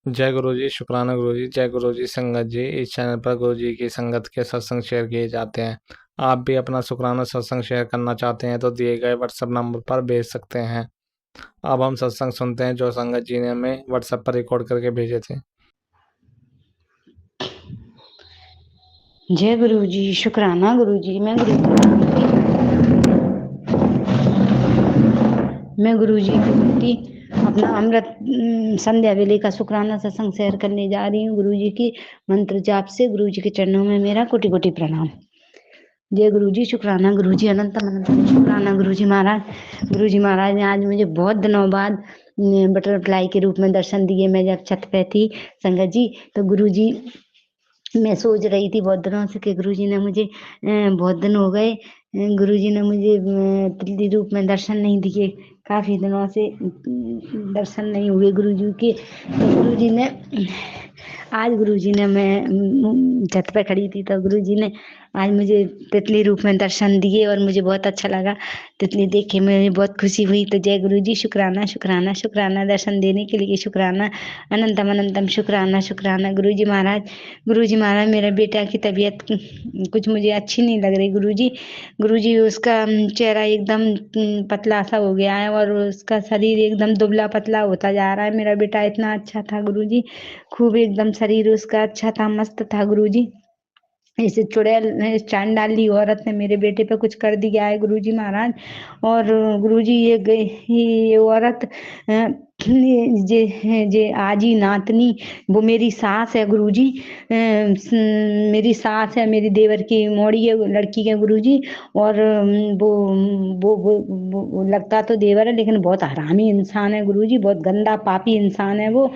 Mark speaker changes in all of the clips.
Speaker 1: जय गुरु जी, शुक्राना गुरु जी। जय गुरु जी संगत जी। इस चैनल पर गुरु जी की संगत के सत्संग शेयर किए जाते हैं। आप भी अपना शुक्राना सत्संग शेयर करना चाहते हैं तो दिए गए व्हाट्सएप नंबर पर भेज सकते हैं। अब हम सत्संग सुनते हैं जो संगत जी ने हमें व्हाट्सएप पर रिकॉर्ड करके भेजे थे।
Speaker 2: जय गुरु जी, शुक्राना गुरु जी। मैं गुरु जी की बेटी अपना अमृत संध्या वेले का शुक्राना सत्संग शेयर करने जा रही हूँ। गुरु जी की मंत्र जाप से गुरु जी के चरणों में मेरा कोटि कोटि प्रणाम। जय गुरु जी, शुक्राना गुरु जी, अनंत अनंत शुक्राना गुरु जी महाराज। गुरु जी महाराज ने आज मुझे बहुत दिनों बाद बटरफ्लाई के रूप में दर्शन दिए। मैं जब छत पे थी संगत जी, तो गुरु जी, मैं सोच रही थी बहुत दिनों से कि गुरुजी ने मुझे बहुत दिन हो गए, गुरुजी ने मुझे त्रिली रूप में दर्शन नहीं दिए। काफी दिनों से दर्शन नहीं हुए गुरुजी के। तो गुरुजी ने आज गुरुजी ने, मैं छत पे खड़ी थी तो गुरुजी ने आज मुझे तितली रूप में दर्शन दिए और मुझे बहुत अच्छा लगा। तितली देख के मुझे बहुत खुशी हुई। तो जय गुरुजी, शुक्राना शुक्राना शुक्राना दर्शन देने के लिए शुक्राना, अनंतम अनंतम शुक्राना शुक्राना गुरुजी महाराज। गुरुजी महाराज, मेरा बेटा की तबीयत कुछ मुझे अच्छी नहीं लग रही गुरुजी। गुरुजी, उसका चेहरा एकदम पतला सा हो गया है और उसका शरीर एकदम दुबला पतला होता जा रहा है। मेरा बेटा इतना अच्छा था गुरुजी, खूब एकदम शरीर उसका अच्छा था, मस्त था गुरुजी। इस चुड़ैल, इस चांडाली औरत ने मेरे बेटे पे कुछ कर दिया है गुरुजी महाराज। और गुरुजी, ये औरत जे आजी नातनी, वो मेरी सास है गुरुजी। मेरी सास है, मेरी देवर की मोड़ी है, लड़की है गुरुजी। और वो लगता तो देवर है लेकिन बहुत हरामी इंसान है गुरुजी, बहुत गंदा पापी इंसान है वो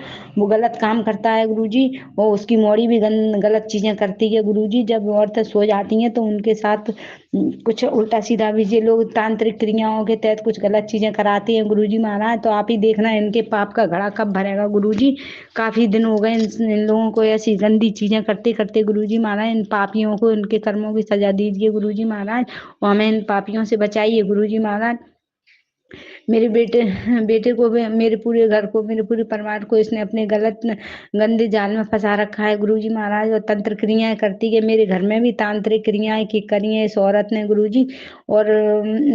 Speaker 2: गलत काम करता है गुरुजी। और उसकी मौड़ी भी गलत चीजें करती है गुरुजी। जब औरतें सो जाती हैं तो उनके साथ कुछ उल्टा सीधा भी ये लोग तांत्रिक क्रियाओं के तहत कुछ गलत चीजें कराते हैं गुरुजी महाराज। तो आप ही देखना इनके पाप का घड़ा कब भरेगा गुरुजी। काफी दिन हो गए इन लोगों को ऐसी गंदी चीजें करते करते गुरुजी महाराज। इन पापियों को इनके कर्मों की सजा दीजिए गुरुजी महाराज, और हमें इन पापियों से बचाइए गुरुजी महाराज। मेरे बेटे को भी, मेरे पूरे घर को, मेरे पूरे परिवार को इसने अपने गलत गंदे जाल में फंसा रखा है गुरुजी महाराज। और तंत्र क्रियाएं करती है, मेरे घर में भी तांत्रिक क्रियाएं की करी है इस औरत ने गुरुजी। और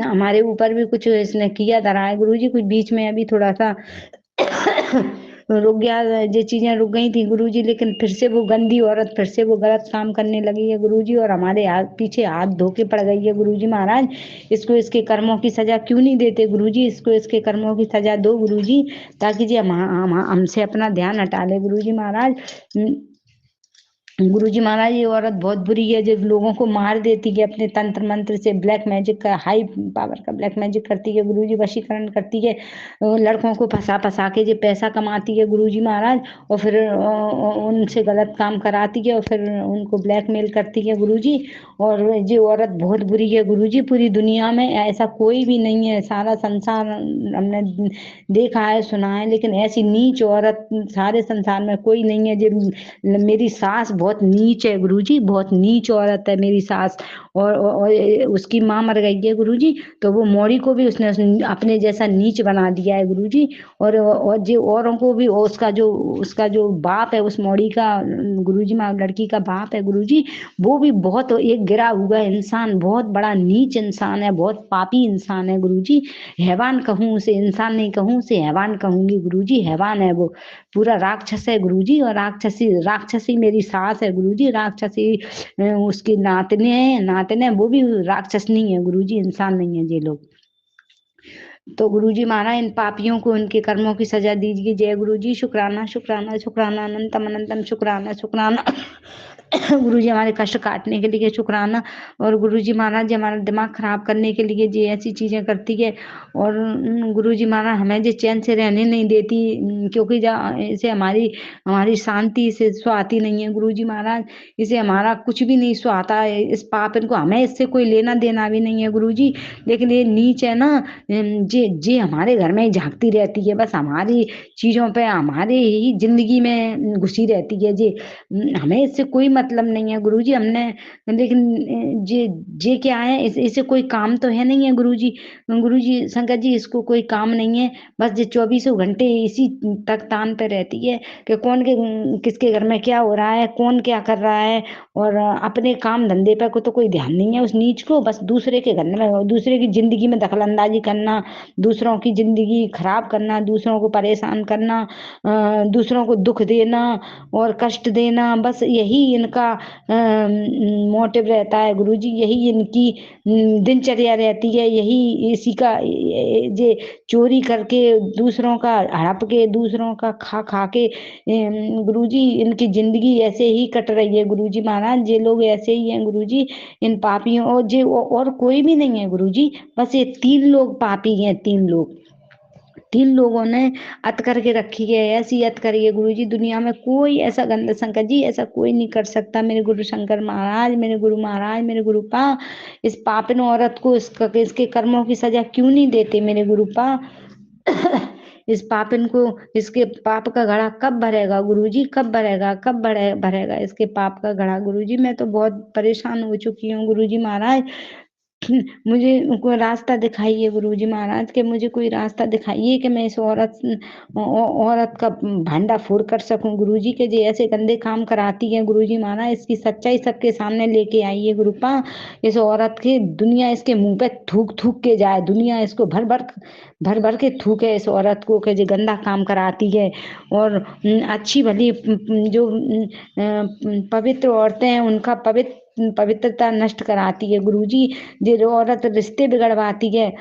Speaker 2: हमारे ऊपर भी कुछ इसने किया धरा है गुरुजी। कुछ बीच में अभी थोड़ा सा रुक गया, ये चीजें रुक गई थी गुरुजी, लेकिन फिर से वो गंदी औरत फिर से वो गलत काम करने लगी है गुरुजी। और हमारे हाथ पीछे हाथ धो के पड़ गई है गुरुजी महाराज। इसको इसके कर्मों की सजा क्यों नहीं देते गुरुजी? इसको इसके कर्मों की सजा दो गुरुजी, ताकि जी हमसे अपना ध्यान हटा ले गुरुजी महाराज। गुरुजी महाराज, ये औरत बहुत बुरी है, जो लोगों को मार देती है अपने तंत्र मंत्र से। ब्लैक मैजिक का, हाई पावर का ब्लैक मैजिक करती है गुरुजी, वशीकरण करती है। लड़कों को फंसा फंसा के जो पैसा कमाती है गुरुजी महाराज, और फिर उनसे गलत काम कराती है और फिर उनको ब्लैकमेल करती है गुरुजी। और ये औरत बहुत बुरी है गुरुजी। पूरी दुनिया में ऐसा कोई भी नहीं है, सारा संसार हमने देखा है सुना है, लेकिन ऐसी नीच औरत सारे संसार में कोई नहीं है। जो मेरी सास बहुत नीच है गुरुजी, बहुत नीच औरत है मेरी सास। और उसकी माँ मर गई है गुरुजी, तो वो मौरी को भी उसने अपने जैसा नीच बना दिया है गुरुजी। और जो औरों को भी, उसका जो बाप है उस मौड़ी का, गुरुजी माँ लड़की का बाप है गुरुजी, वो भी बहुत एक गिरा हुआ इंसान, बहुत बड़ा नीच इंसान है, बहुत पापी इंसान है गुरुजी। हैवान कहूँ उसे, इंसान नहीं कहूँ उसे, हैवान कहूंगी गुरुजी, हैवान है वो, पूरा राक्षस है गुरुजी। और राक्षसी राक्षसी मेरी सास है गुरुजी, राक्षसी उसकी नातने वो भी राक्षस नहीं है गुरुजी, इंसान नहीं है ये लोग। तो गुरुजी महाराज, इन पापियों को उनके कर्मों की सजा दीजिए। जय गुरुजी, शुक्राना शुक्राना शुक्राना, अनंतम अनंतम शुक्राना शुक्राना। गुरुजी, हमारे कष्ट काटने के लिए शुक्राना। और गुरुजी महाराज जी, हमारा दिमाग खराब करने के लिए जी ऐसी चीजें करती है। और गुरुजी महाराज, हमें जो चैन से रहने नहीं देती, क्योंकि इसे हमारी हमारी शांति से सुहाती नहीं है गुरुजी महाराज। इसे हमारा कुछ भी नहीं सुहाता है, इस पाप इनको, हमें इससे कोई लेना देना भी नहीं है गुरुजी। लेकिन ये नीच है ना, जे हमारे घर में ही झांकती रहती है, बस हमारी चीजों पे, हमारे ही जिंदगी में घुसी रहती है। जे हमें इससे कोई मतलब नहीं है गुरुजी हमने, लेकिन जे जे क्या है, इसे कोई काम तो है नहीं है गुरुजी। गुरुजी शंकर जी इसको कोई काम नहीं है, बस ये 24 घंटे इसी तक तान पे रहती है कि कौन के किसके घर में क्या हो रहा है, कौन क्या कर रहा है, और अपने काम धंधे पे को तो कोई ध्यान नहीं है उस नीच को। बस दूसरे के घर में, दूसरे की जिंदगी में दखल अंदाजी करना, दूसरों की जिंदगी खराब करना, दूसरों को परेशान करना, दूसरों को दुख देना और कष्ट देना, बस यही इनका मोटिव रहता है गुरुजी। यही इनकी दिनचर्या रहती है, यही इसी का ये चोरी करके दूसरों का हड़प के, दूसरों का खा खा के गुरुजी इनकी जिंदगी ऐसे ही कट रही है गुरुजी महाराज। ये लोग ऐसे ही हैं गुरुजी, इन पापियों, और जे और कोई भी नहीं है गुरुजी, बस ये 3 लोग पापी हैं, 3 लोग। 3 लोगों ने अत करके रखी है, ऐसी अत करी है गुरुजी। दुनिया में कोई ऐसा गंदा, शंकर जी ऐसा कोई नहीं कर सकता। मेरे गुरु शंकर महाराज, मेरे गुरु महाराज, मेरे गुरु पा, इस पापिन औरत को इसके कर्मों की सजा क्यों नहीं देते मेरे गुरु पा? इस पापिन को, इसके पाप का घड़ा कब भरेगा गुरुजी, कब भरेगा, कब भरेगा इसके पाप का घड़ा गुरुजी? मैं तो बहुत परेशान हो चुकी हूँ गुरुजी महाराज। मुझे कोई रास्ता दिखाइए गुरुजी महाराज, के मुझे कोई रास्ता दिखाइए कि मैं इस औरत का भांडा फोड़ कर सकूं गुरुजी, के जे ऐसे गंदे काम कराती है गुरुजी महाराज। इसकी सच्चाई सबके सामने लेके आइए गुरुपा। इस औरत के दुनिया इसके मुंह पे थूक थूक के जाए, दुनिया इसको भर भर के थूके इस औरत को, के जो गंदा काम कराती है। और अच्छी भली जो पवित्र औरतें हैं उनका पवित्रता नष्ट कराती है गुरुजी। जो औरत रिश्ते बिगड़वाती है,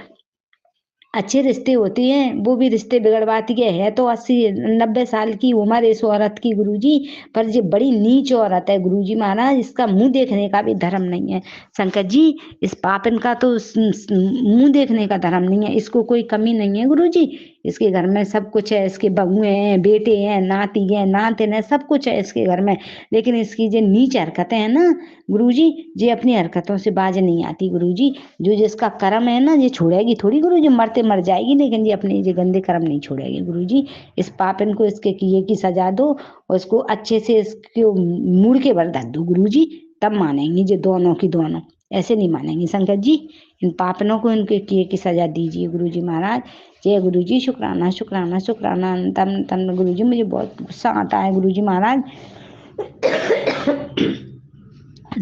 Speaker 2: अच्छे रिश्ते होते हैं वो भी रिश्ते बिगड़वाती है तो 80-90 साल की उम्र इस औरत की गुरुजी, पर ये बड़ी नीच औरत है गुरुजी महाराज। इसका मुंह देखने का भी धर्म नहीं है शंकर जी, इस पापिन का तो मुंह देखने का धर्म नहीं है। इसको कोई कमी नहीं है गुरुजी, इसके घर में सब कुछ है, इसके बहुएं हैं, बेटे हैं, नाती हैं, नातिन है, सब कुछ है इसके घर में। लेकिन इसकी जो नीच हरकतें हैं ना गुरुजी, ये अपनी हरकतों से बाज नहीं आती गुरुजी। जो जिसका कर्म है ना ये छोड़ेगी थोड़ी गुरुजी, मरते मर जाएगी, लेकिन ये अपने ये गंदे कर्म नहीं छोड़ेगी गुरुजी। इस पापिन को इसके किए की सजा दो और इसको अच्छे से इसको मुड़ के भर दो गुरुजी, तब मानेंगे ये दोनों की दोनों, ऐसे नहीं मानेंगे शंकर जी। इन पापनों को इनके किए की सजा दीजिए गुरुजी महाराज। जय गुरुजी, शुक्राना शुक्राना शुक्राना। तम तम गुरुजी, मुझे बहुत गुस्सा आता है गुरुजी महाराज।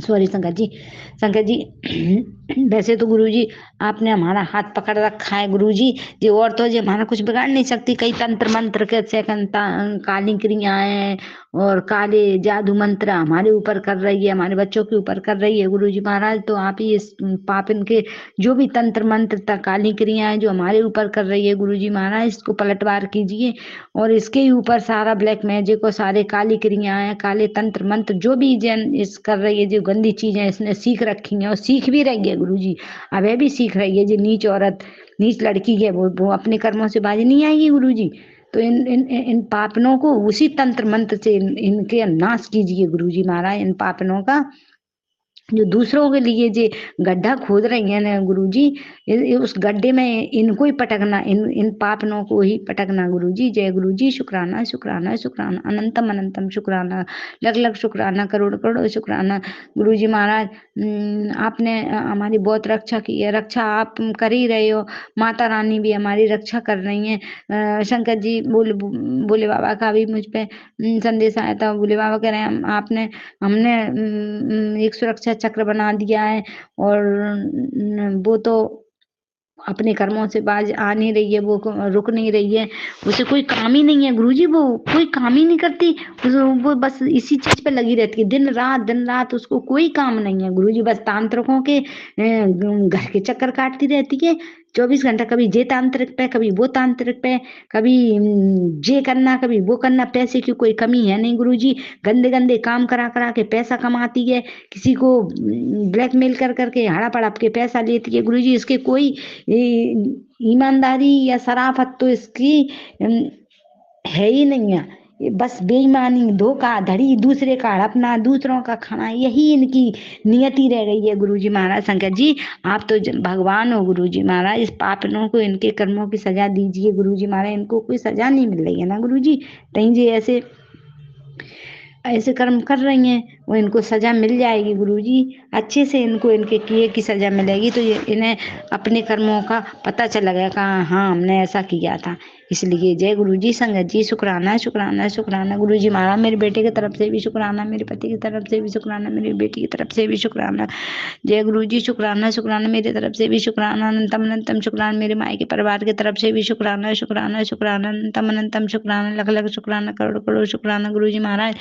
Speaker 2: सॉरी शंकर जी, शंकर जी वैसे तो गुरुजी आपने हमारा हाथ पकड़ रखा है गुरुजी, ये और तो ये हमारा कुछ बिगाड़ नहीं सकती। कई तंत्र मंत्र के सेकंड काली क्रियाएं और काले जादू मंत्र हमारे ऊपर कर रही है, हमारे बच्चों के ऊपर कर रही है गुरुजी महाराज। तो आप ही इस पापिन के जो भी तंत्र मंत्र तक काली क्रियाएं जो हमारे ऊपर कर रही है गुरुजी महाराज, इसको पलटवार कीजिए और इसके ही ऊपर सारा ब्लैक मैजिक और सारे काली क्रियाएं, काले तंत्र मंत्र जो भी जन इस कर रही है, जो गंदी चीजें इसने सीख रखी हैं और सीख भी रही है गुरुजी, अब भी सीख रही है। जो नीच औरत, नीच लड़की है, वो अपने कर्मों से बाज नहीं आएगी गुरुजी। तो इन पापनों को उसी तंत्र मंत्र से इनके नाश कीजिए गुरुजी महाराज, इन पापनों का। जो दूसरों के लिए जो गड्ढा खोद रही है ना गुरुजी, उस गड्ढे में इनको ही पटकना, इन पापनों को ही पटकना गुरुजी। जय गुरुजी, शुक्राना शुक्राना शुक्राना, अनंतम अनंतम शुक्राना, लख लख शुक्राना, करोड़ करोड़ शुक्राना गुरुजी महाराज। आपने हमारी बहुत रक्षा की है, रक्षा आप कर ही रहे हो, माता रानी भी हमारी रक्षा कर रही हैं। शंकर जी बोले बाबा का भी मुझ पे संदेश आया था, बोले बाबा कह रहे हैं आपने हमने एक सुरक्षा चक्र बना दिया है और वो तो अपने कर्मों से बाज आ नहीं रही है, वो रुक नहीं रही है, उसे कोई काम ही नहीं है गुरुजी, वो कोई काम ही नहीं करती, वो बस इसी चीज पे लगी रहती है दिन रात उसको कोई काम नहीं है गुरुजी, बस तांत्रिकों के घर के चक्कर काटती रहती है 24 घंटा। कभी जे तांत्रिक पे, कभी वो तांत्रिक पे, कभी जे करना, कभी वो करना। पैसे की कोई कमी है नहीं गुरुजी, गंदे गंदे काम करा करा के पैसा कमाती है, किसी को ब्लैकमेल कर करके हड़प हड़प के पैसा लेती है गुरुजी। इसके कोई ईमानदारी या शराफत तो इसकी है ही नहीं है, ये बस बेईमानी, धोखा धड़ी, दूसरे का हड़पना, दूसरों का खाना, यही इनकी नियति रह गई है गुरुजी महाराज। शंकर जी आप तो भगवान हो गुरुजी महाराज, इस पापनों को इनके कर्मों की सजा दीजिए गुरुजी महाराज। इनको कोई सजा नहीं मिल रही है ना गुरुजी, कहीं जी ऐसे कर्म कर रही हैं और इनको सजा मिल जाएगी गुरुजी, अच्छे से इनको इनके किए की सजा मिलेगी, तो ये इन्हें अपने कर्मों का पता चल गया कि हाँ हमने ऐसा किया था। इसलिए जय गुरुजी, संगत जी, शुक्राना शुक्राना शुक्राना गुरुजी महाराज, मेरे बेटे की तरफ से भी शुक्राना, मेरे पति की तरफ से भी शुक्राना, मेरी बेटी की तरफ से भी शुक्राना। जय गुरुजी, शुक्राना शुक्राना मेरी तरफ से भी शुक्राना, अनंतम अनंतम शुक्राना, मेरे माई के परिवार की तरफ से भी शुक्राना शुक्राना शुक्राना, अनंतम अनंतम शुक्राना, लख लख शुक्राना, करोड़ करोड़ शुक्राना गुरुजी महाराज।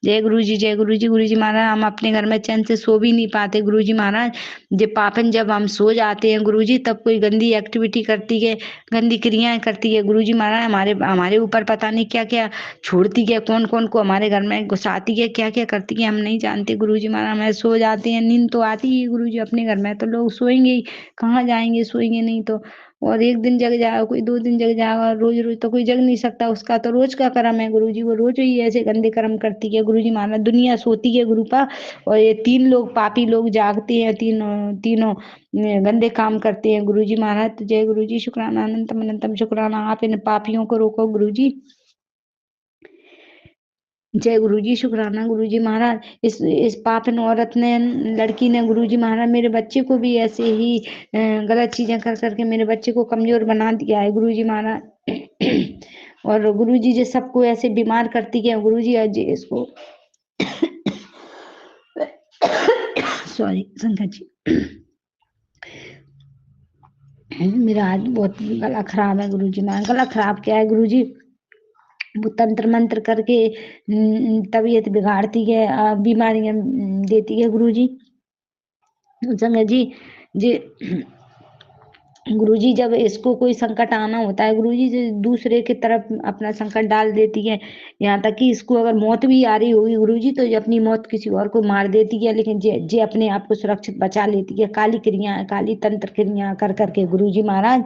Speaker 2: जय गुरुजी, जय गुरुजी, गुरुजी महाराज, हम अपने घर में चैन से सो भी नहीं पाते गुरुजी महाराज। जब पापन जब हम सो जाते हैं गुरुजी, तब कोई गंदी एक्टिविटी करती है, गंदी क्रियाएं करती है गुरुजी महाराज, हमारे हमारे ऊपर पता नहीं क्या क्या छोड़ती है, कौन कौन को हमारे घर में घुसाती है, क्या क्या करती है हम नहीं जानते गुरुजी महाराज। हमें सो जाते हैं, नींद तो आती है गुरुजी, अपने घर में तो लोग सोएंगे ही, कहाँ जाएंगे, सोएंगे नहीं तो। और एक दिन जग जाएगा कोई, 2 दिन जग जाएगा, रोज रोज तो कोई जग नहीं सकता, उसका तो रोज का कर्म है गुरुजी, वो रोज ही ऐसे गंदे कर्म करती है गुरुजी महाराज। दुनिया सोती है गुरुपा, और ये 3 लोग पापी लोग जागते हैं, तीनों तीनों गंदे काम करते हैं गुरुजी महाराज। तो जय गुरुजी, शुक्राना, अनंतम अनंतम शुक्राना, आप इन पापियों को रोको गुरुजी। जय गुरुजी, शुक्राना गुरुजी महाराज। इस पापन औरत ने, लड़की ने गुरुजी महाराज, मेरे बच्चे को भी ऐसे ही गलत चीजें कर करके मेरे बच्चे को कमजोर बना दिया है गुरुजी महाराज। और गुरुजी जी सबको ऐसे बीमार करती है गुरुजी, आज इसको सॉरी संकट जी, मेरा आज बहुत गला खराब है गुरुजी महाराज। गला खराब क्या है गुरुजी, वो तंत्र मंत्र करके तबीयत बिगाड़ती है, बीमारियां देती है गुरुजी। संगत जी, जी गुरुजी जब इसको कोई संकट आना होता है गुरुजी, जो दूसरे की तरफ अपना संकट डाल देती है, यहाँ तक कि इसको अगर मौत भी आ रही होगी गुरुजी, तो ये अपनी मौत किसी और को मार देती है, लेकिन जे अपने आप को सुरक्षित बचा लेती है। काली क्रिया, काली तंत्र क्रिया कर करके गुरुजी महाराज,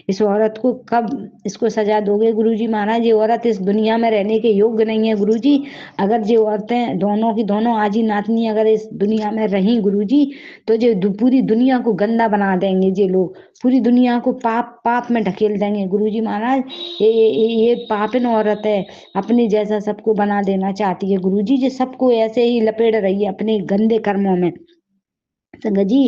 Speaker 2: इस औरत को कब इसको सजा दोगे गुरुजी महाराज? ये औरत इस दुनिया में रहने के योग्य नहीं है गुरुजी। अगर जो औरतें दोनों की दोनों आजी नातनी अगर इस दुनिया में रही गुरुजी, तो जो पूरी दुनिया को गंदा बना देंगे, ये लोग पूरी दुनिया को पाप पाप में ढकेल देंगे गुरुजी महाराज। ये पापिन औरत है, अपने जैसा सबको बना देना चाहती है गुरुजी, जो सबको ऐसे ही लपेट रही है अपने गंदे कर्मों में। संगत जी,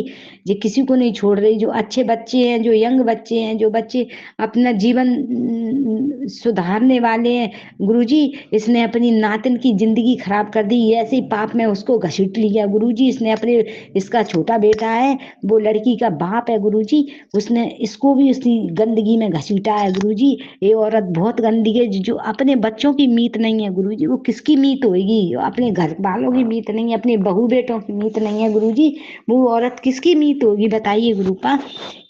Speaker 2: ये किसी को नहीं छोड़ रही। जो अच्छे बच्चे हैं, जो यंग बच्चे हैं, जो बच्चे अपना जीवन सुधारने वाले हैं गुरुजी, इसने अपनी नातिन की जिंदगी खराब कर दी, ऐसे ही पाप में उसको घसीट लिया गुरुजी। इसने अपने, इसका छोटा बेटा है, वो लड़की का बाप है गुरुजी, उसने इसको भी उसी गंदगी में घसीटा है गुरुजी। ये औरत बहुत गंदी है, जो अपने बच्चों की मीत नहीं है गुरुजी। वो किसकी मीत होगी? अपने घर वालों की मीत नहीं है, अपने बहू बेटों की मीत नहीं है गुरुजी। वो औरत किसकी मीत होगी बताइए गुरुपा?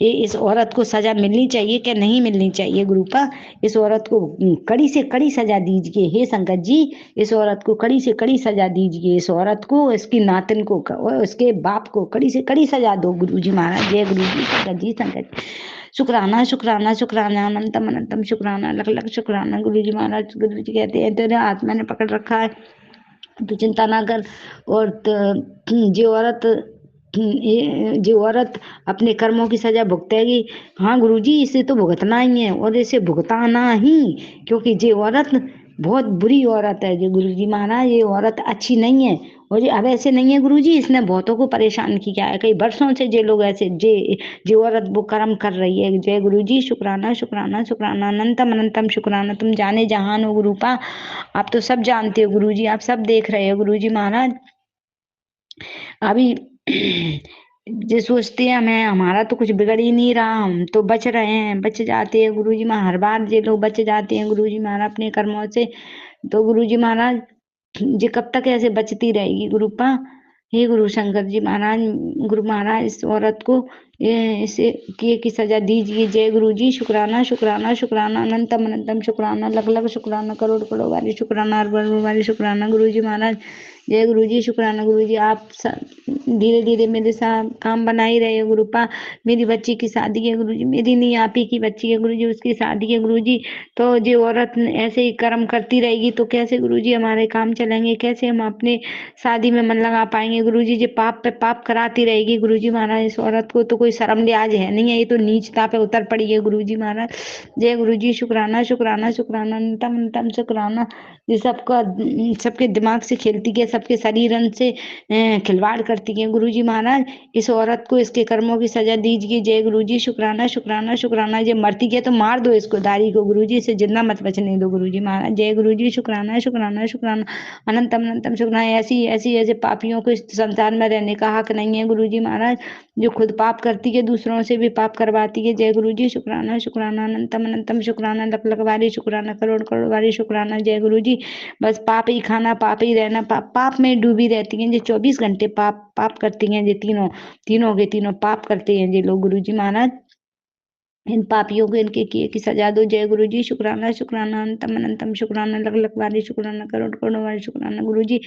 Speaker 2: ये इस औरत को सजा मिलनी चाहिए क्या नहीं मिलनी चाहिए गुरुपा? इस औरत को कड़ी से कड़ी सजा दीजिए हे संगत जी, इस औरत को कड़ी से कड़ी सजा दीजिए। इस औरत को, इसकी नातिन को और उसके बाप को कड़ी से कड़ी सजा दो गुरुजी महाराज। जय गुरुजी, संगत जी, संगत जी। शुक्राना शुक्राना शुक्राना, अनंतम अनंतम शुक्राना, लख लख शुक्राना गुरुजी महाराज। गुरुजी कहते हैं तेरे हाथ मैंने पकड़ रखा है, तू चिंता ना कर। और जो औरत अपने कर्मों की सजा भुगतेगी, हाँ गुरुजी इसे तो भुगतना ही है, और इसे भुगताना ही, क्योंकि ये औरत बहुत बुरी औरत है। जो गुरुजी महाराज, ये औरत अच्छी नहीं है, और ये अब ऐसे नहीं है गुरुजी, इसने बहुतों को परेशान किया है, कई वर्षों से जे लोग ऐसे जे औरत वो कर्म कर रही है। जय गुरुजी, शुक्राना शुक्राना शुक्राना, अनंतम अनंतम शुक्राना। तुम जाने जहान हो गुरुपा, आप तो सब जानते हो गुरुजी, आप सब देख रहे हो गुरुजी महाराज। अभी जो सोचते हैं हमें, हमारा तो कुछ बिगड़ ही नहीं रहा, हम तो बच रहे हैं, बच जाते हैं गुरुजी महाराज। हर बार जे लोग बच जाते हैं गुरुजी महाराज अपने कर्मों से, तो गुरुजी महाराज जी कब तक ऐसे बचती रहेगी गुरुपा? हे गुरु शंकर जी महाराज, गुरु महाराज इस औरत को इसे किए की सजा दीजिए। जय गुरु जी, शुक्राना शुक्राना शुक्राना, अनंतम अनंतम शुक्राना, लग लग शुक्राना, करोड़ करोड़ वाली शुक्राना, अरब वाली शुक्राना गुरु जी महाराज। जय गुरु जी, शुक्राना गुरु जी। आप धीरे धीरे मेरे साथ काम बना ही रहे हो गुरुपा। मेरी बच्ची की शादी है गुरु जी, मेरी नहीं आप ही की बच्ची है गुरु जी, उसकी शादी है गुरु जी। तो जो औरत ऐसे ही कर्म करती रहेगी तो कैसे गुरु जी हमारे काम चलेंगे, कैसे हम अपने शादी में मन लगा पाएंगे गुरु जी? जो पाप पे पाप कराती रहेगी गुरु जी महाराज। इस औरत को तो कोई शर्म लिहाज है नहीं है, ये तो नीचता पे उतर पड़ी है गुरु जी महाराज। जय गुरु जी, शुक्राना शुक्राना शुक्राना, अंतम अंतम शुक्राना। ये सबका सबके दिमाग से खेलती है, सब सबके शरीरन से खिलवाड़ करती है गुरुजी महाराज। इस औरत को इसके कर्मों की सजा दीजिए। जय गुरुजी, शुक्राना शुक्राना शुक्राना। जब मरती है तो मार दो इसको, दारी को गुरुजी, इसे जिंदा मत बचने दो गुरुजी महाराज। जय गुरुजी, शुक्राना शुक्राना शुक्राना, अनंतम अनंतम शुक्राना। ऐसी ऐसी ऐसे पापियों को इस संसार में रहने का हक नहीं है गुरुजी महाराज, जो खुद पाप करती है दूसरों से भी पाप करवाती है। जय गुरुजी, शुक्राना शुक्राना, अनंतम अनंतम शुक्राना, लख लख बारी शुक्राना, करोड़ करोड़ बारी शुक्राना। जय गुरुजी। बस पाप ही खाना, पाप ही रहना, पाप में डूबी रहती हैं ये 24 घंटे, पाप पाप करती हैं ये तीनों, तीनों के तीनों पाप करते हैं ये लोग गुरुजी महाराज। इन पापियों को इनके किए की सजा दो। जय गुरु जी, शुक्राना शुक्राना, अनंतम अनंतम शुक्राना, लख लख बारी शुक्राना, करोड़ करोड़ बारी शुक्राना गुरु जी।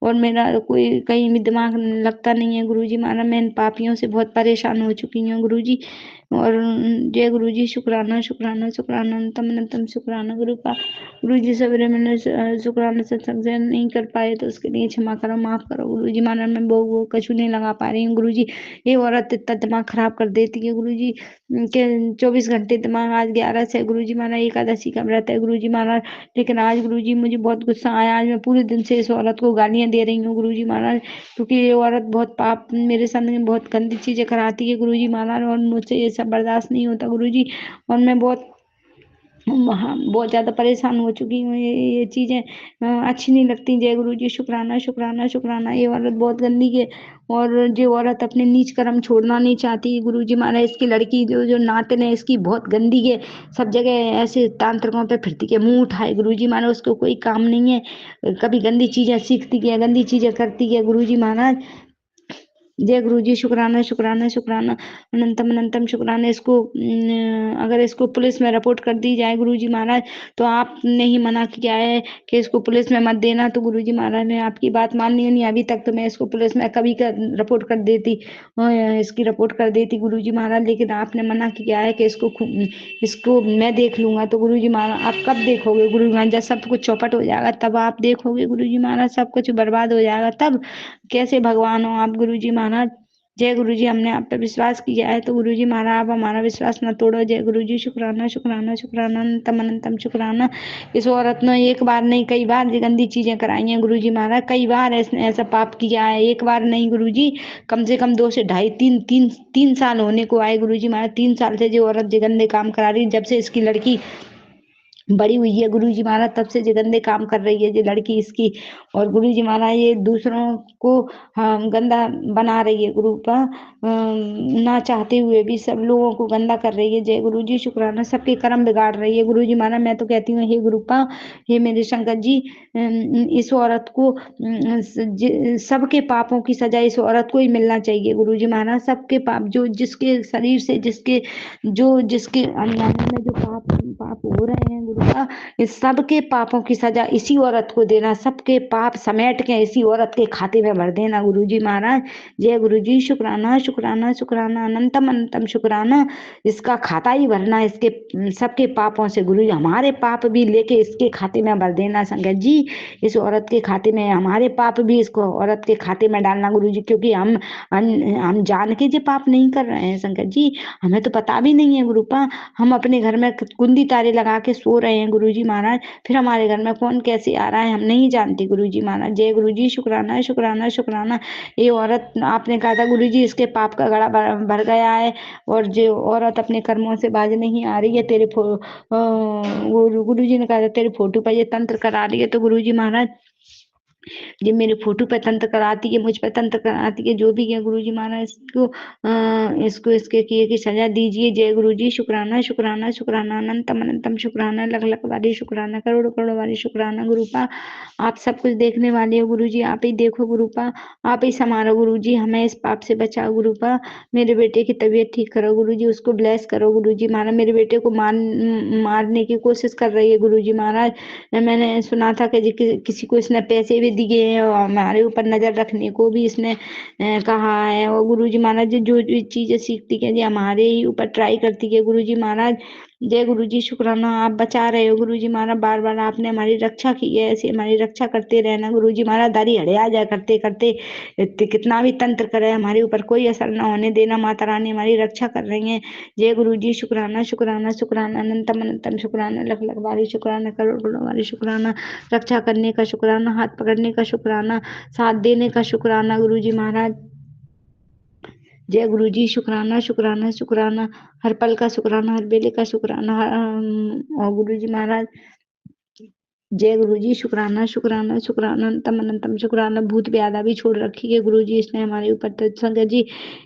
Speaker 2: और मेरा कोई कहीं भी दिमाग लगता नहीं है गुरु जी महाराज, मैं इन पापियों से बहुत परेशान हो चुकी हूँ गुरु जी। और जय गुरु जी, शुक्राना शुक्राना शुक्राना, अनंतम अनंतम शुक्राना गुरु का। गुरु जी सवेरे मैंने शुक्राना सत्संग से नहीं कर पाए तो उसके लिए क्षमा करो, माफ करो गुरु जी महाराज। मैं वो कछु नहीं लगा पा रही हूँ गुरु जी। ये औरत इतना दिमाग खराब कर देती है गुरु जी के 24 घंटे दिमाग। आज 11 से गुरु जी महाराज एकादशी का व्रत है गुरु जी महाराज, लेकिन आज गुरु जी मुझे बहुत गुस्सा आया। आज मैं पूरे दिन से इस औरत को गालियां दे रही हूँ गुरु जी महाराज, क्योंकि ये औरत बहुत पाप मेरे सामने बहुत गंदी चीजें कराती है गुरु जी महाराज, और मुझसे ये सब बर्दाश्त नहीं होता गुरु जी। और मैं बहुत बहुत ज़्यादा परेशान हो चुकी हूँ। ये चीज़ें अच्छी नहीं लगती। जय गुरु जी, शुक्राना शुक्राना शुक्राना। ये औरत बहुत गंदी है, और जो औरत अपने नीच कर्म छोड़ना नहीं चाहती गुरु जी महाराज, इसकी लड़की जो जो नातिन है इसकी बहुत गंदी है, सब जगह ऐसे तांत्रिकों पे फिरती है, मुंह उठाए गुरु जी महाराज, उसको कोई काम नहीं है। कभी गंदी चीज़ें सीखती है, गंदी चीज़ें करती है गुरु जी महाराज। जय गुरु जी, शुक्राना शुक्राना शुक्राना, अनंतम अनंतम शुक्राना। इसको अगर इसको पुलिस में रिपोर्ट कर दी जाए गुरु जी महाराज, तो आपने ही मना किया है कि इसको पुलिस में मत देना, तो गुरु जी महाराज ने आपकी बात माननी नहीं। अभी तक तो मैं इसको पुलिस में कभी का रिपोर्ट कर देती, इसकी रिपोर्ट कर देती गुरु जी महाराज, लेकिन आपने मना किया है कि इसको मैं देख लूंगा। तो गुरु जी महाराज आप कब देखोगे गुरु जी महाराज? जब सब कुछ चौपट हो जाएगा तब आप देखोगे गुरु जी महाराज, सब कुछ बर्बाद हो जाएगा तब। कैसे भगवान हो आप गुरु जी महाराज। जय गुरु जी, हमने आप पे विश्वास किया है तो गुरु जी महाराज आप हमारा विश्वास न तोड़ो। जय गुरु जी, शुक्राना शुक्राना शुक्राना, अनंतम अनंतम शुक्राना। इस औरत ने एक बार नहीं कई बार ये गंदी चीजें कराई हैं गुरु जी महाराज, कई बार इसने ऐसा पाप किया है, एक बार नहीं गुरु जी, कम से कम 2 से ढाई 3 साल होने को आए गुरु जी महाराज। 3 साल से जो औरत ये गंदे काम करा रही, जब से इसकी लड़की बड़ी हुई है गुरु जी महाराज, तब से ये गंदे काम कर रही है ये लड़की इसकी। और गुरु जी महाराज ये दूसरों को गंदा बना रही है गुरु का, ना चाहते हुए भी सब लोगों को गंदा कर रही है। जय गुरु जी, शुक्राना। सबके कर्म बिगाड़ रही है गुरु जी महाराज। मैं तो कहती हूँ हे गुरु पा, हे मेरे शंकर जी, इस औरत को सबके पापों की सजा इस औरत को ही मिलना चाहिए गुरु जी महाराज। सबके पाप जो जिसके शरीर से जिसके अंदर में जो पाप हो रहे हैं गुरु का, इस सबके पापों की सजा इसी औरत को देना, सबके पाप समेट के इसी औरत के खाते में भर देना गुरु जी महाराज। जय गुरु जी, शुक्राना शुक्राना शुक्राना, अनंतम अनंतम शुक्राना। इसका खाता ही भरना इसके सबके पापों से गुरु जी, हमारे पाप भी लेके इसके खाते में भर देना संगत जी। इस औरत के खाते में हमारे पाप भी इसको औरत के खाते में डालना गुरु जी, क्योंकि हम जान के जो पाप नहीं कर रहे हैं संगत जी, हमें तो पता भी नहीं है गुरु पा। हम अपने घर में कुंडी तारे लगा के सो रहे हैं गुरु जी महाराज, फिर हमारे घर में कौन कैसे आ रहा है हम नहीं जानते गुरु जी महाराज। जय गुरु जी, शुक्राना शुक्राना शुक्राना। ये औरत आपने कहा था गुरु जी इसके पाप का घड़ा भर गया है, और जो औरत अपने कर्मों से बाज नहीं आ रही है, तेरे गुरु जी ने कहा था तेरे फोटो पर ये तंत्र करा रही है, तो गुरु जी महाराज ये मेरे फोटो पे तंत्र कराती है, मुझ पे तंत्र कराती है, जो भी है गुरु जी महाराज इसको इसके किए की सजा दीजिए। जय गुरु जी, शुक्राना शुक्राना शुक्राना, अनंतम अनंतम शुक्राना, लख लख वाली शुक्राना, करोड़ करोड़ वाली शुक्राना गुरुपा। आप सब कुछ देखने वाले हो गुरु जी, आप ही देखो गुरुपा, आप ही संभालो गुरु जी, हमें इस पाप से बचाओ गुरुपा। मेरे बेटे की तबीयत ठीक करो गुरु जी, उसको ब्लेस करो गुरु जी महाराज। मेरे बेटे को मारने की कोशिश कर रही है गुरु जी महाराज। मैंने सुना था कि किसी को इसने पैसे भी दिए हैं, और हमारे ऊपर नजर रखने को भी इसने कहा है। और गुरु जी महाराज जो जो चीजें सीखती है जी हमारे ही ऊपर ट्राई करती है गुरु जी महाराज। जय गुरु जी, शुक्राना आप बचा रहे हो गुरु जी महाराज, बार बार आपने हमारी रक्षा की है, ऐसे हमारी रक्षा करते रहना गुरु जी महाराज। दारी हड़े आ जाए करते करते कितना भी तंत्र करे हमारे ऊपर कोई असर ना होने देना, माता रानी हमारी रक्षा कर रही है। जय गुरु जी, शुक्राना शुक्राना शुक्राना, अनंतम अनंतम शुक्राना, लख लख बारी शुक्राना, करोड़ करोड़ बारी शुक्राना, रक्षा करने का शुक्राना, हाथ पकड़ने का शुक्राना, साथ देने का शुक्राना गुरु जी महाराज। जय गुरु जी, शुक्राना शुक्राना शुक्राना, हर पल का शुक्राना, हर बेले का शुक्राना। और गुरु जी महाराज जय गुरु जी, शुक्राना शुक्राना शुक्राना, अनंतम अनंतम शुक्राना। भूत व्याधा भी छोड़ रखी है गुरु जी इसने हमारे ऊपर, तो संगत जी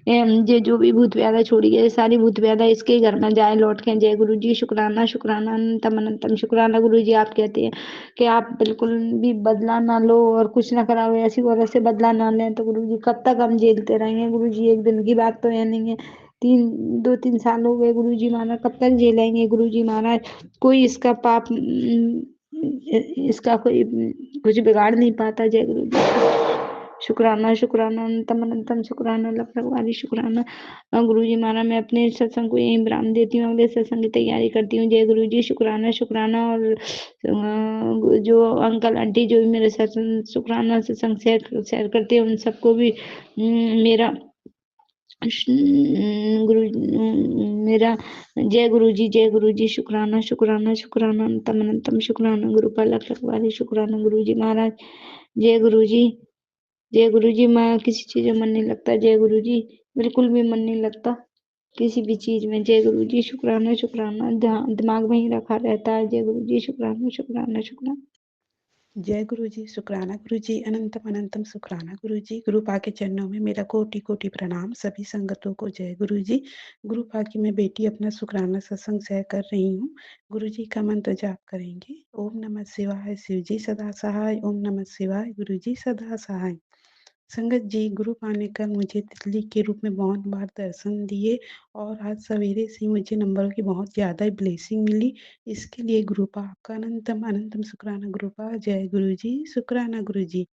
Speaker 2: ये जो भी भूत व्याधा छोड़ी है सारी भूत व्याधा इसके घर में जाए लौट के। जय गुरु जी, शुक्राना शुक्राना, अनंतम अनंतम शुक्राना। गुरु जी आप कहते हैं कि आप बिल्कुल भी बदला ना लो और कुछ ना कराओ, ऐसी औरत से बदला ना लें, तो गुरु जी कब तक हम झेलते रहेंगे गुरु जी, एक दिन की बात तो है नहीं है, 2-3 साल हो गए गुरु जी महाराज, कब तक झेलेंगे गुरु जी महाराज। कोई इसका पाप इसका कोई कुछ बिगाड़ नहीं पाता। जय गुरु जी, शुक्राना शुक्राना, अनंतम अनंतम शुक्राना, लख लख बारी शुक्राना। गुरु जी महाराज मैं अपने सत्संग को यही विराम देती हूँ, अगले सत्संग की तैयारी करती हूँ। जय गुरु जी, शुक्राना शुक्राना। और जो अंकल आंटी जो भी मेरे सत्संग शुक्राना सत्संग शेयर करते हैं उन सबको भी मेरा गुरु मेरा जय गुरु जी, जय गुरु जी, शुक्राना शुक्राना शुक्राना, अनंतम अनंतम शुक्राना। गुरु का लख लख बारी शुक्राना गुरु जी महाराज। जय गुरु जी, जय गुरु जी। मैं किसी चीज में मन नहीं लगता जय गुरु जी, बिल्कुल भी मन नहीं लगता किसी भी चीज में। जय गुरु जी, शुक्राना शुक्राना, दिमाग में ही रखा रहता है। जय गुरु जी, शुक्राना शुक्राना शुक्राना।
Speaker 3: जय गुरु जी, शुक्राना गुरु जी, अनंतम अनंतम शुक्राना गुरु जी। गुरु पा के चरणों में मेरा कोटि कोटि प्रणाम। सभी संगतों को जय गुरु जी। गुरु पा की मैं बेटी अपना शुक्राना सत्संग शेयर कर रही हूँ। गुरु जी का मंत्र जाप करेंगे। ओम नमः शिवाय, शिव जी सदा सहाय। ओम नमः शिवाय, गुरु जी सदा सहाय। संगत जी, गुरु पाने का मुझे तितली के रूप में बहुत बार दर्शन दिए और आज सवेरे से मुझे नंबरों की बहुत ज़्यादा ब्लेसिंग मिली। इसके लिए गुरुपा आपका अनंतम अनंतम शुक्राना गुरुपा। जय गुरु जी, शुक्राना गुरु जी।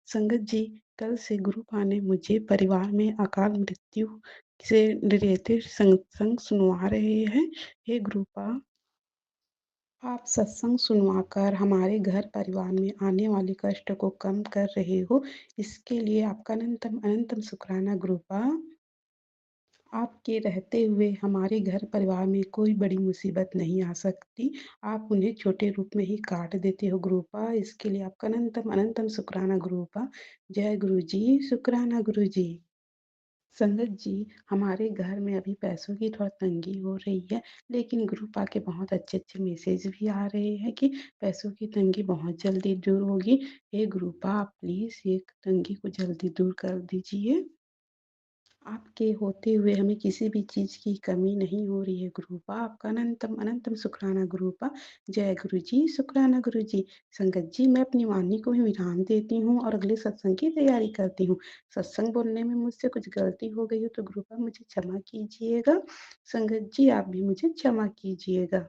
Speaker 3: संगत जी, कल से गुरुपा ने मुझे परिवार में अकाल मृत्यु से रिलेटेड सत्संग सुनवा रहे हैं। हे गुरुपा, आप सत्संग सुनवाकर हमारे घर परिवार में आने वाले कष्ट को कम कर रहे हो, इसके लिए आपका अनंतम अनंतम शुक्राना गुरुपा। आपके रहते हुए हमारे घर परिवार में कोई बड़ी मुसीबत नहीं आ सकती। आप उन्हें छोटे रूप में ही काट देते हो गुरुपा, इसके लिए आपका अनंतम अनंतम शुक्राना गुरुपा। जय गुरु जी, शुक्राना गुरु जी। संगत जी, हमारे घर में अभी पैसों की थोड़ा तंगी हो रही है, लेकिन गुरुपा के बहुत अच्छे-अच्छे मैसेज भी आ रहे हैं कि पैसों की तंगी बहुत जल्दी दूर होगी। हे गुरुपा, आप प्लीज़ ये तंगी को जल्दी दूर कर दीजिए। आपके होते हुए हमें किसी भी चीज़ की कमी नहीं हो रही है गुरुपा। आपका अनंतम अनंतम शुक्राना गुरुपा। जय गुरु जी, शुक्राना गुरु जी। संगत जी, मैं अपनी वाणी को ही विराम देती हूँ और अगले सत्संग की तैयारी करती हूँ। सत्संग बोलने में मुझसे कुछ गलती हो गई हो तो गुरुपा मुझे क्षमा कीजिएगा। संगत जी, आप भी मुझे क्षमा कीजिएगा।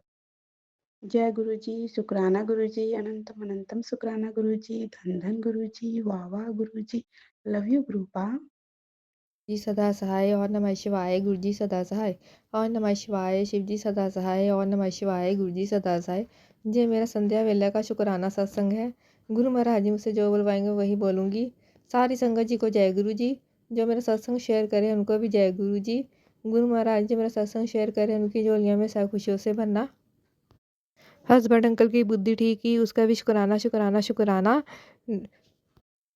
Speaker 3: जय गुरु जी, शुक्राना गुरु जी, अनंतम अनंतम शुक्राना गुरु जी, धन धन गुरु जी, वाह वाह गुरु जी। Love you गुरुपा।
Speaker 4: जी सदा सहाय। और नमः शिवाय, गुरु जी सदा सहाय। और नमः शिवाय, शिव जी सदा सहाय। और नमः शिवाय, गुरु जी सदा सहाय। ये मेरा संध्या वेला का शुक्राना सत्संग है। गुरु महाराज जी मुझसे जो बुलवाएंगे वही बोलूँगी। सारी संगत जी को जय गुरु जी। जो मेरा सत्संग शेयर करें उनको भी जय गुरु जी। गुरु महाराज जी मेरा सत्संग शेयर करें उनकी झोलियों में सब खुशियों से भरना। हस्बैंड अंकल की बुद्धि ठीक की उसका भी शुक्राना शुक्राना शुक्राना।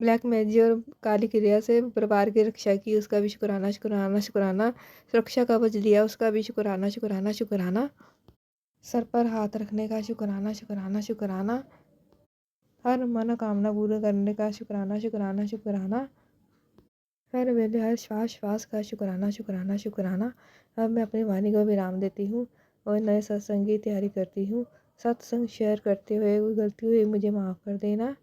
Speaker 4: ब्लैक मैजिक और काली क्रिया से परिवार की रक्षा की उसका भी शुक्राना शुक्राना शुक्राना। सुरक्षा कवच दिया उसका भी शुक्राना शुक्राना शुक्राना। सर पर हाथ रखने का शुक्राना शुक्राना शुक्राना। हर मनोकामना पूरा करने का शुक्राना शुक्राना शुक्राना। हर वेले हर श्वास श्वास का शुक्राना शुक्राना शुक्राना। अब मैं अपनी वाणी को विराम देती हूँ और नए सत्संग की तैयारी करती हूँ। सत्संग शेयर करते हुए कोई गलती हुई मुझे माफ़ कर देना।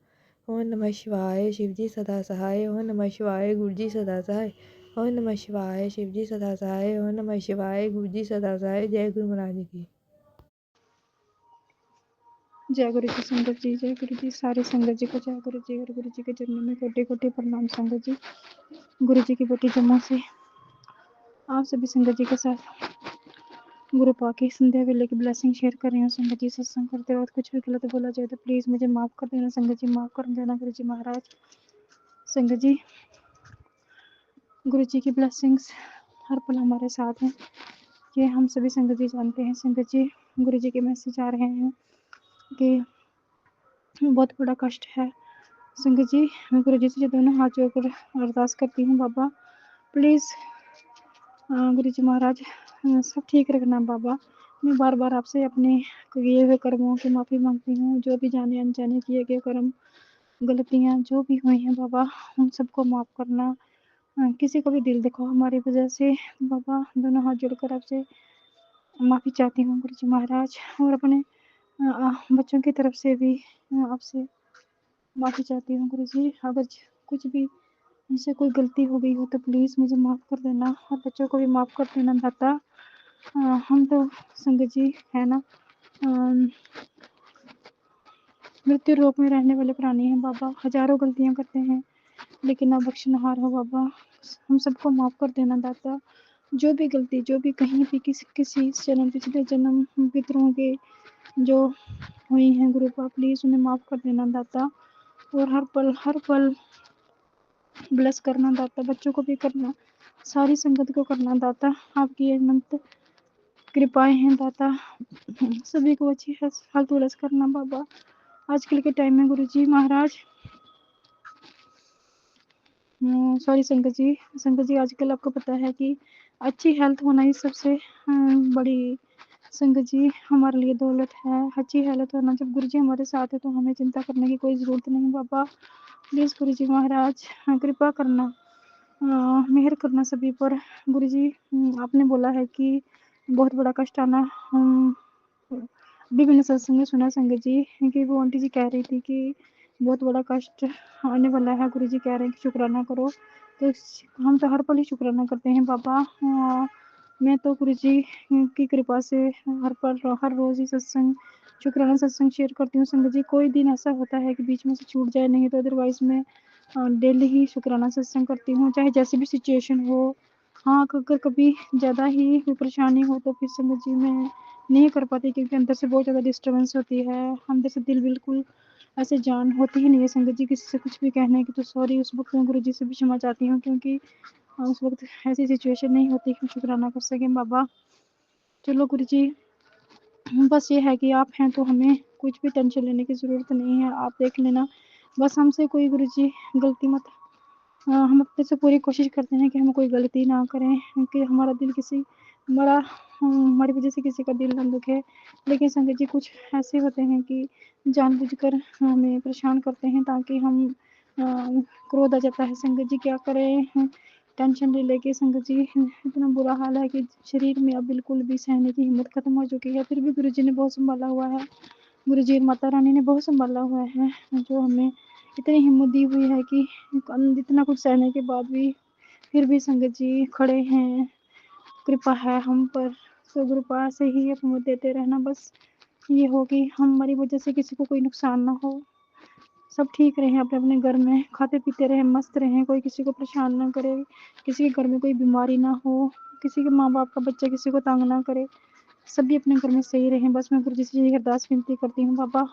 Speaker 4: ओम नमः शिवाय, शिव जी सदा सहाय। ओम नमः शिवाय, गुरु जी सदा सहाय। ओम नमः शिवाय, शिव जी सदा सहाय। ओम नमः शिवाय, गुरु जी सदा सहाय। जय गुरु महाराज की।
Speaker 5: जय गुरु जी। संगत जी, जय गुरु जी। सारे संगत जी को जय गुरु जी। और गुरु जी के चरणों में कोटि कोटि प्रणाम। संगत जी, गुरु जी की बेटी जम्मू से आप सभी संगत जी के साथ गुरु पाके संध्या वेले की ब्लेसिंग शेयर कर रही हूँ संगत जी। सत्संग करते वक्त कुछ भी गलत बोला जाए तो प्लीज़ मुझे माफ़ कर देना संगत जी, माफ़ कर देना गुरु जी महाराज। संगत जी, गुरु जी की ब्लेसिंग्स हर पल हमारे साथ हैं, ये हम सभी संगत जी जानते हैं। संगत जी, गुरु जी के मैसेज आ रहे हैं कि बहुत बड़ा कष्ट है। संगत जी, मैं गुरु जी से दोनों हाथ जोड़कर अरदास करती हूँ, बाबा प्लीज़ गुरु जी महाराज सब ठीक रखना बाबा। मैं बार बार आपसे अपने किए हुए कर्मों की माफ़ी मांगती हूँ, जो भी जाने अनजाने किए गए कर्म गलतियाँ जो भी हुई हैं बाबा, उन सबको माफ़ करना। किसी को भी दिल दिखाओ हमारी वजह से बाबा, दोनों हाथ जोड़कर आपसे माफ़ी चाहती हूँ गुरु जी महाराज, और अपने बच्चों की तरफ से भी आपसे माफ़ी चाहती हूँ गुरु जी। अगर कुछ भी मुझसे कोई गलती हो गई हो तो प्लीज़ मुझे माफ़ कर देना, और बच्चों को भी माफ़ कर देना दाता। हम तो संगत जी है ना, मृत्यु रोग में रहने वाले प्राणी हैं बाबा, हजारों गलतियां करते हैं लेकिन आप बख्शनहार हो बाबा। हम सबको माफ़ कर देना दाता, जो भी गलती जो भी कहीं भी किसी जन्म पिछले जन्म पितरों के जो हुई हैं गुरु पा, प्लीज़ उन्हें माफ़ कर देना दाता, और हर पल ब्लेस करना दाता, बच्चों को भी करना, सारी संगत को करना दाता। आपकी अनंत कृपाएं हैं दाता, सभी को अच्छी हेल्थ ब्लेस करना बाबा। आजकल के टाइम में गुरु जी महाराज, सॉरी संगत जी आजकल आपको पता है कि अच्छी हेल्थ होना ही सबसे बड़ी संगत जी हमारे लिए दौलत है। अच्छी हेल्थ होना, जब गुरु जी हमारे साथ है तो हमें चिंता करने की कोई ज़रूरत नहीं बाबा। प्लीज़ गुरु जी महाराज कृपा करना, मेहर करना सभी पर। गुरु जी आपने बोला है कि बहुत बड़ा कष्ट आना, अभी मैंने सत्संग में सुना संगत जी कि वो आंटी जी कह रही थी कि बहुत बड़ा कष्ट आने वाला है। गुरु जी कह रहे हैं कि शुक्राना करो, तो हम तो हर पल ही शुक्राना करते हैं बाबा। मैं तो गुरु जी की कृपा से हर पल हर रोज़ ही सत्संग शुक्राना सत्संग शेयर करती हूँ संगत जी। कोई दिन ऐसा होता है कि बीच में से छूट जाए, नहीं तो अदरवाइज मैं डेली ही शुक्राना सत्संग करती हूँ, चाहे जैसी भी सिचुएशन हो। हाँ, अगर कभी ज़्यादा ही कोई परेशानी हो तो फिर संगत जी मैं नहीं कर पाती, क्योंकि अंदर से बहुत ज़्यादा डिस्टर्बेंस होती है, अंदर से दिल बिल्कुल ऐसे जान होती ही नहीं है संगत जी किसी से कुछ भी कहने की। तो सॉरी, उस वक्त मैं गुरु जी से भी क्षमा चाहती हूँ, क्योंकि उस वक्त ऐसी सिचुएशन नहीं होती कि हम शुक्राना कर सकें बाबा। चलो गुरु जी, बस ये है कि आप हैं तो हमें कुछ भी टेंशन लेने की ज़रूरत नहीं है, आप देख लेना। बस हमसे कोई गुरु जी गलती मत, हम अपने से पूरी कोशिश करते हैं कि हम कोई गलती ना करें, कि हमारा दिल किसी हमारी वजह से किसी का दिल ना दुखे। लेकिन संगत जी कुछ ऐसे होते हैं कि जानबूझकर हमें परेशान करते हैं ताकि हम क्रोध आ जाता है संगत जी, क्या करें। टेंशन ले लेके संगत जी इतना बुरा हाल है कि शरीर में अब बिल्कुल भी सहने की हिम्मत खत्म हो चुकी है। फिर भी गुरु जी ने बहुत संभाला हुआ है, गुरु जी और माता रानी ने बहुत संभाला हुआ है, जो हमें इतनी हिम्मत दी हुई है कि इतना कुछ सहने के बाद भी फिर भी संगत जी खड़े हैं। कृपा है हम पर, तो कृपा से ही आप हिम्मत देते रहना। बस ये हो कि हमारी वजह से किसी को कोई नुकसान ना हो, सब ठीक रहें अपने अपने घर में, खाते पीते रहें, मस्त रहें, कोई किसी को परेशान ना करे, किसी के घर में कोई बीमारी ना हो, किसी के माँ बाप का बच्चा किसी को तंग ना करे, सभी अपने घर में सही रहें। बस मैं गुरु जी से यही अरदास विनती करती हूँ बाबा,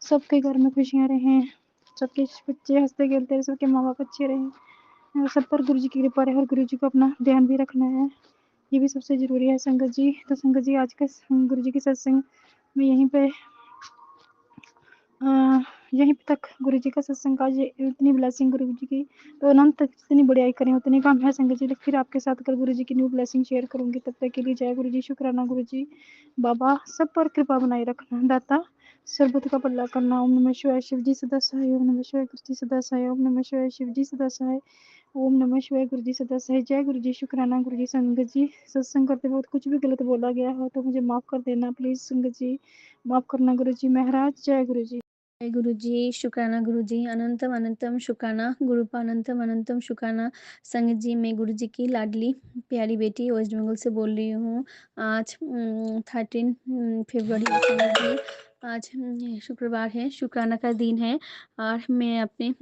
Speaker 5: सबके घर में खुशियाँ रहें, सबके बच्चे हंसते खेलते रहे, सबके माँ बाप अच्छे रहें, सब पर गुरु जी की कृपा रहे, और गुरु जी को अपना ध्यान भी रखना है, ये भी सबसे ज़रूरी है संगत जी। तो संगत जी आज के गुरु जी की सत्संग में यहीं पे तक गुरु जी का सत्संग, आज इतनी ब्लेसिंग गुरु जी की, तो अनंत तक जितनी बढ़ियाई करें उतनी कम है संगत जी। फिर आपके साथ कल गुरु जी की न्यू ब्लेसिंग शेयर करूंगी, तब तक के लिए जय गुरु जी, शुक्राना गुरु जी। बाबा सब पर कृपा बनाए रखना दाता, सर्वत का भला करना। ओम नमः शिवाय, शिव जी सदा सहाय। ओम नमः शिवाय, गुरु जी सदा सहाय। ओम नमः शिवाय, शिव जी सदा सहाय। ओम नमः शिवाय, गुरु जी सदा सहाय। जय गुरु जी, शुक्राना गुरु जी। संगत जी सत्संग करते वक्त कुछ भी गलत बोला गया हो तो मुझे माफ़ कर देना प्लीज़ संगत जी, माफ़ करना गुरु जी महाराज। जय गुरु जी।
Speaker 6: जय गुरु जी, शुक्राना गुरु जी, अनंतम अनंतम शुक्राना गुरुपा, अनंतम अनंतम शुक्राना। संगत जी, मैं गुरु जी की लाडली प्यारी बेटी वेस्ट बंगाल से बोल रही हूँ। आज 13 फरवरी संगत जी, आज ये शुक्रवार है, शुक्राना का दिन है और मैं अपने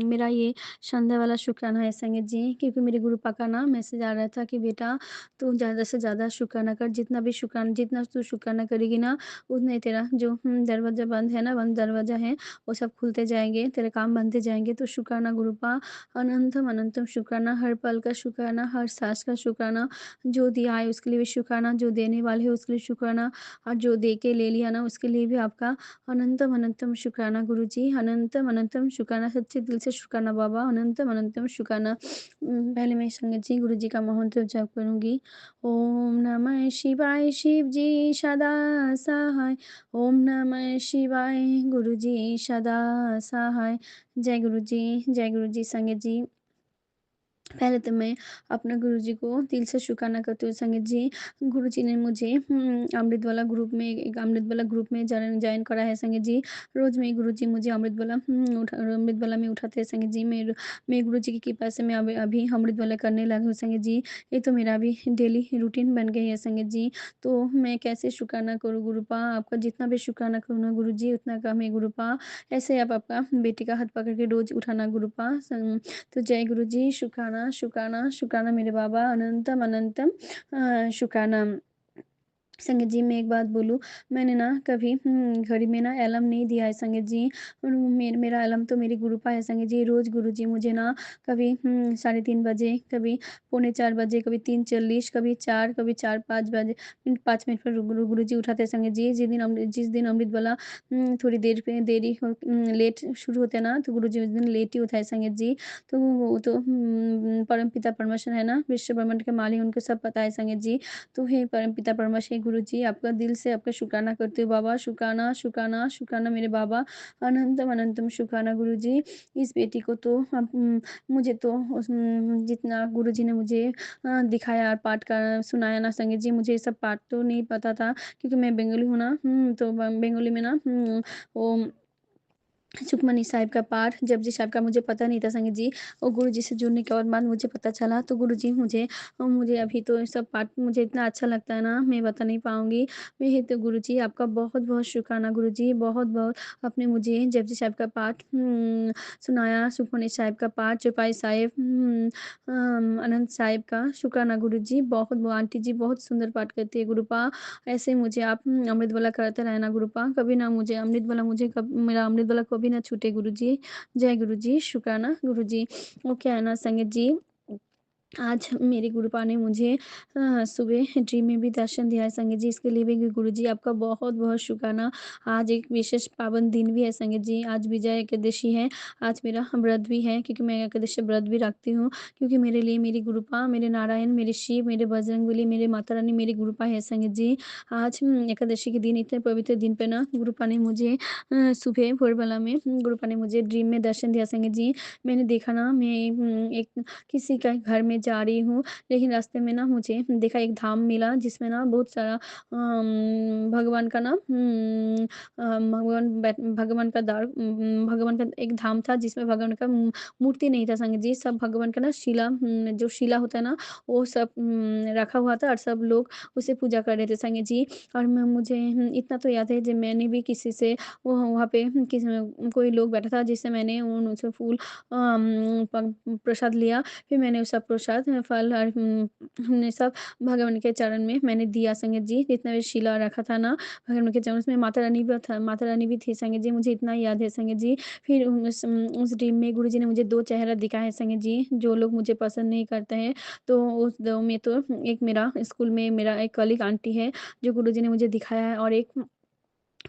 Speaker 6: मेरा ये संध्या वाला शुक्राना है संगत जी, क्योंकि मेरे गुरु पापा का ना मैसेज आ रहा था कि बेटा तू ज़्यादा से ज़्यादा शुक्राना कर, जितना तू शुक्राना करेगी ना, उतना ही तेरा जो दरवाज़ा बंद है ना, बंद दरवाज़ा है, वो सब खुलते जाएँगे, तेरे काम बनते जाएँगे। तो शुक्राना गुरु पा, अनंतम अनंतम शुक्राना, हर पल का शुक्राना, हर साँस का शुक्राना, जो दिया है उसके लिए भी शुक्राना, जो देने वाले हैं उसके लिए शुक्राना, और जो दे के ले लिया ना उसके लिए भी आपका अनंतम अनंतम शुक्राना गुरुजी, अनंतम अनंतम शुक्राना, सच्चे दिल से शुक्राना बाबा, अनंतम अनंतम शुक्राना। पहले मैं संगत जी गुरु जी का मंत्र जप करूँगी। ओम नमः शिवाय शिव जी सदा सहाय, ओम नमः शिवाय गुरु जी सदा सहाय। जय गुरु जी संगत जी। पहले तो मैं अपने गुरुजी को दिल से शुक्राना करती हूँ संगत जी। गुरुजी ने मुझे अमृत वाला ग्रुप में जॉइन करा है संगत जी। रोज़ में गुरुजी मुझे अमृत वाला में उठाते हैं संगत जी। मैं गुरुजी की कृपा से मैं अभी अमृत वाला करने लगी हूँ संगत जी। ये तो मेरा अभी डेली रूटीन बन गई है संगत जी। तो मैं कैसे शुक्राना करूँ गुरुपा? आपका जितना भी शुक्राना करूँ ना गुरुजी उतना कम है गुरुपा। ऐसे आप आपका बेटी का हाथ पकड़ के रोज़ उठाना गुरुपा। तो जय गुरु जी, शुक्राना शुक्राना शुक्राना मेरे बाबा, अनंतम अनंतम शुक्राना। संगत जी मैं एक बात बोलूँ, मैंने ना कभी घड़ी में ना अलार्म नहीं दिया है संगत जी। मेरा अलार्म तो मेरे गुरुपा है संगत जी। रोज़ गुरुजी मुझे ना कभी 3:30 बजे, कभी पौने 4 बजे, कभी 3:40, कभी 4, कभी 4-5 बजे 5 मिनट पर गुरुजी उठाते हैं संगत जी। जिस दिन अमृत वाला थोड़ी देरी लेट शुरू होता है ना, तो गुरुजी उस दिन लेट ही होता है संगत जी। तो वो तो परमपिता परमेश्वर है ना, विश्व ब्रह्मांड के मालिक, उनको सब पता है संगत जी। तो हे परमपिता परमेश्वर गुरुजी, आपका दिल से आपका शुक्राना करते हो बाबा। शुक्राना शुक्राना शुक्राना मेरे बाबा, अनंतम अनंतम शुक्राना गुरुजी। इस बेटी को तो मुझे तो जितना गुरुजी ने मुझे दिखाया और पाठ का सुनाया ना संगत जी, मुझे ये सब पाठ तो नहीं पता था, क्योंकि मैं बंगाली हूँ ना। तो बंगाली में ना वो सुखमनी साहिब का पाठ, जपजी साहिब का मुझे पता नहीं था संगत जी। और गुरुजी से जुड़ने के बाद मुझे पता चला। तो गुरुजी मुझे अभी तो ये सब पाठ मुझे इतना अच्छा लगता है ना, मैं बता नहीं पाऊँगी। मैं तो गुरुजी आपका बहुत-बहुत शुक्राना गुरुजी, बहुत-बहुत आपने मुझे जपजी साहिब का पाठ सुनाया, सुखमनी साहिब का पाठ, चौपाई साहिब, अनंत साहिब का शुक्राना गुरुजी। बहुत आंटी जी बहुत सुंदर पाठ करती है गुरुपा। ऐसे मुझे आप अमृत वाला करते रहना गुरुपा। कभी ना मुझे अमृत वाला मेरा अमृत वाला कभी ना छूटे गुरुजी। जय गुरुजी, शुक्राना गुरुजी। वो क्या है ना संगत जी, आज मेरे गुरुपा ने मुझे सुबह ड्रीम में भी दर्शन दिया है संगत जी। इसके लिए भी गुरुजी आपका बहुत-बहुत शुक्राना। आज एक विशेष पावन दिन भी है संगत जी। आज विजय एकादशी है। आज मेरा व्रत भी है, क्योंकि मैं एकादशी व्रत भी रखती हूँ, क्योंकि मेरे लिए मेरी गुरुपा, मेरे नारायण, मेरे शिव, मेरे बजरंगबली, मेरे माता रानी, मेरी गुरुपा है संगत जी। आज एकादशी के दिन, इतने पवित्र दिन पे ना गुरुपा ने मुझे सुबह भोरवाला में गुरुपा ने मुझे ड्रीम में दर्शन दिया संगत जी। मैंने देखा ना, मैं एक किसी का घर में जा रही हूँ, लेकिन रास्ते में ना मुझे देखा एक धाम मिला, जिसमें ना बहुत सारा भगवान का ना भगवान का एक धाम था, जिसमें भगवान का मूर्ति नहीं था संगत जी। सब भगवान का ना शिला, जो शिला होता है ना, वो सब रखा हुआ था और सब लोग उसे पूजा कर रहे थे संगत जी। और मुझे इतना तो याद है, जब मैंने भी किसी से वहाँ पे कोई लोग बैठा था, जिससे मैंने उनसे फूल प्रसाद लिया। फिर मैंने सब प्रसाद फल और हमने सब भगवान के चरण में मैंने दिया संगत जी। जितना भी शिला रखा था ना भगवान के चरण, उसमें माता रानी भी थी संगत जी, मुझे इतना याद है संगत जी। फिर उस ड्रीम में गुरुजी ने मुझे 2 चेहरा दिखाया है संगत जी, जो लोग मुझे पसंद नहीं करते हैं। तो उस 2 में तो एक मेरा स्कूल में मेरा एक कलीग आंटी है, जो गुरुजी ने मुझे दिखाया है, और एक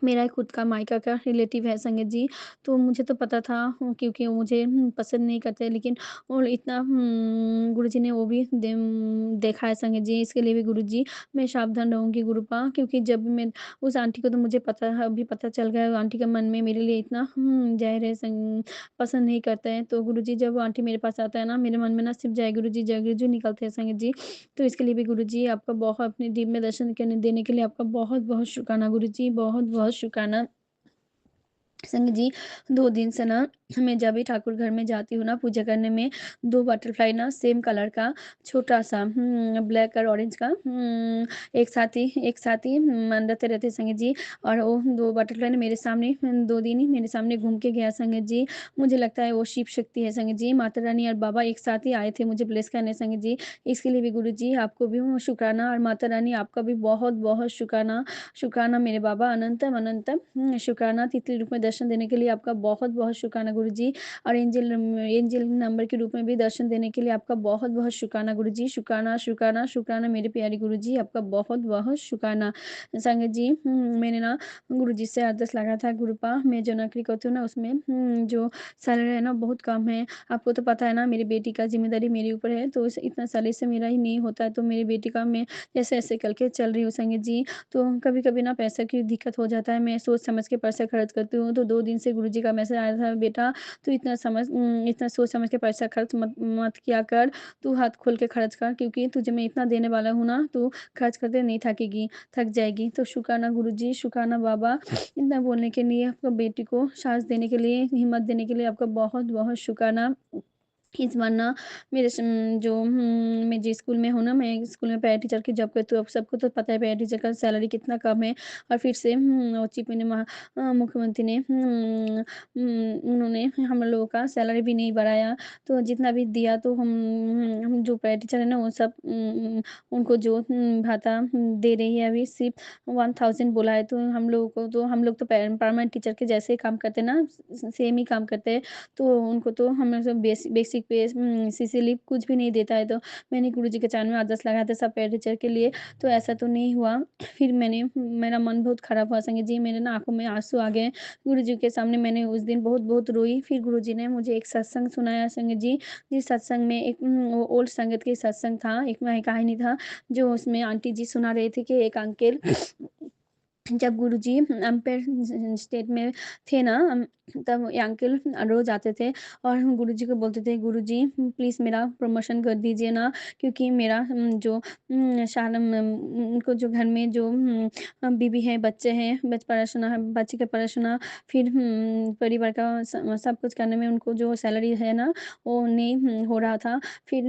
Speaker 6: मेरा खुद का मायका का रिलेटिव है संगत जी। तो मुझे तो पता था, क्योंकि वो मुझे पसंद नहीं करते, लेकिन और इतना गुरुजी ने वो भी देखा है संगत जी। इसके लिए भी गुरुजी मैं सावधान रहूँगी गुरुपा, क्योंकि जब मैं उस आंटी को, तो मुझे पता है, अभी पता चल गया है, आंटी का मन में मेरे लिए इतना ज़ाहिर है पसंद नहीं करता है। तो गुरुजी जब वो आंटी मेरे पास आता है ना, मेरे मन में ना सिर्फ जय गुरुजी निकलते हैं संगत जी। तो इसके लिए भी गुरुजी आपका बहुत, अपने दिव्य में दर्शन करने देने के लिए आपका बहुत-बहुत शुक्राना गुरुजी, बहुत-बहुत शुक्राना। संग जी 2 दिन से ना मैं जब भी ठाकुर घर में जाती हूँ ना पूजा करने में 2 बटरफ्लाई ना सेम कलर का छोटा-सा ब्लैक और ऑरेंज का एक साथ ही मंडराते रहते हैं संगत जी। और वो 2 बटरफ्लाई ना मेरे सामने 2 दिन ही मेरे सामने घूम के गया संगत जी। मुझे लगता है वो शिव शक्ति है संगत जी। माता रानी और बाबा एक साथ ही आए थे मुझे ब्लेस करने संगत जी। इसके लिए भी गुरुजी आपको भी शुक्राना और माता रानी आपका भी बहुत-बहुत शुक्राना। शुक्राना मेरे बाबा अनंतम अनंतम शुक्राना तिथि रूप में दर्शन देने के लिए आपका बहुत-बहुत शुक्राना गुरुजी। और एंजल नंबर के रूप में भी दर्शन देने के लिए आपका बहुत-बहुत शुक्राना गुरुजी। शुक्राना, शुक्राना, शुक्राना मेरे प्यारे गुरुजी आपका बहुत-बहुत शुक्राना। संगत जी मैंने ना गुरुजी से अरदास लगा था गुरुपा मैं जो नौकरी करती हूँ ना उसमें जो सैलरी है ना बहुत कम है। आपको तो पता है ना मेरी बेटी का ज़िम्मेदारी मेरे ऊपर है तो इतना सैलरी से मेरा ही नहीं होता है तो मेरी बेटी का मैं जैसे-जैसे करके चल रही हूँ संगत जी। तो कभी-कभी ना पैसे की दिक्कत हो जाता है, मैं सोच समझ के पैसा खर्च करती हूँ। तो 2 दिन से गुरुजी का मैसेज आया था, "बेटा तू इतना सोच समझ के पैसा खर्च मत मत किया कर, तू हाथ खोल के खर्च कर क्योंकि तुझे मैं इतना देने वाला हूँ ना, तू खर्च करते नहीं थक जाएगी।" तो शुक्राना गुरुजी, शुक्राना बाबा, इतना बोलने के लिए, आपका बेटी को साहस देने के लिए, हिम्मत देने के लिए आपका बहुत-बहुत शुक्राना। इस बार ना मेरे मैं जिस स्कूल में हूँ ना, मैं स्कूल में पैरा टीचर की जॉब करती हूँ। अब सबको तो पता है पैरा टीचर का सैलरी कितना कम है। और फिर से वो मुख्यमंत्री ने उन्होंने हम लोगों का सैलरी भी नहीं बढ़ाया। तो जितना भी दिया तो हम जो पैरा टीचर है ना वो सब उनको जो भाता दे रही है अभी सिर्फ़ 1000 बोला है। तो हम लोग तो परमानेंट टीचर के जैसे ही काम करते हैं ना, सेम ही काम करते हैं। तो उनको तो हमें सब बेसिक पे सीसी लिप कुछ भी नहीं देता है। तो मैंने गुरुजी के चरणों में अरदास लगाया था सब पेड टीचर के लिए, तो ऐसा तो नहीं हुआ। फिर मेरा मन बहुत खराब हुआ संगत जी, मेरे ना आँखों में आँसू आ गए। गुरुजी के सामने मैंने उस दिन बहुत-बहुत रोई। फिर गुरुजी ने मुझे एक सत्संग सुनाया संगत जी, जिस सत्संग में एक वो ओल्ड संगत के सत्संग था, एक में कहानी था, जो उसमें आंटी जी सुना रहे थे कि एक अंकल जब गुरुजी एम्पायर स्टेट में थे ना तब ये अंकल रोज़ आते थे और गुरुजी को बोलते थे, "गुरुजी प्लीज़ मेरा प्रमोशन कर दीजिए ना क्योंकि मेरा जो उनको जो घर में जो बीवी है, बच्चे हैं, बच्चे का पढ़ाशुना फिर परिवार का सब कुछ करने में उनको जो सैलरी है ना, वो नहीं हो रहा था। फिर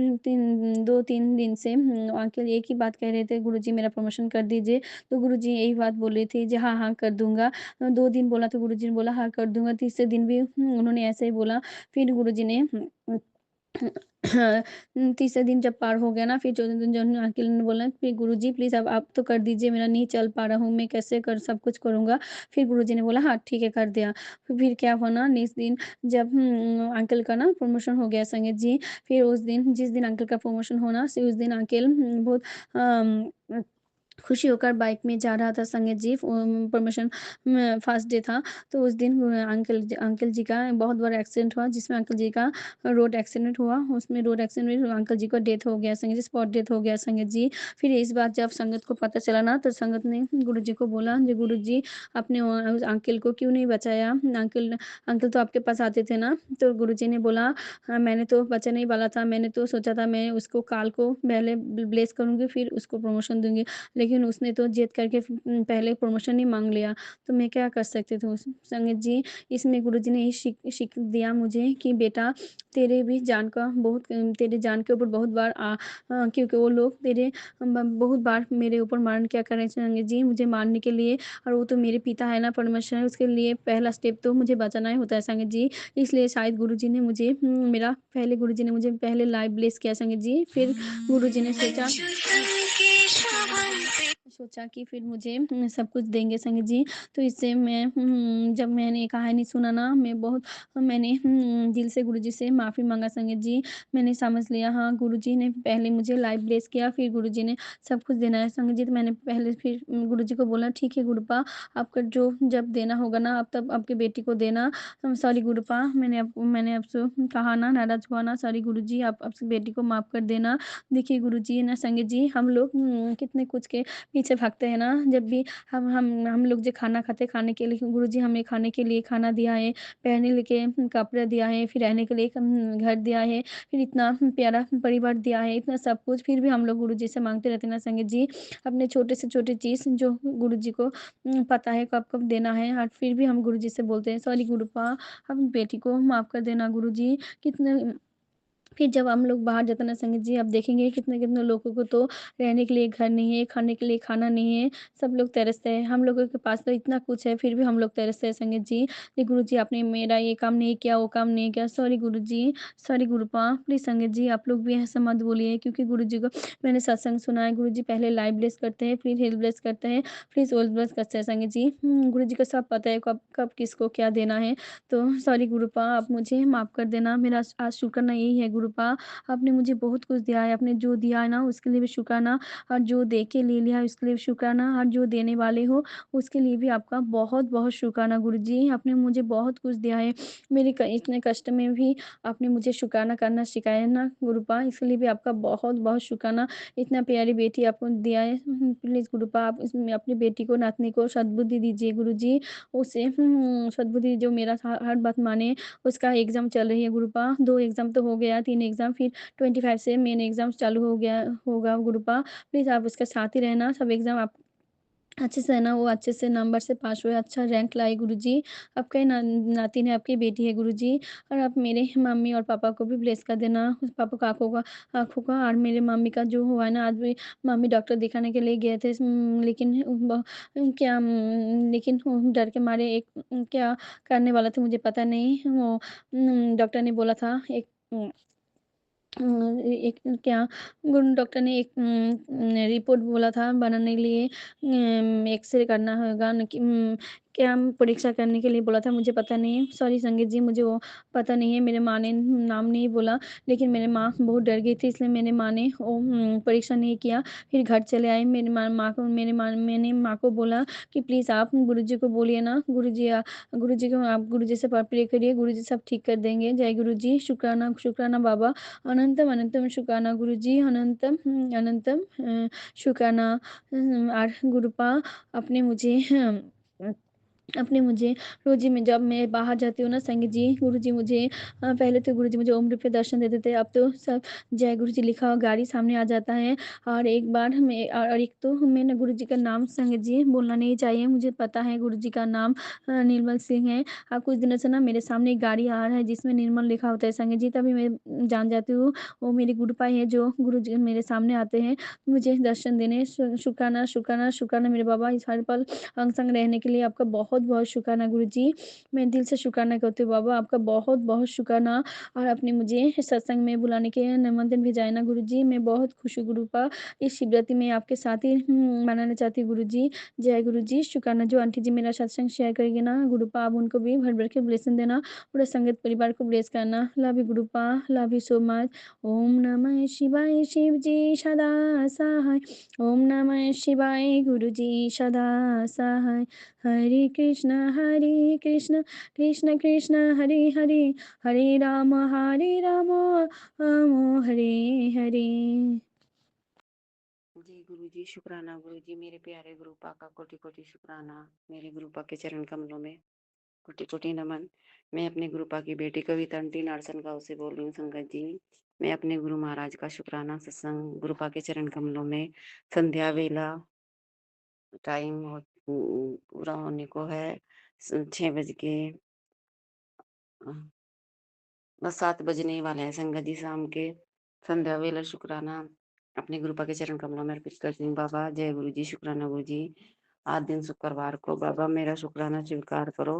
Speaker 6: 2-3 दिन से अंकल एक ही बात कह रहे थे, "गुरुजी मेरा प्रमोशन कर दीजिए।" तो गुरुजी यही बात बोल रही थी जी हाँ, हाँ, कर दूँगा। 2 दिन बोला तो गुरुजी ने बोला हाँ, कर दूँगा। तीसरे दिन भी उन्होंने ऐसे ही बोला। फिर गुरुजी ने तीसरे दिन जब पार हो गया ना फिर चौथे दिन जो अंकल ने बोला कि गुरुजी प्लीज़ अब आप तो कर दीजिए, मेरा नहीं चल पा रहा हूँ, मैं कैसे कर सब कुछ करूँगा। फिर गुरुजी ने बोला हाँ, ठीक है कर दिया। फिर क्या हुआ ना नेक्स्ट दिन जब अंकल का ना प्रमोशन हो गया संगत जी, फिर उस दिन जिस दिन अंकल का प्रमोशन होना उस दिन अंकल बहुत अम खुशी होकर बाइक में जा रहा था संगत जी प्रमोशन में फर्स्ट डे था। तो उस दिन अंकल जी का बहुत बड़ा एक्सीडेंट हुआ जिसमें अंकल जी का रोड एक्सीडेंट हुआ। उसमें रोड एक्सीडेंट में अंकल जी का डेथ हो गया संगत जी, स्पॉट डेथ हो गया संगत जी। फिर इस बात जब संगत को पता चला ना तो संगत ने गुरुजी को बोला जी गुरुजी आपने उस अंकल को क्यों नहीं बचाया? अंकल अंकल तो आपके पास आते थे ना? तो गुरुजी ने बोला हाँ, मैंने तो बचाने ही वाला था। मैंने तो सोचा था मैं उसको काल को पहले ब्लेस करूँगी फिर उसको प्रमोशन दूँगी। लेकिन उसने तो ज़िद करके पहले प्रमोशन ही माँग लिया, तो मैं क्या कर सकती थी उस संगत जी। इसमें गुरुजी ने ये सीख दिया मुझे कि बेटा तेरे जान के ऊपर बहुत बार क्योंकि वो लोग बहुत बार मेरे ऊपर मारण किया कर रहे थे संगत जी मुझे मारने के लिए और वो तो मेरे पिता है ना परमेश्वर है, उसके लिए पहला स्टेप तो मुझे बचाना ही होता है संगत जी। इसलिए शायद गुरुजी ने मुझे पहले लाइव ब्लेस किया संगत जी, फिर गुरुजी ने सोचा कि फिर मुझे सब कुछ देंगे संगत जी। तो इससे जब मैंने ये कहानी सुना ना मैंने दिल से गुरुजी से माफ़ी माँगा संगत जी। मैंने समझ लिया हाँ, गुरुजी ने पहले मुझे लाइव ब्लेस किया फिर गुरुजी ने सब कुछ देना है संगत जी। तो मैंने पहले फिर गुरुजी को बोला ठीक है गुरुपा आपका जो जब देना होगा ना आप तब आपकी बेटी को देना। सॉरी गुरुपा मैंने आपसे कहा ना नाराज़ हुआ ना सॉरी गुरुजी आप बेटी को माफ़ कर देना। देखिए गुरुजी ना संगत जी हम लोग कितने कुछ के पीछे भागते हैं ना, जब भी हम लोग जो खाना खाते हैं, खाने के लिए गुरुजी हमें खाने के लिए खाना दिया है, पहनने के कपड़े दिया है, फिर रहने के लिए एक घर दिया है, फिर इतना प्यारा परिवार दिया है, इतना सब कुछ, फिर भी हम लोग गुरुजी से माँगते रहते हैं ना संगत जी, अपने छोटे से छोटे चीज़ जो गुरुजी को पता है कब-कब देना है, और फिर भी हम गुरुजी से बोलते हैं, सॉरी गुरुपा, अपनी बेटी को माफ़ कर देना गुरुजी। कितने फिर जब हम लोग बाहर जाते हैं ना संगीत जी, आप देखेंगे कितने-कितने लोगों को तो रहने के लिए घर नहीं है, खाने के लिए खाना नहीं है, सब लोग तरसते हैं। हम लोगों के पास तो इतना कुछ है, फिर भी हम लोग तरसते हैं संगीत जी। ये गुरुजी आपने मेरा ये काम नहीं किया, वो काम नहीं किया, सॉरी गुरुजी, सॉरी गुरुपा। प्लीज़ संगीत जी आप लोग भी ऐसा मत बोलिए, क्योंकि गुरुजी को मैंने सत्संग सुना है, गुरुजी पहले लाइव ब्लेस करते हैं, फिर हिल ब्लेस करते हैं, फिर सोल ब्लेस करते हैं संगीत जी। गुरुजी को सब पता है कब कब किसको क्या देना है। तो सॉरी गुरुपा, आप मुझे माफ़ कर देना। मेरा आज शुक्राना यही है गुरुपा, आपने मुझे बहुत कुछ दिया है, आपने जो दिया है ना उसके लिए भी शुक्राना, और जो दे के ले लिया उसके लिए भी शुक्राना, और जो देने वाले हो उसके लिए भी आपका बहुत-बहुत शुक्राना गुरुजी। आपने मुझे बहुत कुछ दिया है, मेरे क इतने कष्ट में भी आपने मुझे शुक्राना करना सिखाया है ना गुरुपा, इसके लिए भी आपका बहुत-बहुत शुक्राना। इतना प्यारी बेटी आपको दिया है, प्लीज़ गुरुपा आप इसमें अपनी बेटी को, नातनी को सद्बुद्धि दीजिए गुरुजी। उसे सद्बुद्धि जो मेरा हर बात माने। उसका एग्ज़ाम चल रही है गुरुपा, 2 एग्ज़ाम तो हो गया, 3 एग्ज़ाम, फिर 25 से मेन एग्ज़ाम्स चालू हो गया होगा गुरुपा। प्लीज़ आप उसके साथ ही रहना, सब एग्ज़ाम आप अच्छे से है ना, वो अच्छे से नंबर से पास हुए, अच्छा रैंक लाए गुरुजी। आपका ही नातिन है, आपकी बेटी है गुरुजी, और आप मेरे मम्मी और पापा को भी ब्लेस कर देना। पापा का आँखों का, और मेरे मम्मी का जो हुआ है ना, आज भी मम्मी डॉक्टर दिखाने के लिए गए थे, लेकिन लेकिन वो डर के मारे एक क्या करने वाला था मुझे पता नहीं। वो डॉक्टर ने बोला था एक एक क्या डॉक्टर ने एक रिपोर्ट बोला था बनाने के लिए, एक्स-रे करना होगा न कि क्या परीक्षा करने के लिए बोला था, मुझे पता नहीं। सॉरी संगीत जी, मुझे वो पता नहीं है, मेरे माँ ने नाम नहीं बोला, लेकिन मेरी माँ बहुत डर गई थी, इसलिए मेरी माँ ने वो परीक्षा नहीं किया। फिर घर चले आए, मेरी मैंने माँ को बोला कि प्लीज़ आप गुरुजी को बोलिए ना, गुरुजी को आप गुरुजी से प्रे करिए, गुरुजी सब ठीक कर देंगे। जय गुरुजी, शुक्राना शुक्राना बाबा। अनंतम अनंतम शुक्राना गुरुजी, अनंतम अनंतम शुक्राना। और गुरुपा आपने मुझे आपने मुझे रोज़ी में जब मैं बाहर जाती हूँ ना संगीत जी, गुरुजी मुझे पहले तो गुरुजी मुझे ओम रूप में दर्शन देते थे, अब तो सब जय गुरुजी लिखा हुआ गाड़ी सामने आ जाता है। और एक बार मैं और एक तो मैंने गुरुजी का नाम संगीत जी बोलना नहीं चाहिए, मुझे पता है गुरुजी का नाम निर्मल सिंह है। कुछ दिनों से ना मेरे सामने एक गाड़ी आ रहा है जिसमें निर्मल लिखा होता है संगीत जी, तभी मैं जान जाती हूँ वो मेरे गुरुपाई है जो गुरुजी मेरे सामने आते हैं, मुझे दर्शन देने। शुक्राना, शुक्राना, शुक्राना मेरे बाबा, इस हर पल अंग-संग रहने के लिए आपका बहुत-बहुत शुक्राना गुरुजी। मैं दिल से शुक्राना करती हूँ बाबा, आपका बहुत-बहुत शुक्राना, और आपने मुझे सत्संग में बुलाने के निमंत्रण भेजा है ना गुरुजी, मैं बहुत खुश हूँ गुरुपा। इस शिवरात्रि में आपके साथ ही मनाना चाहती हूँ गुरुजी। जय गुरुजी, शुक्राना। जो आंटी जी मेरा सत्संग शेयर करेंगे ना गुरुपा, आप उनको भी भर-भर के ब्लेसिंग देना, पूरे संगत परिवार को ब्लेस करना। Love you Gurupa, love you so much. ओम नमः शिवाय शिव जी सदा सहाय, ओम नमः शिवाय गुरुजी सदा सहाय। हरे कृष्ण कृष्ण कृष्ण हरे हरे, हरे राम राम हरे हरे।
Speaker 7: जी गुरुजी, शुक्राना गुरुजी, मेरे प्यारे गुरुपा का कोटि-कोटि शुक्राना। मेरे गुरुपा के चरण कमलों में कोटि-कोटि नमन। मैं अपने गुरुपा की बेटी कविता आंटी नारसन गाँव से बोल रही हूँ संगत जी। मैं अपने गुरु महाराज का शुक्राना सत्संग गुरुपा के चरण कमलों में संध्या वेला टाइम पूरा होने को है 6 बज के बस 7 बजने ही वाले हैं संगत जी। शाम के संध्या वेला शुक्राना अपने गुरुपा के चरण कमलों में अर्पित करती हूँ। बाबा जय गुरु जी, शुक्राना गुरु जी। आज दिन शुक्रवार को बाबा मेरा शुक्राना स्वीकार करो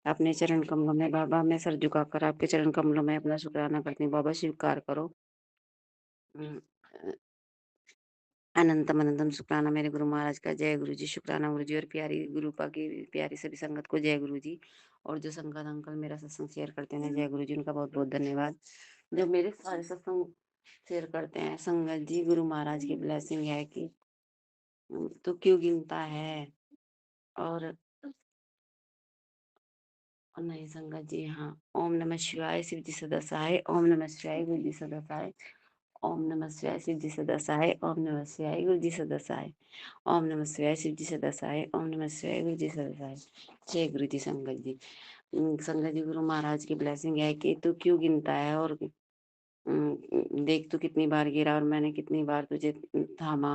Speaker 7: अपने चरण कमलों में। बाबा मैं सर झुकाकर आपके चरण कमलों में अपना शुक्राना करती हूँ। बाबा स्वीकार करो। हम्म, अनंतम अनंतम शुक्राना मेरे गुरु महाराज का। जय गुरु जी, शुक्राना गुरु जी। और प्यारी गुरुपा की प्यारी सभी संगत को जय गुरु जी। और जो संगत अंकल मेरा सत्संग शेयर करते हैं जय गुरु जी, उनका बहुत बहुत धन्यवाद। जो मेरे सारे सत्संग शेयर करते हैं संगत जी, गुरु महाराज की ब्लेसिंग है कि तो क्यों गिनता है। और नहीं संगत जी, हाँ, ओम नमः शिवाय शिव जी सदा सहाय, ओम नमः शिवाय गुरु जी सदा सहाय, ओम नमः शिवाय शिव जी सदा सहाय। ओम नमः शिवाय गुरु जी सदा सहाय। ओम नमः शिवाय शिव जी सदा सहाय। ओम नमः शिवाय गुरु जी सदा सहाय। जय गुरु जी संगत जी। संगत जी, गुरु महाराज की ब्लेसिंग है कि तू क्यों गिनता है और देख तू कितनी बार गिरा और मैंने कितनी बार तुझे थामा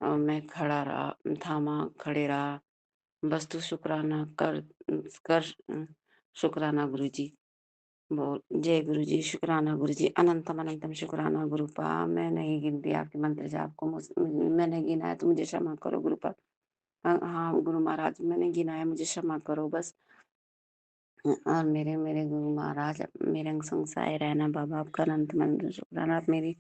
Speaker 7: और मैं खड़ा रहा, थामा खड़े रहा। बस तू शुक्राना कर शुक्राना गुरु जी। बोल जय गुरु जी। शुक्राना गुरु जी। अनंतम अनंतम शुक्राना गुरुपा। मैं नहीं गिनती आपके मंत्र जाप को, मैंने गिना है तो मुझे क्षमा करो गुरुपा। हाँ गुरु महाराज, मैंने गिना है, मुझे क्षमा करो बस। और मेरे मेरे गुरु महाराज, मेरे अंग संग साए रहना बाबा। आपका अनंत मंत्र शुक्राना। आप मेरी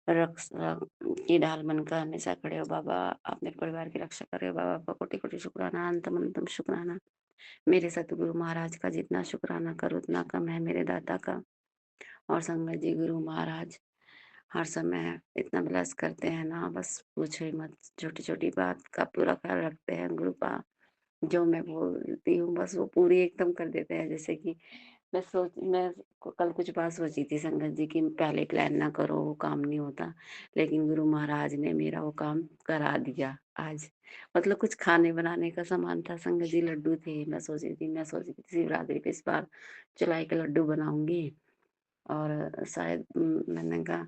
Speaker 7: रक्षा की ढाल बनकर हमेशा खड़े हो बाबा। आप मेरे परिवार की रक्षा करे हो बाबा। आपका कोटि कोटि शुक्राना, अनंतम अनंतम शुक्राना। मेरे सतगुरु महाराज का जितना शुक्राना करो उतना कम है, मेरे दाता का। और संगत जी, गुरु महाराज हर समय इतना ब्लेस करते हैं ना, बस पूछो ही मत। छोटी छोटी बात का पूरा ख्याल रखते हैं गुरुपा। जो मैं बोलती हूँ बस वो पूरी एकदम कर देते हैं। जैसे कि मैं कल कुछ बात सोची थी संगत जी की पहले प्लान ना करो, वो काम नहीं होता। लेकिन गुरु महाराज ने मेरा वो काम करा दिया आज। मतलब कुछ खाने बनाने का सामान था संगत जी, लड्डू थे। मैं सोची थी शिवरात्रि पे इस बार चुलाई के लड्डू बनाऊंगी। और शायद मैंने कहा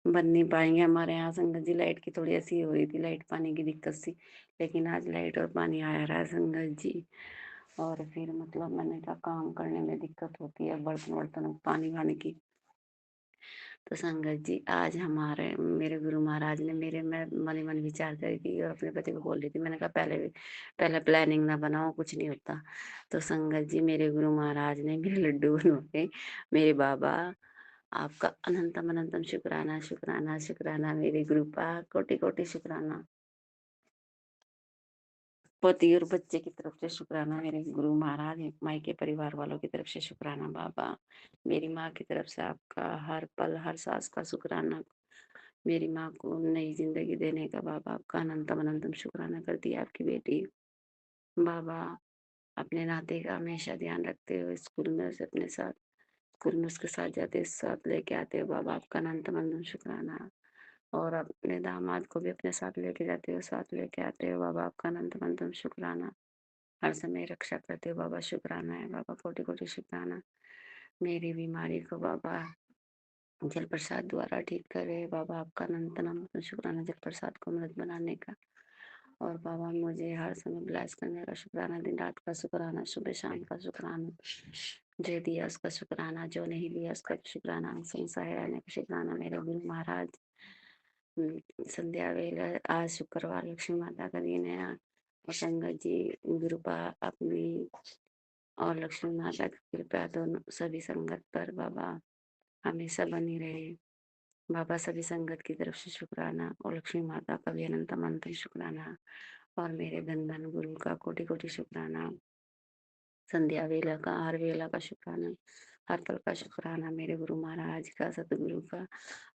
Speaker 7: बन नहीं पाएंगे हमारे यहाँ संगत जी। लाइट की थोड़ी ऐसी हो रही थी, लाइट पानी की दिक्कत सी। लेकिन आज लाइट और पानी आया रहा है संगत जी। और फिर मतलब मैंने कहा काम करने में दिक्कत होती है, बर्तन वर्तन पानी वानी की। तो संगत जी आज हमारे मेरे गुरु महाराज ने मेरे मैं मन ही मन विचार करी थी और अपने पति को बोल रही थी। मैंने कहा पहले प्लानिंग ना बनाओ, कुछ नहीं होता। तो संगत जी, मेरे गुरु महाराज ने मेरे लड्डू बनवाए। मेरे बाबा, आपका अनंतम अनंतम शुक्राना शुक्राना शुक्राना। मेरे गुरुपा कोटि कोटि शुक्राना। पति और बच्चे की तरफ से शुक्राना। मेरे गुरु महाराज, मायके परिवार वालों की तरफ से शुक्राना बाबा। मेरी माँ की तरफ से आपका हर पल हर सांस का शुक्राना। मेरी माँ को नई जिंदगी देने का बाबा आपका अनंतम अनंतम शुक्राना करती है आपकी बेटी। बाबा अपने नाते का हमेशा ध्यान रखते हो, स्कूल में से अपने साथ स्कूल में उसके साथ जाते साथ लेके आते हो बाबा। आपका अनंतम अनंतम शुक्राना। और अपने दामाद को भी अपने साथ लेके जाते हो, साथ लेके आते हो बाबा। आपका अनंतम अनंतम शुक्राना। हर समय रक्षा करते हो बाबा। शुक्राना है बाबा, कोटि कोटि शुक्राना। मेरी बीमारी को बाबा जल प्रसाद द्वारा ठीक करे बाबा। आपका अनंत अनंत शुक्राना जल प्रसाद को मदद बनाने का। और बाबा मुझे हर समय ब्लेस करने का शुक्राना, दिन रात का शुक्राना, सुबह शाम का शुक्राना। जो दिया उसका शुक्राना, जो नहीं दिया उसका शुक्राना। संसार रहने का शुक्राना। मेरे गुरु महाराज संध्या वेला आज शुक्रवार लक्ष्मी माता का दिन है। और संगत जी, गुरुपा अपनी और लक्ष्मी माता की कृपा दोनों सभी संगत पर बाबा हमेशा बनी रहे बाबा। सभी संगत की तरफ से शुक्राना और लक्ष्मी माता का भी अनंतम अनंतम शुक्राना। और मेरे धन गुरु का कोटि कोटि शुक्राना। संध्या वेला का, हर वेला का शुक्राना, हर पल का शुक्राना। मेरे गुरु महाराज का, सतगुरु का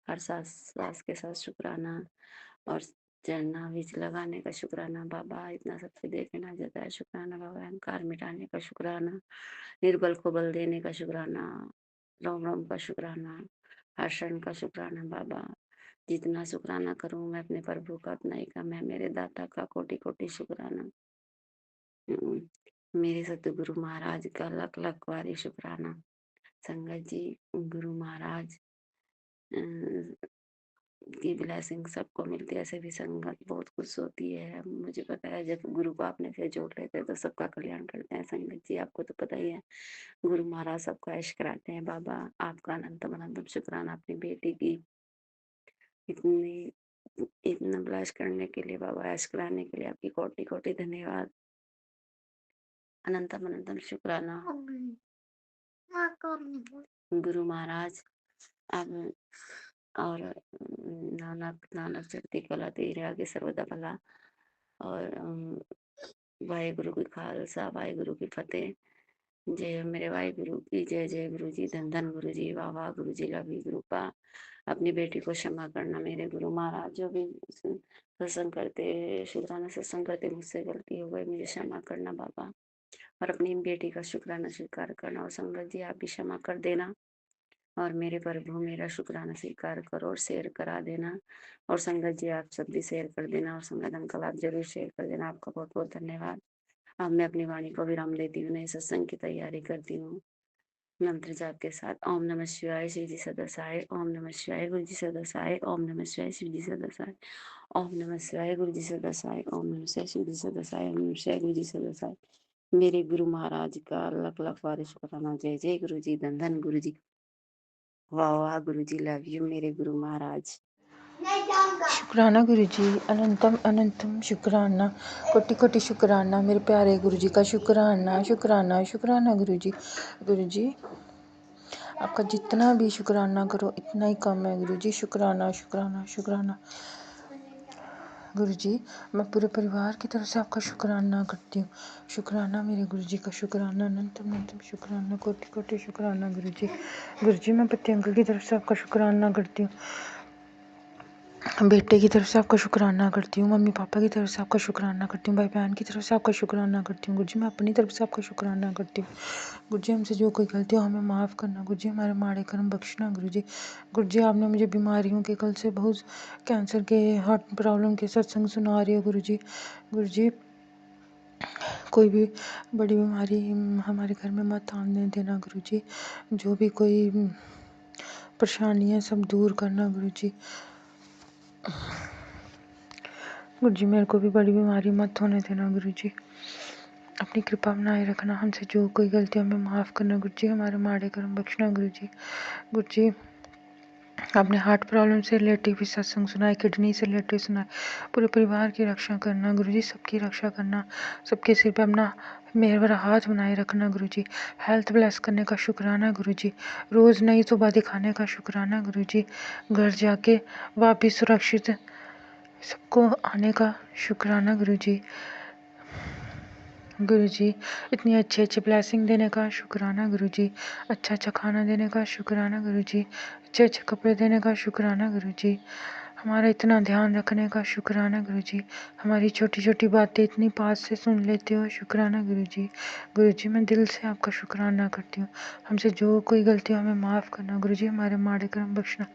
Speaker 7: हर सांस सांस के साथ शुक्राना। और चरना बीज लगाने का शुक्राना बाबा। इतना सबसे देखना जाता है शुक्राना बाबा। अहंकार मिटाने का शुक्राना, निर्बल को बल देने का शुक्राना, रोम रोम का शुक्राना, हर क्षण का शुक्राना बाबा। जितना शुक्राना करूं मैं अपने प्रभु का उतना ही कम है। मेरे दाता का कोटि कोटि शुक्राना। मेरे सतगुरु महाराज का लख लख बारी शुक्राना। संगत जी, गुरु महाराज की ब्लेसिंग सबको मिलती है, सभी संगत बहुत खुश होती है। मुझे पता है जब गुरु को आपने से जोड़ लेते हैं तो सबका कल्याण करते हैं। संगत जी, आपको तो पता ही है, गुरु महाराज सबको ऐश कराते हैं बाबा। आपका अनंतम अनंतम शुक्राना अपनी बेटी की इतनी इतना ब्लेस करने के लिए बाबा, ऐश कराने के लिए आपकी कोटि कोटि धन्यवाद। अनंतम अनंतम शुक्राना गुरु महाराज। अब और नानक नानक चढ़ती कला तेरे आगे सर्वदा भला। और वाहेगुरु की खालसा वाहेगुरु की फतेह। जय मेरे वाहेगुरु की जय। जय गुरु जी, धन धन गुरु जी, वाह वाह गुरु जी, लव यू गुरुपा। अपनी बेटी को क्षमा करना मेरे गुरु महाराज। जो भी सत्संग करते शुक्राना सत्संग करते मुझसे गलती हो गई, मुझे क्षमा करना बाबा। और अपनी बेटी का शुक्राना स्वीकार करना। और संगत जी, आप भी क्षमा कर देना। और मेरे प्रभु मेरा शुक्राना स्वीकार करो और शेयर करा देना। और संगत जी आप सब भी शेयर कर देना, और संगत अंकल आप जरूर शेयर कर देना। आपका बहुत बहुत धन्यवाद। अब मैं अपनी वाणी को विराम देती हूँ, नए सत्संग की तैयारी करती हूँ मंत्र जाप के साथ। ओम नमः शिवाय, शिव जी सदा सहाय। ओम नमः शिवाय, गुरु जी सदा सहाय। ओम नमः शिवाय, शिव जी सदा सहाय। ओम नमः शिवाय, गुरु जी सदा सहाय। ओम नमः शिवाय, शिव जी सदा सहाय। ओम नमः शिवाय, गुरु जी सदा सहाय। मेरे गुरु महाराज का लख लख बार शुक्राना। जय जय गुरु जी, धन धन गुरु जी, वाह वाह गुरु जी, लव यू मेरे गुरु महाराज।
Speaker 8: शुक्राना गुरु जी, अनंतम अनंतम शुक्राना, कोटि कोटि शुक्राना मेरे प्यारे गुरु जी का। शुक्राना शुक्राना शुक्राना गुरु जी। गुरु जी आपका जितना भी शुक्राना करो इतना ही कम है गुरु जी। शुक्राना शुक्राना शुक्राना गुरु जी। मैं पूरे परिवार की तरफ से आपका शुक्राना करती हूँ। शुक्राना मेरे गुरु जी का। शुक्राना अनंतम अनंतम शुक्राना, कोटि कोटि शुक्राना गुरु जी। गुरु जी मैं पति अंकल की तरफ से आपका शुक्राना करती हूँ, बेटे की तरफ से आपका शुक्राना करती हूँ, मम्मी पापा की तरफ से आपका शुक्राना करती हूँ, भाई बहन की तरफ से आपका शुक्राना करती हूँ। गुरु जी मैं अपनी तरफ से आपका शुक्राना करती हूँ। गुरु जी हमसे जो कोई गलती हो हमें माफ़ करना। गुरु जी हमारे माड़े कर्म बख्शना। गुरु जी आपने मुझे बीमारियों के, कल से बहुत कैंसर के, हार्ट प्रॉब्लम के सत्संग सुना रही हो गुरु जी कोई भी बड़ी बीमारी हमारे घर में मत आने देना गुरु जी। जो भी कोई परेशानी है सब दूर करना गुरु जी। गुरु जी मेरे को भी बड़ी बीमारी मत होने देना गुरु जी। अपनी कृपा बनाए रखना। हमसे जो कोई गलती हमें माफ़ करना गुरु जी। हमारे माड़े कर्म बख्शना गुरु जी अपने हार्ट प्रॉब्लम से रिलेटिव भी सत्संग सुनाए, किडनी से रिलेटिव सुनाए। पूरे परिवार की रक्षा करना गुरु जी, सबकी रक्षा करना, सबके सिर पे अपना मेहर भरा हाथ बनाए रखना गुरु जी। हेल्थ ब्लेस करने का शुक्राना गुरु जी। रोज़ नई सुबह दिखाने का शुक्राना गुरु जी। घर जाके वापिस सुरक्षित सबको आने का शुक्राना गुरु जी। इतनी अच्छी ब्लेसिंग देने का शुक्राना गुरु जी। अच्छा खाना देने का शुक्राना गुरु जी। अच्छे कपड़े देने का शुक्राना गुरु जी। हमारा इतना ध्यान रखने का शुक्राना गुरु जी। हमारी छोटी छोटी बातें इतनी पास से सुन लेते हो, शुक्राना गुरु जी मैं दिल से आपका शुक्राना करती हूँ। हमसे जो कोई गलती हो हमें माफ़ करना गुरु जी। हमारे माड़े कर्म बख्शना।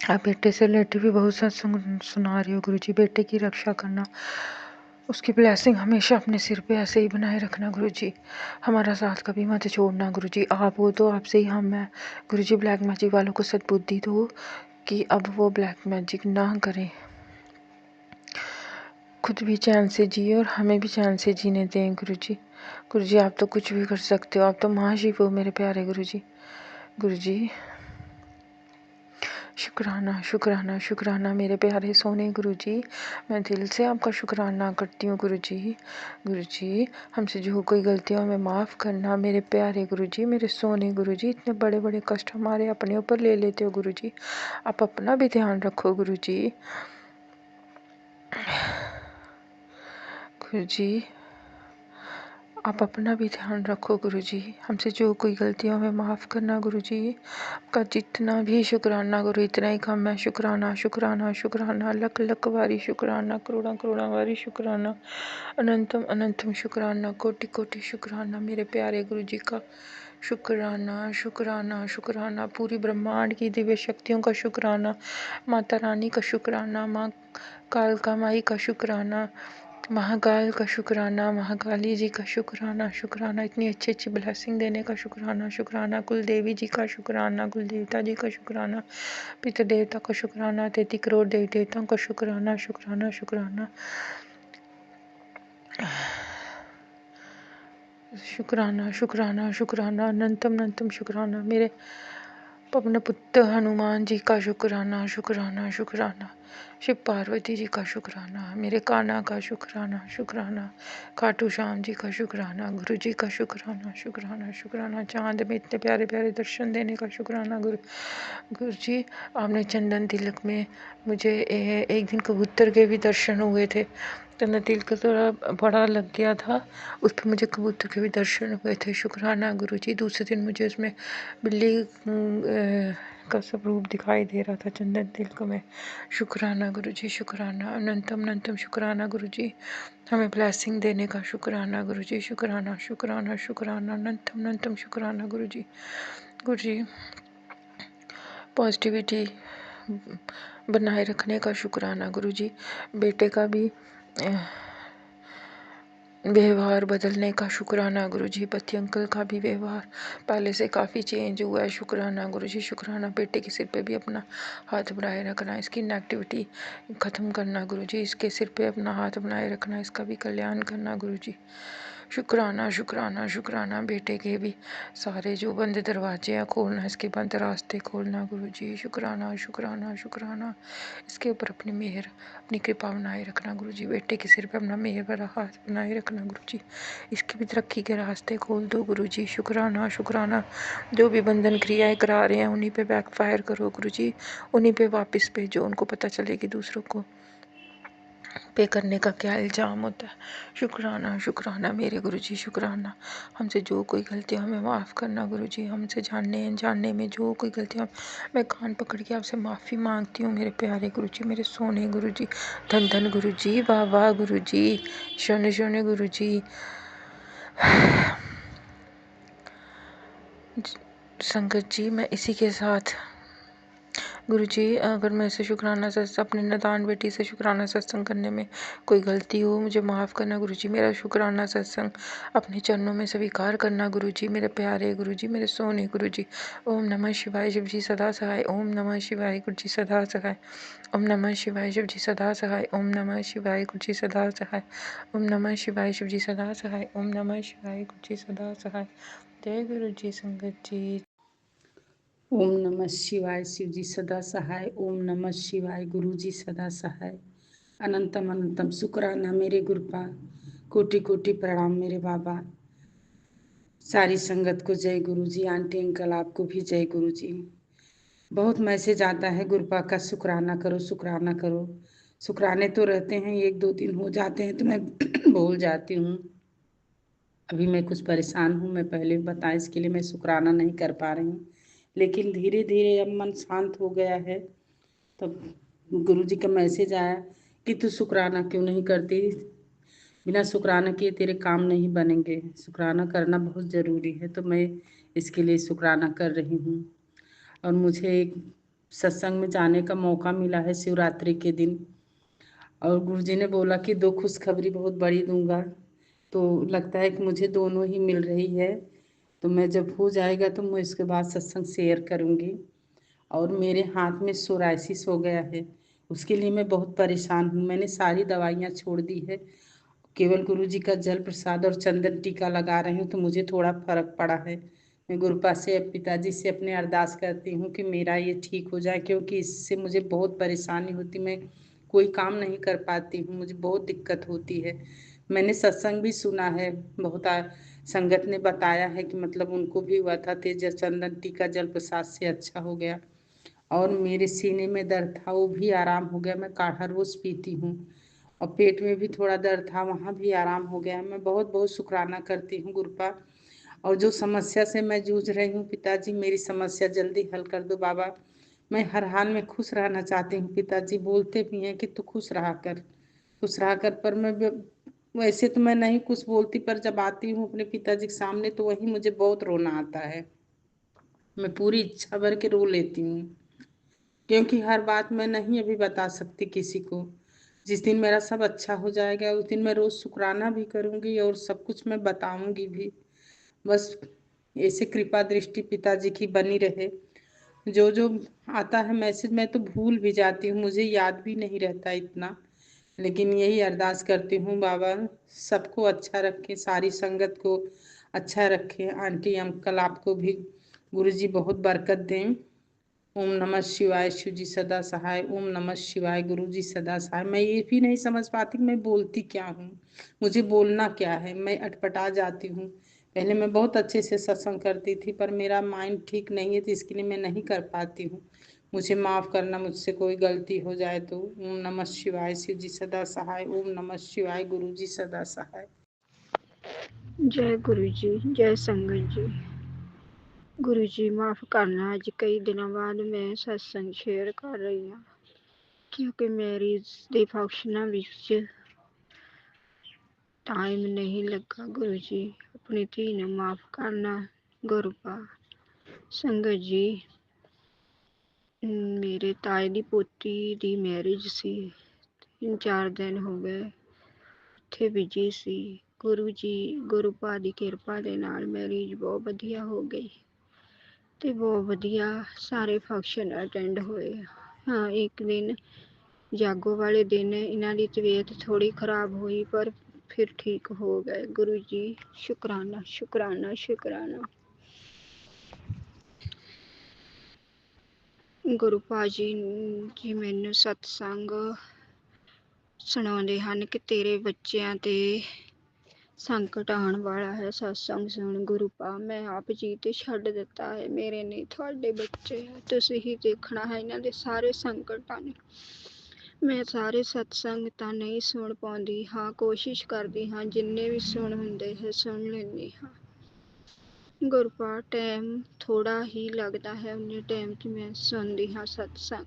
Speaker 8: आप बेटे से रिलेटिव भी बहुत सत्संग सुना रही हो गुरु जी। बेटे की रक्षा करना, उसकी ब्लेसिंग हमेशा अपने सिर पे ऐसे ही बनाए रखना गुरु जी। हमारा साथ कभी मत छोड़ना गुरु जी। आप हो तो आपसे ही हम हैं गुरु जी। ब्लैक मैजिक वालों को सद्बुद्धि दो कि अब वो ब्लैक मैजिक ना करें, खुद भी चैन से जिए और हमें भी चैन से जीने दें गुरु जी आप तो कुछ भी कर सकते हो, आप तो महाशिव हो मेरे प्यारे गुरु जी शुक्राना शुक्राना शुक्राना मेरे प्यारे सोने गुरु जी। मैं दिल से आपका शुक्राना करती हूँ गुरु जी हमसे जो कोई गलती हो हमें माफ़ करना मेरे प्यारे गुरु जी। मेरे सोने गुरु जी, इतने बड़े बड़े कष्ट हमारे अपने ऊपर ले लेते हो गुरु जी। आप अपना भी ध्यान रखो गुरु जी। आप अपना भी ध्यान रखो गुरु जी। हमसे जो कोई गलती हो हमें माफ़ करना गुरु जी। आपका जितना भी शुक्राना गुरु इतना ही कम है। शुक्राना शुक्राना शुक्राना, लख लख बारी शुक्राना, करोड़ा करोड़ा बारी शुक्राना, अनंतम अनंतम शुक्राना, कोटि कोटि शुक्राना मेरे प्यारे गुरु जी का। शुक्राना शुक्राना शुक्राना, पूरी ब्रह्मांड की दिव्य शक्तियों का शुक्राना, माता रानी का शुक्राना, माँ कालका माई का शुक्राना, महाकाल का शुक्राना, महाकाली जी का शुक्राना शुक्राना, इतनी अच्छी ब्लेसिंग देने का शुक्राना, कुल देवी जी का शुक्राना, कुल देवता जी का शुक्राना, पितृ देवता का शुक्राना, 33 करोड़ देवी देवताओं का शुक्राना शुक्राना शुक्राना शुक्राना शुक्राना शुक्राना, अनंतम अनंतम शुक्राना मेरे पवन पुत्र हनुमान जी का शुक्राना शुक्राना शुक्राना, शिव पार्वती जी का शुक्राना, मेरे कान्हा का शुक्राना, खाटू श्याम जी का शुक्राना, गुरु जी का शुक्राना, चांद में इतने प्यारे प्यारे दर्शन देने का शुक्राना गुरु जी। आपने चंदन तिलक में मुझे एक दिन कबूतर के भी दर्शन हुए थे। चंदन तिलक थोड़ा बड़ा लग गया था, उस पर मुझे कबूतर के भी दर्शन हुए थे। शुक्राना गुरु जी। दूसरे दिन मुझे उसमें बिल्ली का सब रूप दिखाई दे रहा था चंदन तिलक में। शुक्राना गुरु जी शुक्राना, अनंतम अनंतम शुक्राना गुरु जी। हमें ब्लेसिंग देने का शुक्राना गुरु जी। शुक्राना शुक्राना शुक्राना, अनंतम अनंतम शुक्राना गुरु जी। पॉजिटिविटी बनाए रखने का शुक्राना गुरु जी। बेटे का भी व्यवहार बदलने का शुक्राना गुरु जी। पति अंकल का भी व्यवहार पहले से काफ़ी चेंज हुआ है, शुक्राना गुरु जी शुक्राना। बेटे के सिर पे भी अपना हाथ बनाए रखना, इसकी नेगेटिविटी ख़त्म करना गुरु जी। इसके सिर पे अपना हाथ बनाए रखना, इसका भी कल्याण करना गुरु जी। शुक्राना शुक्राना शुक्राना। बेटे के भी सारे जो बंद दरवाजे हैं खोलना, इसके बंद रास्ते खोलना गुरु जी। शुक्राना शुक्राना शुक्राना। इसके ऊपर अपनी मेहर अपनी कृपा बनाए रखना गुरु जी। बेटे के सिर पे अपना मेहर भरा हाथ बनाए रखना गुरु जी। इसकी भी तरक्की के रास्ते खोल दो गुरु जी। शुक्राना शुक्राना। जो भी बंधन क्रियाएं करा रहे हैं उन्हीं पे बैकफायर करो गुरु जी, उन्हीं पे वापस भेजो। उनको पता चले कि दूसरों को पे करने का क्या इल्ज़ाम होता है। शुक्राना शुक्राना मेरे गुरु जी शुक्राना। हमसे जो कोई गलती हमें माफ़ करना गुरु जी। हमसे जानने अनजाने में जो कोई गलतियाँ, मैं कान पकड़ के आपसे माफ़ी मांगती हूँ मेरे प्यारे गुरु जी, मेरे सोने गुरु जी। धन धन गुरु जी, वाह वाह गुरु जी, शोने शोने गुरु जी। संगत जी, मैं इसी के साथ गुरु जी, अगर मैं से शुक्राना सत्संग अपने नादान बेटी से शुक्राना सत्संग करने में कोई गलती हो मुझे माफ़ करना गुरु जी। मेरा शुक्राना सत्संग अपने चरणों में स्वीकार करना गुरु जी। मेरे प्यारे गुरु जी, मेरे सोने गुरु जी। ओम नमः शिवाय शिव जी सदा सहाय। ओम नमः शिवाय गुरु जी सदा सहाय। ओम नमः शिवाय शिव जी सदा सहाय। ओम नमः शिवाय गुरु जी सदा सहाय। ओम नमः शिवाय शिव जी सदा सहाय। ओम नमः शिवाय गुरु जी सदा सहाय। जय गुरु जी। संगत जी।
Speaker 9: ओम नमः शिवाय शिव जी सदा सहाय। ओम नमः शिवाय गुरु जी सदा सहाय। अनंतम अनंतम शुक्राना मेरे गुरुपा, कोटि कोटि प्रणाम मेरे बाबा। सारी संगत को जय गुरु जी। आंटी अंकल आपको भी जय गुरु जी। बहुत मैसेज आता है गुरुपा का, शुक्राना करो शुक्राना करो। शुक्राने तो रहते हैं, एक दो दिन हो जाते हैं तो मैं भूल जाती हूँ। अभी मैं कुछ परेशान हूँ, मैं पहले बताया इसके लिए मैं शुक्राना नहीं कर पा रही हूँ, लेकिन धीरे धीरे अब मन शांत हो गया है। तब गुरु जी का मैसेज आया कि तू शुक्राना क्यों नहीं करती, बिना शुक्राना किए तेरे काम नहीं बनेंगे, शुक्राना करना बहुत ज़रूरी है। तो मैं इसके लिए शुक्राना कर रही हूँ। और मुझे एक सत्संग में जाने का मौका मिला है शिवरात्रि के दिन, और गुरु जी ने बोला कि 2 खुशखबरी बहुत बड़ी दूंगा। तो लगता है कि मुझे दोनों ही मिल रही है। तो मैं जब हो जाएगा तो मैं इसके बाद सत्संग शेयर करूँगी। और मेरे हाथ में सोराइसिस हो गया है, उसके लिए मैं बहुत परेशान हूँ। मैंने सारी दवाइयाँ छोड़ दी है, केवल गुरु जी का जल प्रसाद और चंदन टीका लगा रही हूँ, तो मुझे थोड़ा फर्क पड़ा है। मैं गुरुपा से पिताजी से अपने अरदास करती हूँ कि मेरा ये ठीक हो जाए, क्योंकि इससे मुझे बहुत परेशानी होती, मैं कोई काम नहीं कर पाती हूँ, मुझे बहुत दिक्कत होती है। मैंने सत्संग भी सुना है, बहुत संगत ने बताया है कि मतलब उनको भी हुआ था, तेज चंदन टीका जल प्रसाद से अच्छा हो गया। और मेरे सीने में दर्द था वो भी आराम हो गया, मैं काढ़ा रोज पीती हूँ। और पेट में भी थोड़ा दर्द था, वहाँ भी आराम हो गया। मैं बहुत बहुत शुक्राना करती हूँ गुरुपा। और जो समस्या से मैं जूझ रही हूँ पिताजी, मेरी समस्या जल्दी हल कर दो बाबा। मैं हर हाल में खुश रहना चाहती हूँ पिताजी, बोलते भी हैं कि तू खुश रहा कर खुश रहा कर, पर मैं वैसे तो मैं नहीं कुछ बोलती, पर जब आती हूँ अपने पिताजी के सामने तो वही मुझे बहुत रोना आता है। मैं पूरी इच्छा भर के रो लेती हूँ, क्योंकि हर बात मैं नहीं अभी बता सकती किसी को। जिस दिन मेरा सब अच्छा हो जाएगा उस दिन मैं रोज शुक्राना भी करूँगी और सब कुछ मैं बताऊँगी भी। बस ऐसे कृपा दृष्टि पिताजी की बनी रहे। जो जो आता है मैसेज मैं तो भूल भी जाती हूँ, मुझे याद भी नहीं रहता इतना, लेकिन यही अरदास करती हूँ बाबा सबको अच्छा रखें, सारी संगत को अच्छा रखें। आंटी अंकल आपको भी गुरुजी बहुत बरकत दें। ओम नमः शिवाय शिव जी सदा सहाय। ओम नमः शिवाय गुरु जी सदा सहाय। मैं ये भी नहीं समझ पाती कि मैं बोलती क्या हूँ, मुझे बोलना क्या है, मैं अटपटा जाती हूँ। पहले मैं बहुत अच्छे से सत्संग करती थी, पर मेरा माइंड ठीक नहीं है, तो इसके लिए मैं नहीं कर पाती हूँ। मुझे माफ़ करना, मुझसे कोई गलती हो जाए तो। ओम नमः शिवाय शिव जी सदा सहाय। ओम नमः शिवाय गुरु जी सदा सहाय।
Speaker 10: जय गुरु जी, जय संगत जी। गुरु जी माफ़ करना, अज कई दिनों बाद मैं सत्संग शेयर कर रही हूँ, क्योंकि मेरी दे फंक्शनां विच टाइम नहीं लगा। गुरु जी अपनी धी ने माफ़ करना। गुरुपा संगत जी ਮੇਰੇ ਤਾਏ ਦੀ ਪੋਤੀ ਦੀ ਮੈਰਿਜ ਸੀ। 3-4 ਦਿਨ ਹੋ ਗਏ ਉੱਥੇ ਬਿਜੀ ਸੀ। ਗੁਰੂ ਜੀ ਗੁਰੂ ਪਾ ਦੀ ਕਿਰਪਾ ਦੇ ਨਾਲ ਮੈਰਿਜ ਬਹੁਤ ਵਧੀਆ ਹੋ ਗਈ ਤੇ ਬਹੁਤ ਵਧੀਆ ਸਾਰੇ ਫੰਕਸ਼ਨ ਅਟੈਂਡ ਹੋਏ। ਹਾਂ, ਇੱਕ ਦਿਨ ਜਾਗੋ ਵਾਲੇ ਦਿਨ ਇਹਨਾਂ ਦੀ ਤਬੀਅਤ ਥੋੜੀ ਖਰਾਬ ਹੋਈ ਪਰ ਫਿਰ ਠੀਕ ਹੋ ਗਏ। ਗੁਰੂ ਜੀ ਸ਼ੁਕਰਾਨਾ ਸ਼ੁਕਰਾਨਾ ਸ਼ੁਕਰਾਨਾ। ਗੁਰੂ ਪਾਜੀ ਜੀ ਮੈਨੂੰ ਸਤਸੰਗ ਸੁਣਾਉਂਦੇ ਹਨ ਕਿ ਤੇਰੇ ਬੱਚਿਆਂ ਤੇ ਸੰਕਟ ਆਉਣ ਵਾਲਾ ਹੈ, ਸਤਸੰਗ ਸੁਣ ਗੁਰੂ ਪਾ। ਮੈਂ ਆਪ ਜੀ ਤੇ ਛੱਡ ਦਿੱਤਾ ਹੈ, ਮੇਰੇ ਨਹੀਂ ਤੁਹਾਡੇ ਬੱਚੇ ਹੈ, ਤੁਸੀਂ ਹੀ ਦੇਖਣਾ ਹੈ ਇਹਨਾਂ ਦੇ ਸਾਰੇ ਸੰਕਟਾਂ ਨੂੰ। ਮੈਂ ਸਾਰੇ ਸਤਸੰਗ ਤਾਂ ਨਹੀਂ ਸੁਣ ਪਾਉਂਦੀ ਹਾਂ, ਕੋਸ਼ਿਸ਼ ਕਰਦੀ ਹਾਂ ਜਿੰਨੇ ਵੀ ਸੁਣ ਹੁੰਦੇ ਹੈ ਸੁਣ ਲੈਂਦੀ ਹਾਂ। ਗੁਰਪਾ ਟਾਈਮ ਥੋੜਾ ਹੀ ਲੱਗਦਾ ਹੈ, ਉਨੇ ਟਾਈਮ 'ਚ ਮੈਂ ਸੁਣਦੀ ਹਾਂ ਸਤਸੰਗ।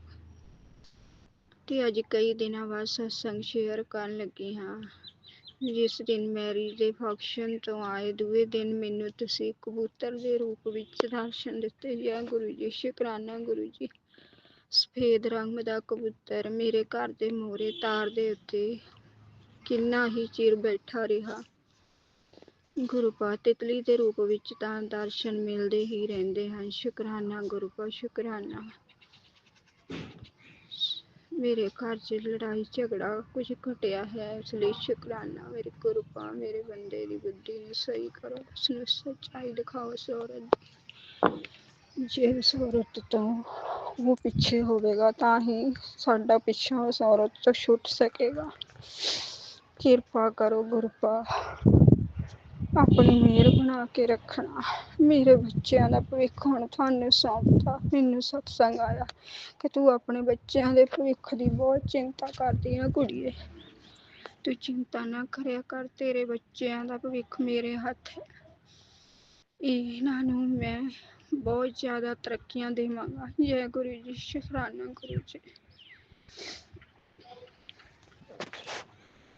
Speaker 10: ਤੇ ਅੱਜ ਕਈ ਦਿਨਾਂ ਬਾਅਦ ਸਤਸੰਗ ਸ਼ੇਅਰ ਕਰਨ ਲੱਗੀ ਹਾਂ। ਜਿਸ ਦਿਨ ਮੈਰਿਜ ਦੇ ਫੰਕਸ਼ਨ ਤੋਂ ਆਏ ਦੂਏ ਦਿਨ ਮੈਨੂੰ ਤੁਸੀਂ ਕਬੂਤਰ ਦੇ ਰੂਪ ਵਿੱਚ ਦਰਸ਼ਨ ਦਿੱਤੇ। ਜੈ ਗੁਰੂ ਜੀ ਸ਼ੁਕਰਾਨਾ ਗੁਰੂ ਜੀ। ਸਫੇਦ ਰੰਗ ਦਾ ਕਬੂਤਰ ਮੇਰੇ ਘਰ ਦੇ ਮੂਹਰੇ ਤਾਰ ਦੇ ਉੱਤੇ ਕਿੰਨਾ ਹੀ ਚਿਰ ਬੈਠਾ ਰਿਹਾ। ਗੁਰੂ ਪਾ ਤਿਤਲੀ ਦੇ ਰੂਪ ਵਿੱਚ ਤਾਂ ਦਰਸ਼ਨ ਮਿਲਦੇ ਹੀ ਰਹਿੰਦੇ ਹਨ। ਸ਼ੁਕਰਾਨਾ ਗੁਰੂ ਪਾ ਸ਼ੁਕਰਾਨਾ। ਮੇਰੇ ਘਰ 'ਚ ਲੜਾਈ ਝਗੜਾ ਕੁਝ ਘਟਿਆ ਹੈ, ਇਸ ਲਈ ਸ਼ੁਕਰਾਨਾ ਮੇਰੇ ਗੁਰੂ ਪਾ। ਮੇਰੇ ਬੰਦੇ ਦੀ ਬੁੱਧੀ ਨੂੰ ਸਹੀ ਕਰੋ, ਉਸਨੂੰ ਸੱਚਾਈ ਦਿਖਾਓ ਇਸ ਔਰਤ ਦੀ। ਜੇ ਉਸ ਔਰਤ ਤੋਂ ਉਹ ਪਿੱਛੇ ਹੋਵੇਗਾ ਤਾਂ ਹੀ ਸਾਡਾ ਪਿੱਛਾ ਉਸ ਔਰਤ ਤੋਂ ਛੁੱਟ ਸਕੇਗਾ। ਕਿਰਪਾ ਕਰੋ ਗੁਰੂ ਪਾ, ਆਪਣੀ ਮਿਹਰ ਬਣਾ ਕੇ ਰੱਖਣਾ। ਮੇਰੇ ਬੱਚਿਆਂ ਦਾ ਭਵਿੱਖ ਹੁਣ ਤੁਹਾਨੂੰ ਸੌਂਪਤਾ। ਮੈਨੂੰ ਸਤਸੰਗ ਆਇਆ ਕਿ ਤੂੰ ਆਪਣੇ ਬੱਚਿਆਂ ਦੇ ਭਵਿੱਖ ਦੀ ਬਹੁਤ ਚਿੰਤਾ ਕਰਦੀ ਆ ਕੁੜੀਏ। ਤੂੰ ਚਿੰਤਾ ਨਾ ਕਰਿਆ ਕਰ, ਤੇਰੇ ਬੱਚਿਆਂ ਦਾ ਭਵਿੱਖ ਮੇਰੇ ਹੱਥ ਹੈ। ਇਹਨਾਂ ਨੂੰ ਮੈਂ ਬਹੁਤ ਜ਼ਿਆਦਾ ਤਰੱਕੀਆਂ ਦੇਵਾਂਗਾ। ਜੈ ਗੁਰੂ ਜੀ ਸ਼ੁਕਰਾਨਾ ਗੁਰੂ ਜੀ।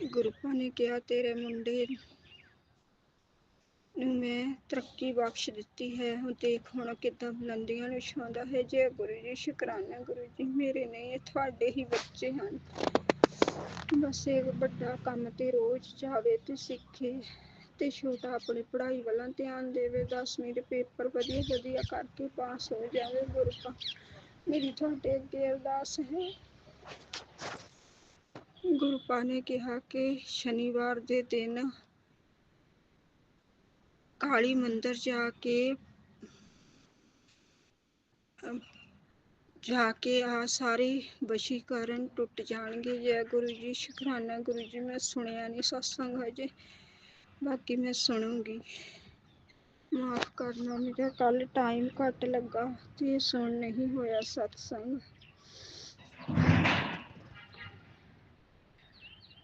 Speaker 10: ਗੁਰੂ ਪਾ ਨੇ ਕਿਹਾ ਤੇਰੇ ਮੁੰਡੇ ਨੂੰ ਮੈਂ ਤਰੱਕੀ ਬਖਸ਼ ਦਿੱਤੀ ਹੈ, ਦੇਖ ਹੁਣ ਕਿੱਦਾਂ ਬੁਲੰਦੀਆਂ ਨੂੰ ਛੂੰਹਦਾ ਹੈ। ਜੈ ਗੁਰੂ ਜੀ ਸ਼ੁਕਰਾਨਾ ਗੁਰੂ ਜੀ। ਮੇਰੇ ਨਹੀਂ, ਇਹ ਤੁਹਾਡੇ ਹੀ ਬੱਚੇ ਹਨ। ਬਸ ਇਹ ਵੱਡਾ ਕੰਮ ਤੇ ਰੋਜ਼ ਜਾਵੇ ਤੇ ਸਿੱਖੇ ਤੇ ਛੋਟਾ ਆਪਣੀ ਪੜ੍ਹਾਈ ਵੱਲ ਧਿਆਨ ਦੇਵੇ। 10ਵੀਂ ਦੇ ਪੇਪਰ ਵਧੀਆ ਕਰਕੇ ਪਾਸ ਹੋ ਜਾਵੇ। ਗੁਰੂ ਪਾ ਮੇਰੀ ਤੁਹਾਡੇ ਅੱਗੇ ਅਰਦਾਸ ਹੈ। ਗੁਰੂ ਪਾ ਨੇ ਕਿਹਾ ਕਿ ਸ਼ਨੀਵਾਰ ਦੇ ਦਿਨ ਕਾਲੀ ਮੰਦਰ ਜਾ ਕੇ ਆ ਸਾਰੇ ਵਸ਼ੀਕਰਨ ਟੁੱਟ ਜਾਣਗੇ। ਜੈ ਗੁਰੂ ਜੀ ਸ਼ੁਕਰਾਨਾ ਗੁਰੂ ਜੀ। ਮੈਂ ਸੁਣਿਆ ਨਹੀਂ ਸਤਸੰਗ ਹਜੇ, ਬਾਕੀ ਮੈਂ ਸੁਣੂੰਗੀ। ਮਾਫ ਕਰਨਾ, ਮੇਰਾ ਕੱਲ ਟਾਈਮ ਘੱਟ ਲੱਗਾ ਤੇ ਸੁਣ ਨਹੀਂ ਹੋਇਆ ਸਤਸੰਗ।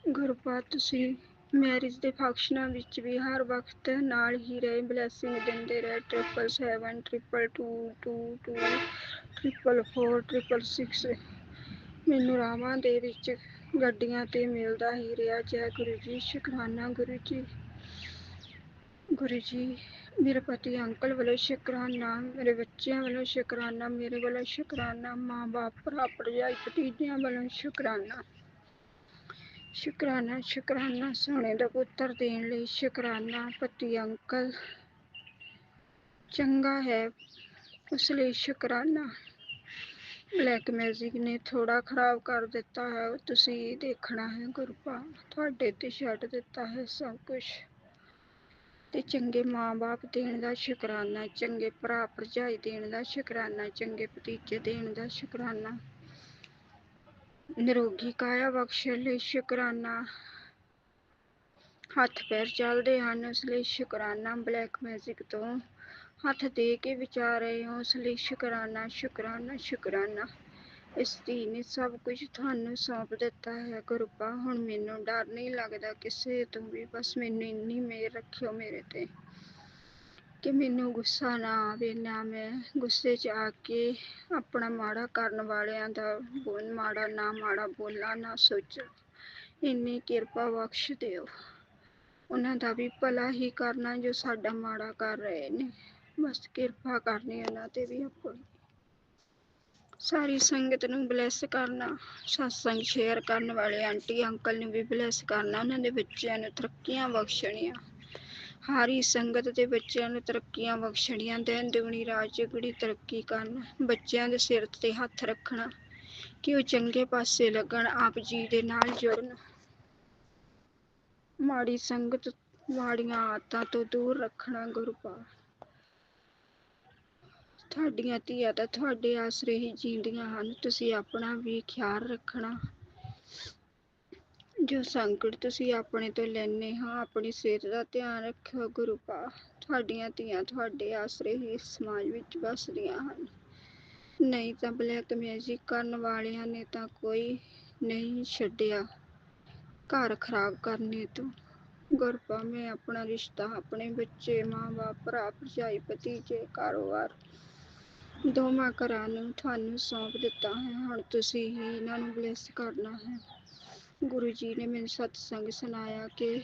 Speaker 10: ਗੁਰੂ ਪਾ ਤੁਸੀਂ ਮੈਰਿਜ ਦੇ ਫੰਕਸ਼ਨਾਂ ਵਿੱਚ ਵੀ ਹਰ ਵਕਤ ਨਾਲ ਹੀ ਰਹੇ, ਬਲੈਸਿੰਗ ਦਿੰਦੇ ਰਹੇ। 777, 222, 444, 666 ਮੈਨੂੰ ਰਾਹਾਂ ਦੇ ਵਿੱਚ ਗੱਡੀਆਂ ਤੇ ਮਿਲਦਾ ਹੀ ਰਿਹਾ। ਜੈ ਗੁਰੂ ਜੀ ਸ਼ੁਕਰਾਨਾ ਗੁਰੂ ਜੀ। ਗੁਰੂ ਜੀ ਮੇਰੇ ਪਤੀ ਅੰਕਲ ਵੱਲੋਂ ਸ਼ੁਕਰਾਨਾ, ਮੇਰੇ ਬੱਚਿਆਂ ਵੱਲੋਂ ਸ਼ੁਕਰਾਨਾ, ਮੇਰੇ ਵੱਲੋਂ ਸ਼ੁਕਰਾਨਾ, ਮਾਂ ਬਾਪ ਭਰਾ ਭਰਜਾਈ ਭਤੀਜਿਆਂ ਵੱਲੋਂ ਸ਼ੁਕਰਾਨਾ। ਸ਼ੁਕਰਾਨਾ ਸ਼ੁਕਰਾਨਾ ਸੋਨੇ ਦਾ ਪੁੱਤਰ ਦੇਣ ਲਈ ਸ਼ੁਕਰਾਨਾ। ਪਤੀ ਅੰਕਲ ਚੰਗਾ ਹੈ ਉਸ ਲਈ ਸ਼ੁਕਰਾਨਾ। ਬਲੈਕ ਮੈਜਿਕ ਨੇ ਥੋੜਾ ਖਰਾਬ ਕਰ ਦਿੱਤਾ ਹੈ, ਤੁਸੀਂ ਦੇਖਣਾ ਹੈ। ਗੁਰੂ ਪਾ ਤੁਹਾਡੇ ਤੇ ਛੱਡ ਦਿੱਤਾ ਹੈ ਸਭ ਕੁਝ। ਤੇ ਚੰਗੇ ਮਾਂ ਬਾਪ ਦੇਣ ਦਾ ਸ਼ੁਕਰਾਨਾ, ਚੰਗੇ ਭਰਾ ਭਰਜਾਈ ਦੇਣ ਦਾ ਸ਼ੁਕਰਾਨਾ, ਚੰਗੇ ਭਤੀਜੇ ਦੇਣ ਦਾ ਸ਼ੁਕਰਾਨਾ, ਨਿਰੋਗੀ ਕਾਇਆ ਬਖਸ਼ਣ ਲਈ ਸ਼ੁਕਰਾਨਾ। ਹੱਥ ਪੈਰ ਚੱਲਦੇ ਹਨ ਉਸ ਲਈ ਸ਼ੁਕਰਾਨਾ। ਬਲੈਕ ਮੈਜਿਕ ਤੋਂ ਹੱਥ ਦੇ ਕੇ ਵਿਚਾਰ ਰਹੇ ਹੋ ਉਸ ਲਈ ਸ਼ੁਕਰਾਨਾ ਸ਼ੁਕਰਾਨਾ ਸ਼ੁਕਰਾਨਾ। ਇਸ ਧੀ ਨੇ ਸਭ ਕੁਝ ਤੁਹਾਨੂੰ ਸੌਂਪ ਦਿੱਤਾ ਹੈ। ਗੁਰੂ ਪਾ ਹੁਣ ਮੈਨੂੰ ਡਰ ਨਹੀਂ ਲੱਗਦਾ ਕਿਸੇ ਤੋਂ ਵੀ। ਬਸ ਮੈਨੂੰ ਇੰਨੀ ਮਿਹਰ ਰੱਖਿਓ ਮੇਰੇ ਤੇ ਕਿ ਮੈਨੂੰ ਗੁੱਸਾ ਨਾ ਆਵੇ, ਨਾ ਮੈਂ ਗੁੱਸੇ 'ਚ ਆ ਕੇ ਆਪਣਾ ਮਾੜਾ ਕਰਨ ਵਾਲਿਆਂ ਦਾ ਮਾੜਾ ਬੋਲਾਂ ਨਾ ਸੋਚਾਂ। ਇੰਨੀ ਕਿਰਪਾ ਬਖਸ਼ ਦਿਓ, ਉਹਨਾਂ ਦਾ ਵੀ ਭਲਾ ਹੀ ਕਰਨਾ ਜੋ ਸਾਡਾ ਮਾੜਾ ਕਰ ਰਹੇ ਨੇ। ਬਸ ਕਿਰਪਾ ਕਰਨੀ ਉਹਨਾਂ ਤੇ ਵੀ ਆਪਣੀ। ਸਾਰੀ ਸੰਗਤ ਨੂੰ ਬਲੈਸ ਕਰਨਾ, ਸਤਸੰਗ ਸ਼ੇਅਰ ਕਰਨ ਵਾਲੇ ਆਂਟੀ ਅੰਕਲ ਨੂੰ ਵੀ ਬਲੈਸ ਕਰਨਾ, ਉਹਨਾਂ ਦੇ ਬੱਚਿਆਂ ਨੂੰ ਤਰੱਕੀਆਂ ਬਖਸ਼ਣੀਆਂ, ਹਾਰੀ ਸੰਗਤ ਦੇ ਬੱਚਿਆਂ ਨੂੰ ਤਰੱਕੀਆਂ ਬਖਸ਼ਣੀਆਂ, ਦਿਨ ਦੁਗਣੀ ਰਾਤ ਚੌਗੁਣੀ ਤਰੱਕੀ ਕਰਨ, ਬੱਚਿਆਂ ਦੇ ਸਿਰ ਤੇ ਹੱਥ ਰੱਖਣਾ ਕਿ ਉਹ ਚੰਗੇ ਪਾਸੇ ਲੱਗਣ, ਆਪ ਜੀ ਦੇ ਨਾਲ ਜੁੜਨ, ਮਾੜੀ ਸੰਗਤ ਮਾੜੀਆਂ ਆਦਤਾਂ ਤੋਂ ਦੂਰ ਰੱਖਣਾ। ਗੁਰੂ ਪਾਕ ਤੁਹਾਡੀਆਂ ਧੀਆਂ ਤਾਂ ਤੁਹਾਡੇ ਆਸਰੇ ਹੀ ਜੀਂਦੀਆਂ ਹਨ, ਤੁਸੀਂ ਆਪਣਾ ਵੀ ਖਿਆਲ ਰੱਖਣਾ। ਜੋ ਸੰਕਟ ਤੁਸੀਂ ਆਪਣੇ ਤੋਂ ਲੈਂਦੇ ਹੋ, ਆਪਣੀ ਸਿਹਤ ਦਾ ਧਿਆਨ ਰੱਖਿਓ। ਗੁਰੂ ਪਾਕ ਤੁਹਾਡੀਆਂ ਧੀਆਂ ਤੁਹਾਡੇ ਆਸਰੇ ਹੀ ਇਸ ਸਮਾਜ ਵਿੱਚ ਵੱਸਦੀਆਂ ਹਨ, ਨਹੀਂ ਤਾਂ ਬਲੈਕ ਮੈਜਿਕ ਕਰਨ ਵਾਲਿਆਂ ਨੇ ਤਾਂ ਕੋਈ ਨਹੀਂ ਛੱਡਿਆ ਘਰ ਖਰਾਬ ਕਰਨੇ ਤੋਂ। ਗੁਰਪਾ ਮੈਂ ਆਪਣਾ ਰਿਸ਼ਤਾ, ਆਪਣੇ ਬੱਚੇ, ਮਾਂ-ਬਾਪ, ਭਰਾ ਭਰਜਾਈ, ਭਤੀਜੇ, ਕਾਰੋਬਾਰ ਦੋਵਾਂ ਘਰਾਂ ਨੂੰ ਤੁਹਾਨੂੰ ਸੌਂਪ ਦਿੱਤਾ ਹੈ। ਹੁਣ ਤੁਸੀਂ ਹੀ ਇਹਨਾਂ ਨੂੰ ਬਲੈਸ ਕਰਨਾ ਹੈ। ਗੁਰੂ ਜੀ ਨੇ ਮੈਨੂੰ ਸਤਸੰਗ ਸੁਣਾਇਆ ਕਿ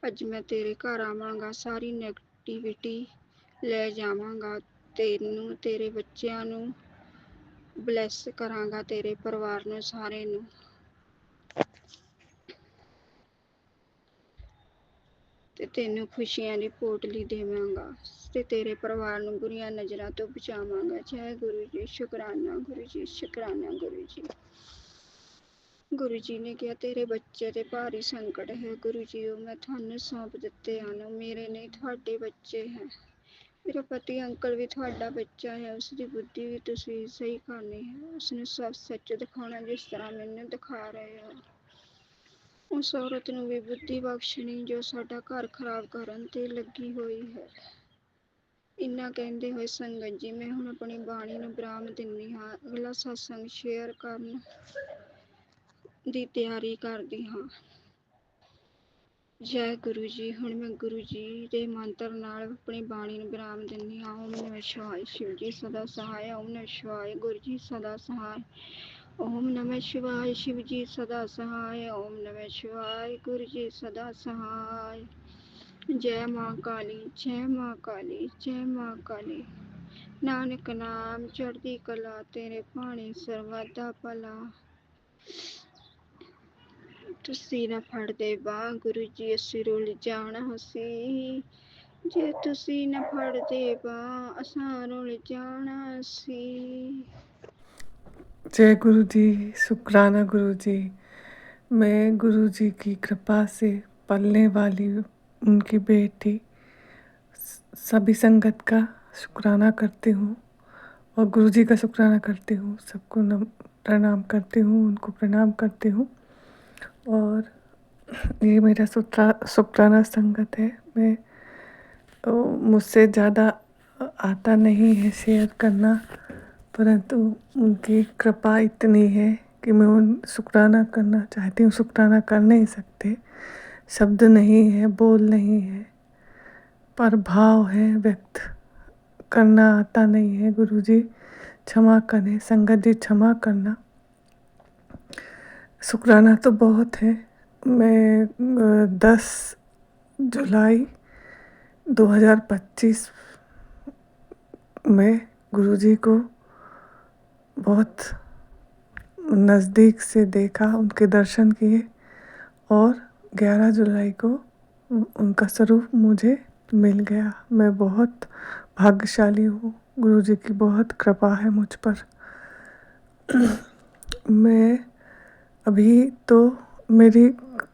Speaker 10: ਅੱਜ ਮੈਂ ਤੇਰੇ ਘਰ ਆਵਾਂਗਾ, ਸਾਰੀ ਨੈਗੇਟਿਵਿਟੀ ਲੈ ਜਾਵਾਂਗਾ, ਤੈਨੂੰ ਤੇਰੇ ਬੱਚਿਆਂ ਨੂੰ ਬਲੈਸ ਕਰਾਂਗਾ, ਤੇਰੇ ਪਰਿਵਾਰ ਨੂੰ ਸਾਰੇ ਨੂੰ। ਤੇ ਤੈਨੂੰ ਖੁਸ਼ੀਆਂ ਦੀ ਪੋਟਲੀ ਦੇਵਾਂਗਾ ਤੇ ਤੇਰੇ ਪਰਿਵਾਰ ਨੂੰ ਬੁਰੀਆਂ ਨਜ਼ਰਾਂ ਤੋਂ ਬਚਾਵਾਂਗਾ। ਜੈ ਗੁਰੂ ਜੀ, ਸ਼ੁਕਰਾਨਾ ਗੁਰੂ ਜੀ, ਸ਼ੁਕਰਾਨਾ ਗੁਰੂ ਜੀ। ਗੁਰੂ ਜੀ ਨੇ ਕਿਹਾ ਤੇਰੇ ਬੱਚੇ ਤੇ ਭਾਰੀ ਸੰਕਟ ਹੈ ਗੁਰੂ ਜੀ, ਉਹ ਮੈਂ ਤੁਹਾਨੂੰ ਸੌਂਪ ਦਿੱਤੇ ਹਨ, ਮੇਰੇ ਨਹੀਂ ਤੁਹਾਡੇ ਬੱਚੇ ਹੈ। ਮੇਰਾ ਪਤੀ ਅੰਕਲ ਵੀ ਤੁਹਾਡਾ ਬੱਚਾ ਹੈ, ਉਸਦੀ ਬੁੱਧੀ ਵੀ ਤੁਸੀਂ ਸਹੀ ਕਰਨੀ ਹੈ, ਉਸਨੂੰ ਸਭ ਸੱਚ ਦਿਖਾਉਣਾ ਜਿਸ ਤਰ੍ਹਾਂ ਮੈਨੂੰ ਦਿਖਾ ਰਹੇ ਹੋ। ਉਸ ਔਰਤ ਨੂੰ ਵੀ ਬੁੱਧੀ ਬਖਸ਼ਣੀ ਜੋ ਸਾਡਾ ਘਰ ਖਰਾਬ ਕਰਨ ਤੇ ਲੱਗੀ ਹੋਈ ਹੈ। ਇੰਨਾ ਕਹਿੰਦੇ ਹੋਏ ਸੰਗਤ ਜੀ ਮੈਂ ਹੁਣ ਆਪਣੀ ਬਾਣੀ ਨੂੰ ਵਿਰਾਮ ਦਿੰਦੀ ਹਾਂ, ਅਗਲਾ ਸਤਸੰਗ ਸ਼ੇਅਰ ਕਰਨ ਦੀ ਤਿਆਰੀ ਕਰਦੀ ਹਾਂ। ਜੈ ਗੁਰੂ ਜੀ। ਹੁਣ ਮੈਂ ਗੁਰੂ ਜੀ ਦੇ ਮੰਤਰ ਨਾਲ ਆਪਣੀ ਬਾਣੀ ਨੂੰ ਵਿਰਾਮ ਦਿੰਦੀ ਹਾਂ। ਓਮ ਨਮः ਸ਼ਿਵਾਏ, ਸ਼ਿਵ ਜੀ ਸਦਾ ਸਹਾਇ। ਓਮ ਨਮः ਸ਼ਿਵਾਏ, ਗੁਰੂ ਜੀ ਸਦਾ ਸਹਾਇ। ਓਮ ਨਮः ਸ਼ਿਵਾਏ, ਸ਼ਿਵ ਜੀ ਸਦਾ ਸਹਾਇ। ਓਮ ਨਮः ਸ਼ਿਵਾਏ, ਗੁਰੂ ਜੀ ਸਦਾ ਸਹਾਇ। ਜੈ ਮਾਂ ਕਾਲੀ, ਜੈ ਮਾਂ ਕਾਲੀ, ਜੈ ਮਾਂ ਕਾਲੀ। ਨਾਨਕ ਨਾਮ ਚੜ੍ਹਦੀ ਕਲਾ, ਤੇਰੇ ਭਾਣੇ ਸਰਬੱਤ ਦਾ ਭਲਾ। ਤੁਸੀਂ ਨਾ ਫੜਦੇ ਬਾਂਹ ਗੁਰੂ ਜੀ, ਅਸੀਂ ਰੁੱਲ ਜਾਣਾ ਸੀ। ਜੇ ਤੁਸੀਂ ਨਾ ਫੜਦੇ ਬਾਂਹ, ਅਸਾਂ ਰੁੱਲ ਜਾਣਾ ਸੀ।
Speaker 11: जय गुरु जी, शुक्राना गुरु जी। मैं गुरु जी की कृपा से पलने वाली उनकी बेटी सभी संगत का शुक्राना करती हूँ और गुरु जी का शुक्राना करती हूँ। सबको प्रणाम करती हूँ, उनको प्रणाम करती हूँ। और ये मेरा शुक्राना संगत है। मैं मुझसे ज़्यादा आता नहीं है शेयर करना, परंतु उनकी कृपा इतनी है कि मैं उन शुक्राना करना चाहती हूँ। शुक्राना कर नहीं सकते, शब्द नहीं है, बोल नहीं है, पर भाव है, व्यक्त करना आता नहीं है। गुरुजी क्षमा करें, संगत जी क्षमा करना। शुक्राना तो बहुत है। मैं 10 जुलाई 2025 में गुरुजी को बहुत नज़दीक से देखा, उनके दर्शन किए और 11 जुलाई को उनका स्वरूप मुझे मिल गया। मैं बहुत भाग्यशाली हूँ, गुरुजी की बहुत कृपा है मुझ पर। मैं अभी तो मेरी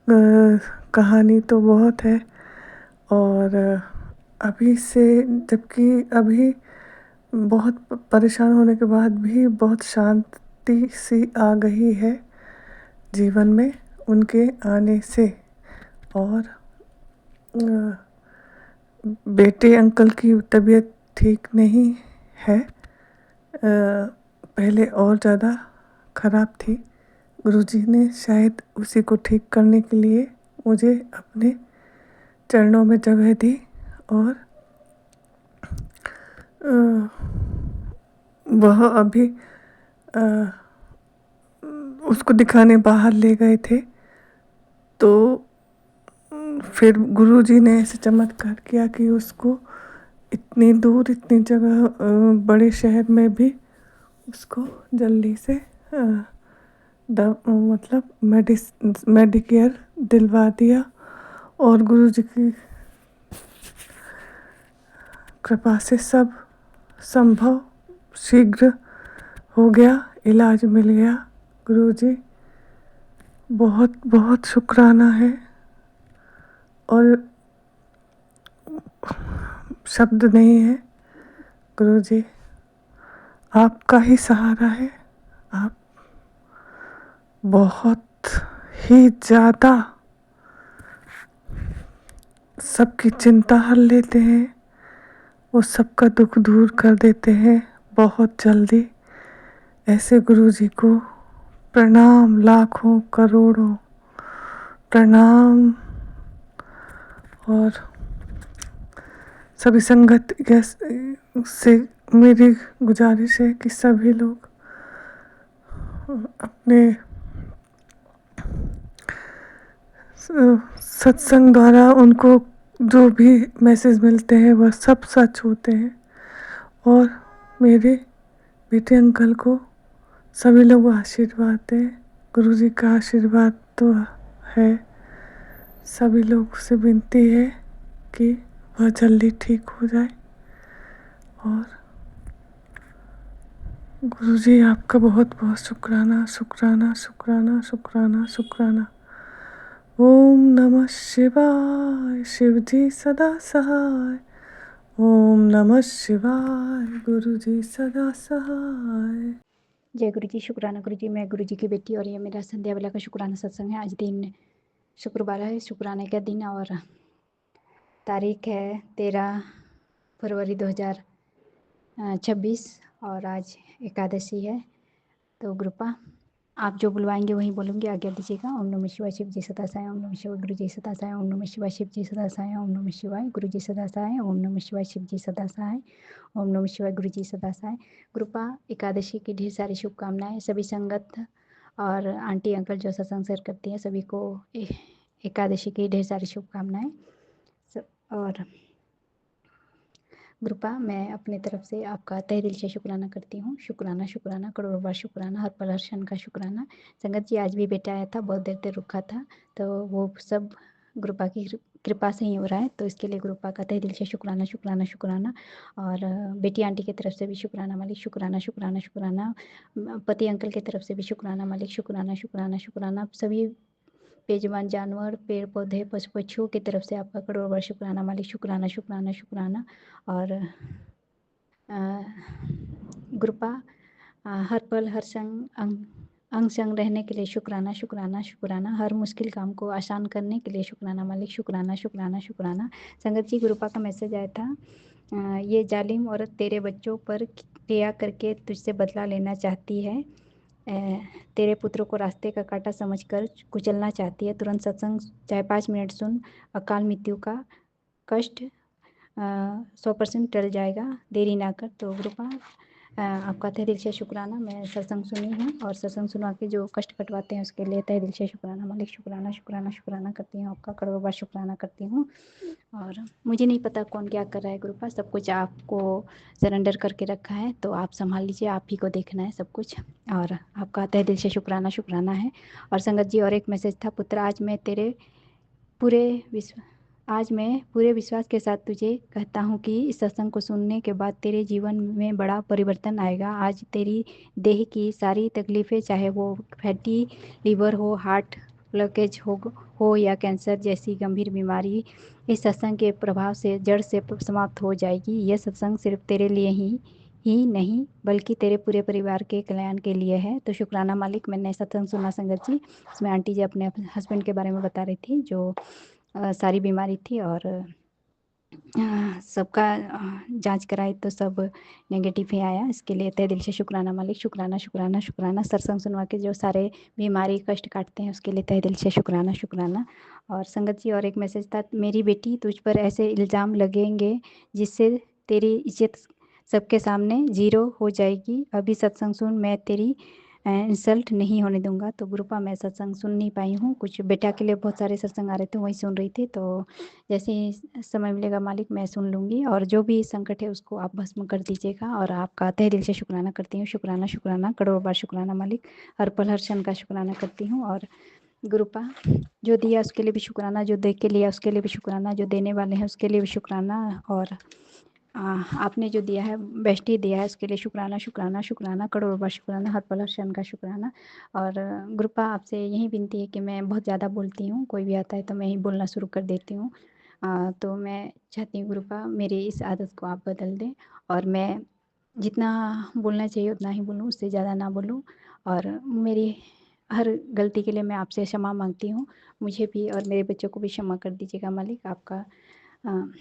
Speaker 11: कहानी तो बहुत है और अभी से, जबकि अभी बहुत परेशान होने के बाद भी बहुत शांति सी आ गई है जीवन में उनके आने से। और बेटे अंकल की तबीयत ठीक नहीं है, पहले और ज़्यादा ख़राब थी। गुरुजी ने शायद उसी को ठीक करने के लिए मुझे अपने चरणों में जगह दी और वह अभी उसको दिखाने बाहर ले गए थे, तो फिर गुरुजी ने ऐसे चमत्कार किया कि उसको इतनी दूर, इतनी जगह, बड़े शहर में भी उसको जल्दी से मतलब मेडिकेयर दिलवा दिया और गुरुजी की कृपा से सब संभव शीघ्र हो गया, इलाज मिल गया। गुरुजी बहुत बहुत शुक्राना है और शब्द नहीं है। गुरुजी आपका ही सहारा है। आप बहुत ही ज़्यादा सबकी चिंता हल लेते हैं और सबका दुख दूर कर देते हैं बहुत जल्दी। ऐसे गुरुजी को प्रणाम, लाखों करोड़ों प्रणाम। और सभी संगत से मेरी गुजारिश है कि सभी लोग अपने सत्संग द्वारा उनको जो भी मैसेज मिलते हैं वह सब सच होते हैं और मेरे बेटे अंकल को सभी लोग आशीर्वाद दें। गुरुजी का आशीर्वाद तो है। सभी लोग से विनती है कि वह जल्दी ठीक हो जाए और गुरुजी आपका बहुत बहुत शुक्राना शुक्राना शुक्राना शुक्राना शुक्राना। ओम नमः शिवाय, शिवजी सदा सहाय। ओम नमः शिवाय, गुरुजी सदा सहाय।
Speaker 10: जय गुरु जी। शुक्राना गुरु जी। मैं गुरु जी की बेटी और ये मेरा संध्या वेला का शुक्राना सत्संग है। आज दिन शुक्रवार है, शुक्राने का दिन और तारीख है 13 फरवरी 2026 और आज एकादशी है। तो ग्रुपा आप जो बुलवाएंगे वही बोलूँगी, आज्ञा दीजिएगा। ओम नमः शिवाय, शिव जी सदा साय। ओम नमः शिवाय, गुरु जी सदा साय। ओम नमः शिवाय, शिव जी सदा साय। ओम नमः शिवाय, गुरु जी सदा साय। ओम नमः शिवाय, शिव जी सदा साय। ओम नमः शिवाय, गुरु जी सदा साय। ग्रुपा एकादशी की ढेर सारी शुभकामनाएं सभी संगत और आंटी अंकल जो सत्संग शेयर करती हैं सभी को एकादशी की ढेर सारी शुभकामनाएं। और ग्रुपा मैं अपने तरफ से आपका तहे दिल से शुक्राना करती हूँ। शुक्राना शुक्राना, करोड़ों बार शुक्राना, हर पल हर क्षण का शुक्राना। संगत जी आज भी बेटा आया था, बहुत देर तक रुका था, तो वो सब ग्रुपा की कृपा से ही हो रहा है। तो इसके लिए ग्रुपा का तहे दिल से शुक्राना शुक्राना शुक्राना। और बेटी आंटी की तरफ से भी शुक्राना मालिक, शुक्राना शुक्राना शुक्राना। पति अंकल की तरफ से भी शुक्राना मालिक, शुक्राना शुक्राना शुक्राना। सभी बेजुबान जानवर, पेड़ पौधे, पशु पक्षियों की तरफ से आपका करोड़ों बार शुक्राना मालिक, शुक्राना शुक्राना शुक्राना। और ग्रुपा हर पल हर अंग संग रहने के लिए शुक्राना शुक्राना शुक्राना। हर मुश्किल काम को आसान करने के लिए शुक्राना मालिक, शुक्राना शुक्राना शुक्राना। संगत जी ग्रुपा का मैसेज आया था, ये जालिम औरत तेरे बच्चों पर क्रिया करके तुझसे बदला लेना चाहती है, तेरे पुत्रों को रास्ते का कांटा समझकर कुचलना चाहती है। तुरंत सत्संग चाहे 5 मिनट सुन, अकाल मृत्यु का कष्ट 100% टल जाएगा, देरी ना कर। तो ग्रुपा आपका तहे दिल से शुक्राना। मैं सत्संग सुनी हूँ और सत्संग सुना के जो कष्ट कटवाते हैं उसके लिए तहे दिल से शुक्राना मालिक, शुक्राना शुक्राना शुक्राना करती हूँ। आपका करोड़ों बार शुक्राना करती हूँ। और मुझे नहीं पता कौन क्या कर रहा है ग्रुपा, सब कुछ आपको सरेंडर करके रखा है, तो आप संभाल लीजिए, आप ही को देखना है सब कुछ। और आपका तहे दिल से शुक्राना शुक्राना है। और संगत जी और एक मैसेज था, पुत्र आज मैं पूरे विश्वास के साथ तुझे कहता हूँ कि इस सत्संग को सुनने के बाद तेरे जीवन में बड़ा परिवर्तन आएगा। आज तेरी देह की सारी तकलीफ़ें, चाहे वो फैटी लीवर हो, हार्ट ब्लॉकेज हो या कैंसर जैसी गंभीर बीमारी, इस सत्संग के प्रभाव से जड़ से समाप्त हो जाएगी। यह सत्संग सिर्फ तेरे लिए ही नहीं बल्कि तेरे पूरे परिवार के कल्याण के लिए है। तो शुक्राना मालिक। मैंने सत्संग सुना संगत जी, उसमें आंटी जी अपने हस्बैंड के बारे में बता रही थी जो सारी बीमारी थी और सबका जांच कराई तो सब नेगेटिव ही आया। इसके लिए तहे दिल से शुक्राना मालिक, शुक्राना शुक्राना शुक्राना। सत्संग सुनवा के जो सारे बीमारी कष्ट काटते हैं उसके लिए तहे दिल से शुक्राना शुक्राना। और संगत जी और एक मैसेज था, मेरी बेटी तुझ पर ऐसे इल्ज़ाम लगेंगे जिससे तेरी इज्जत सबके सामने ज़ीरो हो जाएगी। अभी सत्संग सुन, मैं तेरी इंसल्ट नहीं होने दूंगा। तो गुरुपा मैं सत्संग सुन नहीं पाई हूँ, कुछ बेटा के लिए बहुत सारे सत्संग आ रहे थे, वही सुन रही थी। तो जैसे ही समय मिलेगा मालिक मैं सुन लूँगी, और जो भी संकट है उसको आप भस्म कर दीजिएगा। और आपका तहे दिल से शुक्राना करती हूँ, शुक्राना शुक्राना, करोड़ों बार शुक्राना मालिक। हर पल हर क्षण का शुक्राना करती हूँ। और गुरुपा जो दिया उसके लिए भी शुक्राना, जो दे के लिया उसके लिए भी शुक्राना, जो देने वाले हैं उसके लिए भी शुक्राना, और आपने जो दिया है बेस्ट ही दिया है, उसके लिए शुक्राना शुक्राना शुक्राना, करोड़ों बार शुक्राना, हर पल हर क्षण का शुक्राना। और गुरुपा आपसे यही विनती है कि मैं बहुत ज़्यादा बोलती हूँ, कोई भी आता है तो मैं ही बोलना शुरू कर देती हूँ। तो मैं चाहती हूँ गुरुपा मेरी इस आदत को आप बदल दें, और मैं जितना बोलना चाहिए उतना ही बोलूँ, उससे ज़्यादा ना बोलूँ। और मेरी हर गलती के लिए मैं आपसे क्षमा मांगती हूँ। मुझे भी और मेरे बच्चों को भी क्षमा कर दीजिएगा मालिक। आपका अ,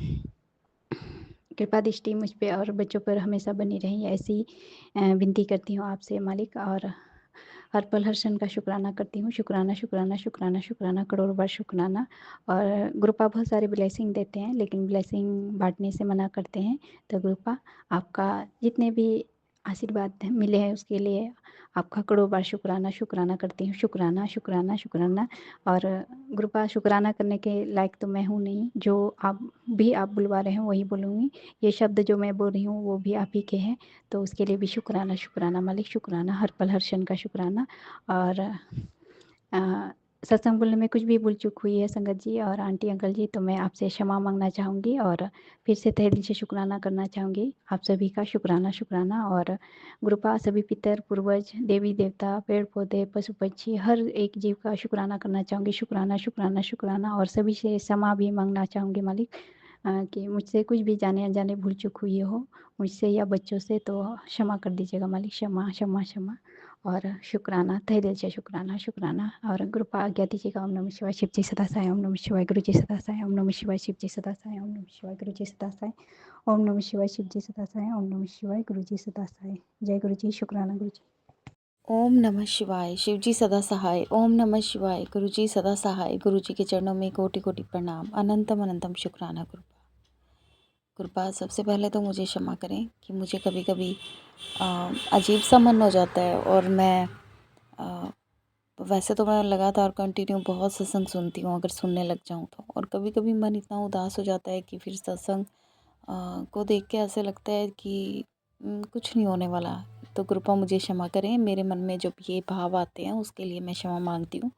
Speaker 10: कृपा दृष्टि मुझ पे और बच्चों पर हमेशा बनी रही, ऐसी विनती करती हूँ आपसे मालिक। और हर पल हर क्षण का शुक्राना करती हूँ, शुक्राना शुक्राना शुक्राना शुक्राना, करोड़ों बार शुक्राना। और गुरुपा बहुत सारे ब्लेसिंग देते हैं, लेकिन ब्लेसिंग बांटने से मना करते हैं। तो गुरुपा आपका जितने भी आशीर्वाद मिले हैं उसके लिए आपका करोड़ों बार शुक्राना शुक्राना करती हूँ, शुक्राना शुक्राना शुक्राना। और गुरुपा शुक्राना करने के लायक तो मैं हूँ नहीं, जो आप बुलवा रहे हैं वही बोलूँगी। ये शब्द जो मैं बोल रही हूँ वो भी आप ही के हैं, तो उसके लिए भी शुक्राना शुक्राना मालिक, शुक्राना, हर पल हर क्षण का शुक्राना। और सत्संग बोलने में कुछ भी भूल चूक हुई है संगत जी और आंटी अंकल जी, तो मैं आपसे क्षमा मांगना चाहूँगी, और फिर से तहे दिल से शुक्राना करना चाहूँगी आप सभी का, शुक्राना शुक्राना। और गुरुपा सभी पितर पूर्वज देवी देवता पेड़ पौधे पशु पक्षी हर एक जीव का शुक्राना करना चाहूँगी, शुक्राना शुक्राना शुक्राना। और सभी से क्षमा भी मांगना चाहूँगी मालिक, कि मुझसे कुछ भी जाने अनजाने भूल चूक हुई हो मुझसे या बच्चों से, तो क्षमा कर दीजिएगा मालिक, क्षमा क्षमा क्षमा। और शुक्राना, तहे दिल से शुक्राना शुक्राना। और गुरुपा आज्ञा दीजिएगा। ओम नमः शिवाय, शिव जी सदा साई। ओम नमः शिवाय, गुरु जी सदा साई। ओम नमः शिवाय, शिव जी सदा साई। ओम नमः शिवाय, गुरु जी सदा साई। ओम नमः शिवाय, शिव जी सदा साई। ओम नमः शिवाय, गुरु जी सदा साई। जय गुरु जी, शुक्राना गुरु जी।
Speaker 12: ओम नमः शिवाय, शिव जी सदा सहाय। ओम नमः शिवाय, गुरु जी सदा सहाय। गुरु जी के चरणों में कोटि कोटि प्रणाम, अनंतम अनंतम शुक्राना गुरुपा। गुरुपा सबसे पहले तो मुझे क्षमा करें कि मुझे कभी कभी अजीब सा मन हो जाता है, और मैं वैसे तो मैं लगातार कंटिन्यू बहुत सत्संग सुनती हूँ अगर सुनने लग जाऊँ तो, और कभी कभी मन इतना उदास हो जाता है कि फिर सत्संग को देख के ऐसे लगता है कि कुछ नहीं होने वाला। तो कृपा मुझे क्षमा करें, मेरे मन में जब ये भाव आते हैं उसके लिए मैं क्षमा मांगती हूँ।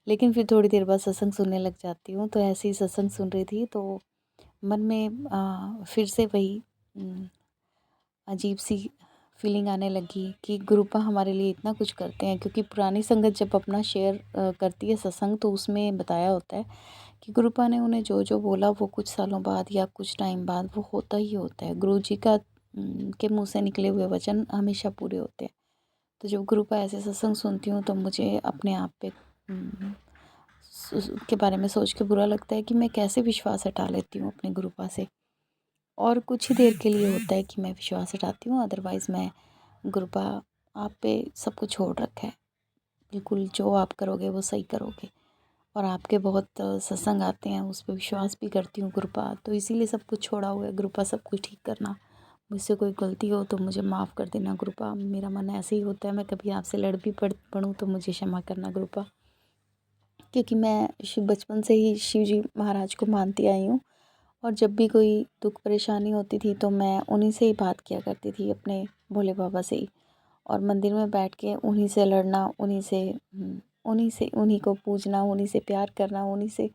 Speaker 12: लेकिन फिर थोड़ी देर बाद सत्संग सुनने लग जाती हूँ, तो ऐसे ही सत्संग सुन रही थी तो मन में फिर से वही अजीब सी फीलिंग आने लगी कि गुरुपा हमारे लिए इतना कुछ करते हैं। क्योंकि पुरानी संगत जब अपना शेयर करती है सत्संग, तो उसमें बताया होता है कि गुरुपा ने उन्हें जो जो बोला वो कुछ सालों बाद या कुछ टाइम बाद वो होता ही होता है। गुरु जी का के मुंह से निकले हुए वचन हमेशा पूरे होते हैं। तो जब गुरुपा ऐसे सत्संग सुनती हूँ तो मुझे अपने आप पे के बारे में सोच के बुरा लगता है कि मैं कैसे विश्वास हटा लेती हूँ अपने गुरुपा से। और कुछ ही देर के लिए होता है कि मैं विश्वास हटाती हूँ, अदरवाइज़ मैं गुरुपा आप पे सब कुछ छोड़ रखा है। बिल्कुल जो आप करोगे वो सही करोगे, और आपके बहुत सत्संग आते हैं उस पर विश्वास भी करती हूँ गुरुपा, तो इसीलिए सब कुछ छोड़ा हुआ है गुरुपा। सब कुछ ठीक करना, मुझसे कोई गलती हो तो मुझे माफ़ कर देना गुरुपा। मेरा मन ऐसे ही होता है, मैं कभी आपसे लड़ भी पड़ूँ तो मुझे क्षमा करना गुरुपा। क्योंकि मैं बचपन से ही शिव जी महाराज को मानती आई हूँ, और जब भी कोई दुख परेशानी होती थी तो मैं उन्हीं से ही बात किया करती थी, अपने भोले बाबा से ही। और मंदिर में बैठ के उन्हीं से लड़ना, उन्हीं को पूजना, उन्हीं से प्यार करना, उन्हीं से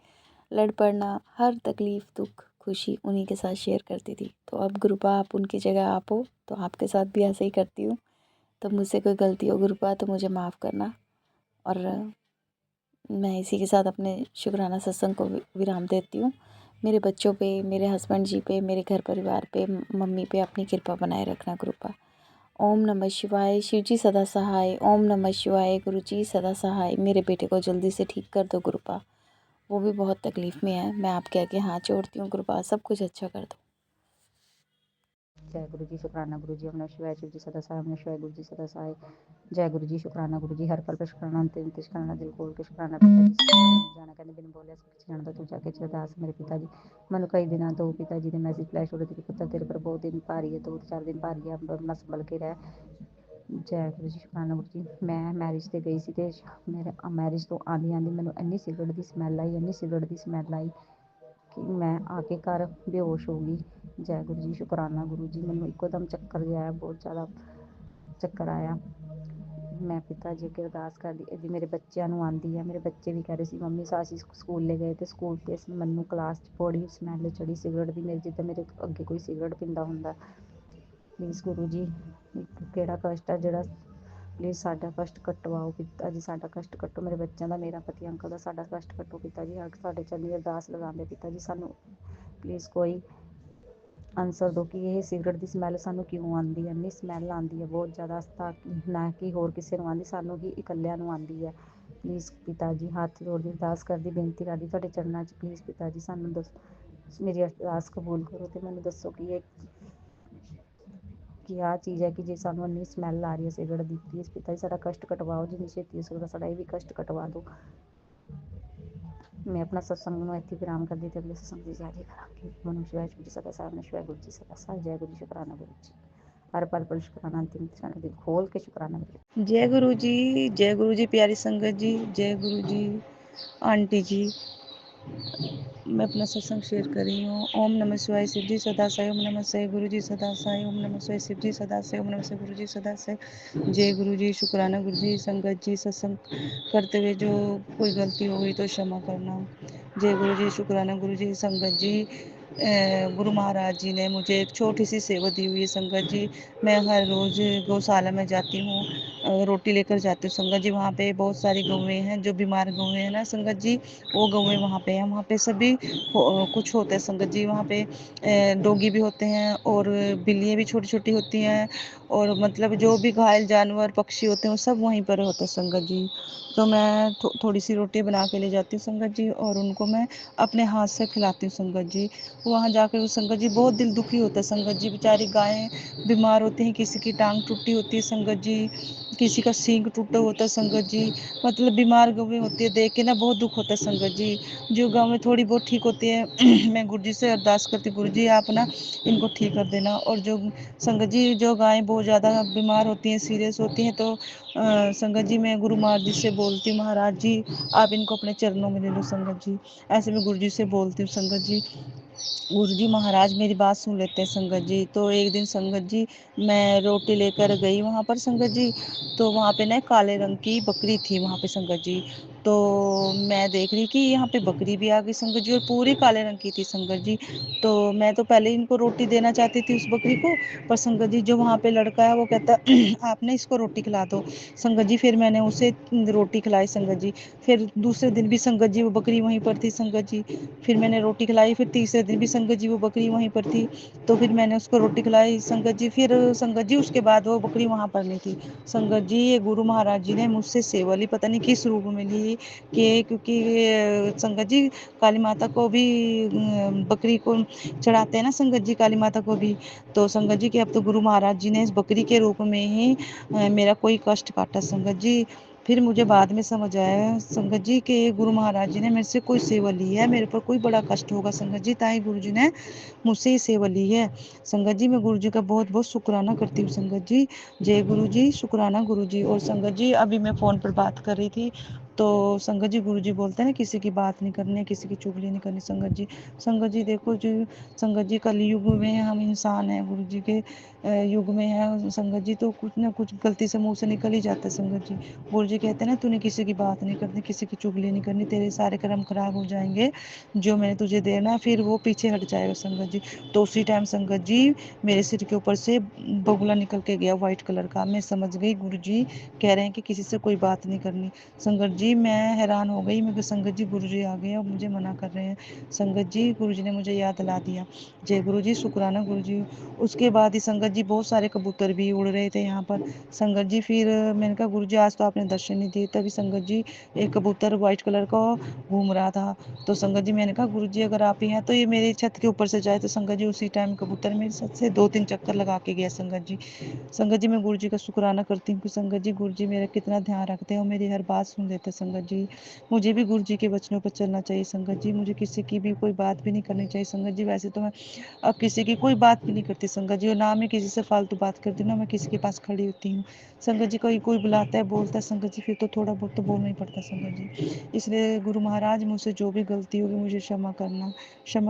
Speaker 12: लड़ पड़ना, हर तकलीफ़ दुख खुशी उन्हीं के साथ शेयर करती थी। तो अब गुरुपा आप उनकी जगह आप हो, तो आपके साथ भी ऐसे ही करती हूँ। तो मुझसे कोई गलती हो गुरुपा तो मुझे माफ़ करना। और मैं इसी के साथ अपने शुक्राना सत्संग को विराम देती हूँ। मेरे बच्चों पे, मेरे हस्बैंड जी पे, मेरे घर परिवार पे, मम्मी पे अपनी कृपा बनाए रखना गुरुपा। ओम नमः शिवाय, शिव जी सदा सहाय। ओम नमः शिवाय, गुरु जी सदा सहाय। मेरे बेटे को जल्दी से ठीक कर दो गुरुपा, वो भी बहुत तकलीफ़ में है। मैं आपके आगे हाथ जोड़ती हूँ गुरुपा, सब कुछ अच्छा कर दो।
Speaker 13: जय गुरु जी, शुक्राना गुरु जी। ओम नमः शिवाय, शिव जी सदा सहाय। ओम नमः शिवाय, गुरु जी सदा सहाय। जय गुरु जी, शुक्राना गुरु जी। हर पल पे शुक्राना, अंतिम ते शुक्राना, दिल खोल के शुक्राना पिता जी। जाना कहने बिन बोलिया सब कुछ जान दो तू जाके चरदास मेरे पिता जी। ਮੈਨੂੰ ਕਈ ਦਿਨਾਂ ਤੋਂ ਪਿਤਾ ਜੀ ਦੇ ਮੈਸੇਜ ਫਲੈਸ਼ ਹੋ ਰਹੇ ਸੀ ਕਿ ਪੁੱਤਰ ਤੇਰੇ ਪਰ ਬਹੁਤ ਦਿਨ ਭਾਰੀ ਹੈ, 2-4 ਦਿਨ ਭਾਰੀ ਹੈ, अपना संभल के रह। ਜੈ ਗੁਰੂ ਜੀ, ਸ਼ੁਕਰਾਨਾ ਗੁਰੂ ਜੀ। ਮੈਂ ਮੈਰਿਜ 'ਤੇ ਗਈ ਸੀ ਅਤੇ ਮੇਰੇ ਮੈਰਿਜ ਤੋਂ ਆਉਂਦੀ ਮੈਨੂੰ ਇੰਨੀ ਸਿਗਰਟ ਦੀ ਸਮੈਲ ਆਈ ਕਿ ਮੈਂ ਆ ਕੇ ਘਰ ਬੇਹੋਸ਼ ਹੋ ਗਈ। ਜੈ ਗੁਰੂ ਜੀ, ਸ਼ੁਕਰਾਨਾ ਗੁਰੂ ਜੀ। ਮੈਨੂੰ ਇੱਕੋ ਦਮ ਚੱਕਰ ਜਿਹਾ ਆਇਆ, ਬਹੁਤ ਜ਼ਿਆਦਾ ਚੱਕਰ ਆਇਆ। ਮੈਂ ਪਿਤਾ ਜੀ ਅੱਗੇ ਅਰਦਾਸ ਕਰਦੀ, ਇਹਦੀ ਮੇਰੇ ਬੱਚਿਆਂ ਨੂੰ ਆਉਂਦੀ ਹੈ। ਮੇਰੇ ਬੱਚੇ ਵੀ ਕਹਿ ਰਹੇ ਸੀ ਮੰਮੀ ਅਸੀਂ ਸਕੂਲੇ ਗਏ ਅਤੇ ਸਕੂਲ 'ਤੇ ਮੈਨੂੰ ਕਲਾਸ 'ਚ ਬੜੀ ਸਮੈਲ ਚੜੀ ਸਿਗਰਟ ਦੀ, ਜਿੱਦਾਂ ਮੇਰੇ ਅੱਗੇ ਕੋਈ ਸਿਗਰਟ ਪੀਂਦਾ ਹੁੰਦਾ। ਪਲੀਜ਼ ਗੁਰੂ ਜੀ, ਕਿਹੜਾ ਕਸ਼ਟ ਹੈ ਜਿਹੜਾ, ਪਲੀਜ਼ ਸਾਡਾ ਕਸ਼ਟ ਕਟਵਾਓ ਪਿਤਾ ਜੀ, ਸਾਡਾ ਕਸ਼ਟ ਕੱਟੋ, ਮੇਰੇ ਬੱਚਿਆਂ ਦਾ, ਮੇਰਾ ਪਤੀ ਅੰਕਲ ਦਾ, ਸਾਡਾ ਕਸ਼ਟ ਕੱਟੋ ਪਿਤਾ ਜੀ। ਸਾਡੇ ਚਰਨੀ ਅਰਦਾਸ ਲਗਾਉਂਦੇ ਪਿਤਾ ਜੀ, ਸਾਨੂੰ ਪਲੀਜ਼ ਕੋਈ ਆਨਸਰ ਦਿਓ ਕਿ ਇਹ ਸਿਗਰਟ ਦੀ ਸਮੈਲ ਸਾਨੂੰ ਕਿਉਂ ਆਉਂਦੀ ਹੈ। ਇੰਨੀ ਸਮੈਲ ਆਉਂਦੀ ਹੈ ਬਹੁਤ ਜ਼ਿਆਦਾ, ਤਾਂ ਨਾ ਕਿ ਹੋਰ ਕਿਸੇ ਨੂੰ ਆਉਂਦੀ, ਸਾਨੂੰ ਹੀ ਇਕੱਲਿਆਂ ਨੂੰ ਆਉਂਦੀ ਹੈ। ਪਲੀਜ਼ ਪਿਤਾ ਜੀ, ਹੱਥ ਜੋੜਦੀ ਅਰਦਾਸ ਕਰਦੀ, ਬੇਨਤੀ ਕਰਦੀ ਤੁਹਾਡੇ ਚਰਨਾਂ 'ਚ, ਪਲੀਜ਼ ਪਿਤਾ ਜੀ ਸਾਨੂੰ ਮੇਰੀ ਅਰਦਾਸ ਕਬੂਲ ਕਰੋ ਅਤੇ ਮੈਨੂੰ ਦੱਸੋ ਕਿ ਆਹ ਚੀਜ਼ ਹੈ ਕਿ ਜੇ ਸਾਨੂੰ ਇੰਨੀ ਸਮੈਲ ਆ ਰਹੀ ਹੈ ਸਿਗਰਟ ਦੀ, ਪਲੀਜ਼ ਪਿਤਾ ਜੀ ਸਾਡਾ ਕਸ਼ਟ ਕਟਵਾਓ, ਜਿੰਨੀ ਛੇਤੀ ਹੋ ਸਕਦਾ ਸਾਡਾ ਇਹ ਵੀ ਕਸ਼ਟ ਕਟਵਾ ਦਿਓ। ਮੈਂ ਆਪਣਾ ਸਤਸੰਗ ਨੂੰ ਇੱਥੇ ਵਿਰਾਮ ਕਰਦੀ ਅਤੇ ਅਗਲੇ ਸਤਸੰਗ ਦੀ ਜਾਰੀ ਕਰਾਂਗੀ। ਮਨੁ ਸ਼ਿਵਾਏ ਗੁਰੂ ਜੀ ਸਦਾ ਸਾਹਿਬ, ਨਮः ਸ਼ਿਵਾਏ ਗੁਰੂ ਜੀ ਸਦਾ ਸਾਹਿਬ। ਜੈ ਗੁਰੂ ਜੀ, ਸ਼ੁਕਰਾਨਾ ਗੁਰੂ ਜੀ। ਹਰ ਪਲ ਪਲ ਸ਼ੁਕਰਾਨਾ, ਅੰਤਿਮ क्षण दिल खोल के शुकराना गुरु।
Speaker 14: जय गुरु जी, प्यारी संगत जी, जय गुरु जी, आंटी जी। मैं अपना सत्संग शेयर कर रही हूँ। ओम नमः शिवाय शिव जी सदा साई, ओम नमः शिवाय गुरु जी सदा साई, ओम नमः शिवाय शिव जी सदा साई, ओम नमः शिवाय गुरु जी सदा साई। जय गुरु जी, शुक्राना गुरु जी। संगत जी, सत्संग करते हुए जो कोई गलती हो गई तो क्षमा करना। जय गुरु जी, शुक्राना गुरु जी। संगत जी, गुरु महाराज जी ने मुझे एक छोटी सी सेवा दी हुई है संगत जी। मैं हर रोज़ गौशाला में जाती हूँ, रोटी लेकर जाती हूँ संगत जी। वहाँ पे बहुत सारी गौएँ हैं, जो बीमार गौएँ हैं ना संगत जी, वो गौएँ वहाँ पे हैं। वहाँ पे सभी कुछ होता है संगत जी। वहाँ पे डोगी भी होते हैं और बिल्लियाँ भी छोटी छोटी होती हैं, और मतलब जो भी घायल जानवर पक्षी होते हैं वो सब वहीं पर होते हैं संगत जी। तो मैं थोड़ी सी रोटी बना के ले जाती हूँ संगत जी, और उनको मैं अपने हाथ से खिलाती हूँ संगत जी। वहाँ जाकर संगत जी बहुत दिल दुखी होता है संगत जी। बेचारी गायें बीमार होती हैं, किसी की टांग टूटी होती है संगत जी, किसी का सींग टूटा होता है संगत जी। मतलब बीमार गौएं होती है, देख के ना बहुत दुख होता है संगत जी। जो गौएं थोड़ी बहुत ठीक होती है मैं गुरु जी से अरदास करती, गुरु जी आप ना इनको ठीक कर देना। और जो संगत जी जो गायें बहुत ज़्यादा बीमार होती हैं, सीरियस होती हैं, तो संगत जी मैं गुरु महाराज जी से बोलती हूँ, महाराज जी आप इनको अपने चरणों में ले लो संगत जी। ऐसे मैं गुरु जी से बोलती हूँ संगत जी। गुरु जी महाराज मेरी बात सुन लेते हैं संगत जी। तो एक दिन संगत जी मैं रोटी लेकर गई वहाँ पर संगत जी, तो वहाँ पे ना काले रंग की बकरी थी वहाँ पे संगत जी। तो मैं देख रही कि यहाँ पे बकरी भी आ गई संगत जी, और पूरी काले रंग की थी संगत जी। तो मैं तो पहले इनको रोटी देना चाहती थी उस बकरी को, पर संगत जी जो वहाँ पे लड़का है वो कहता आप ना इसको रोटी खिला दो संगत जी। फिर मैंने उसे रोटी खिलाई संगत जी। फिर दूसरे दिन भी संगत जी वो बकरी वहीं पर थी संगत जी, फिर मैंने रोटी खिलाई। फिर तीसरे दिन भी संगत जी वो बकरी वहीं पर थी, तो फिर मैंने उसको रोटी खिलाई संगत जी। फिर संगत जी उसके बाद वो बकरी वहाँ पर नहीं थी संगत जी। ये गुरु महाराज जी ने मुझसे सेवा ली, पता नहीं किस रूप में ली, कि क्योंकि संगत जी काली माता को भी बकरी को चढ़ाते हैं ना संगत जी, काली माता को भी। तो संगत जी कि अब तो गुरु महाराज जी ने इस बकरी के रूप में ही मेरा कोई कष्ट काटा संगत जी। फिर मुझे बाद में समझ आया संगत जी कि गुरु महाराज जी ने मेरे से कोई सेवा ली है, मेरे पर कोई बड़ा कष्ट होगा संगत जी, ताई गुरु जी ने मुझसे ही सेवा ली है संगत जी। मैं गुरु जी का बहुत बहुत शुक्राना करती हूँ संगत जी। जय गुरु जी, शुक्राना गुरु जी। और संगत जी अभी मैं फ़ोन पर बात कर रही थी, तो संगत जी गुरु जी बोलते हैं ना किसी की बात नहीं करनी, किसी की चुगली नहीं करनी संगत जी। संगत जी देखो जी, संगत जी कल युग में हम इंसान हैं, गुरु जी के युग में है संगत जी, तो कुछ ना कुछ गलती से मुंह से निकल ही जाता है संगत जी। गुरु जी कहते हैं ना तूने किसी की बात नहीं करनी, किसी की चुगली नहीं करनी, तेरे सारे कर्म खराब हो जाएंगे, जो मैंने तुझे देना है फिर वो पीछे हट जाएगा संगत जी। तो उसी टाइम संगत जी मेरे सिर के ऊपर से बगुला निकल के गया वाइट कलर का। मैं समझ गई गुरु जी कह रहे हैं कि किसी से कोई बात नहीं करनी संगत जी। मैं हैरान हो गई, मैं संगत जी गुरु जी आ गए और मुझे मना कर रहे हैं संगत जी। गुरु जी ने मुझे याद दिला दिया। जय गुरु जी, शुक्राना गुरु जी। उसके बाद ही संगत जी बहुत सारे कबूतर भी उड़ रहे थे यहाँ पर संगत जी। फिर मैंने कहा गुरु जी आज तो आपने दर्शन नहीं दिए, तभी संगत जी एक कबूतर वाइट कलर का घूम रहा था। तो संगत जी मैंने कहा गुरु जी अगर आप ही हैं तो ये मेरी छत के ऊपर से जाए, तो संगत जी उसी टाइम कबूतर मेरे छत से 2-3 चक्कर लगा के गया संगत जी। संगत जी मैं गुरु जी का शुक्राना करती हूँ कि संगत जी गुरु जी मेरा कितना ध्यान रखते हैं और मेरी हर बात सुन लेते हैं संगत जी। मुझे भी गुरु जी के वचनों पर चलना चाहिए संगत जी। मुझे किसी की भी कोई बात भी नहीं करनी चाहिए संगत जी। वैसे तो मैं अब किसी की कोई बात भी नहीं करती संगत जी, और ना मैं किसी से फालतू बात करती हूँ, ना मैं किसी के पास खड़ी होती हूँ संगत जी। कोई कोई बुलाता है, बोलता है संगत जी, फिर तो थोड़ा बहुत तो बोलना ही पड़ता है संगत जी। इसलिए गुरु महाराज मुझसे जो भी गलती होगी मुझे क्षमा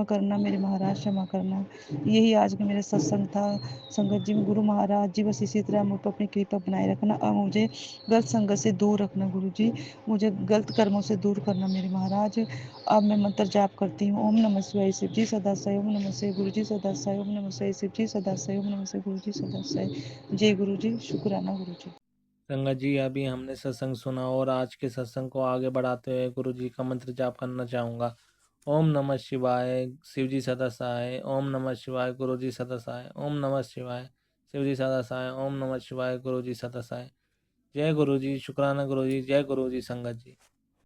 Speaker 14: करना मेरे महाराज, क्षमा करना। यही आज का मेरा सत्संग था संगत जी। गुरु महाराज जी बस इसी तरह मुझ पर अपनी कृपा बनाए रखना और मुझे गलत संगत से दूर रखना गुरु जी। मुझे गलत कर्मों से दूर करना मेरे महाराज। अब मैं मंत्र जाप करती हूँ। ओम नमः शिवाय शिव जी सदा साई, ओम नमः शिवाय गुरु जी सदा साई, ओम नमः शिवाय शिव जी सदा साई, ओम नमः शिवाय गुरु जी सदा साई। जय गुरु जी, शुक्राना गुरु जी।
Speaker 1: संगत जी, अभी हमने सत्संग सुना और आज के सत्संग को आगे बढ़ाते हुए गुरु जी का मंत्र जाप करना चाहूँगा। ओम नमः शिवाय शिव जी सदा सहाय, ओम नमः शिवाय गुरु जी सदा सहाय, ओम नमः शिवाय शिव जी सदा सहाय, ओम नमः शिवाय गुरु जी सदा सहाय। जय गुरु जी, शुक्राना गुरु जी, जय गुरु जी संगत जी।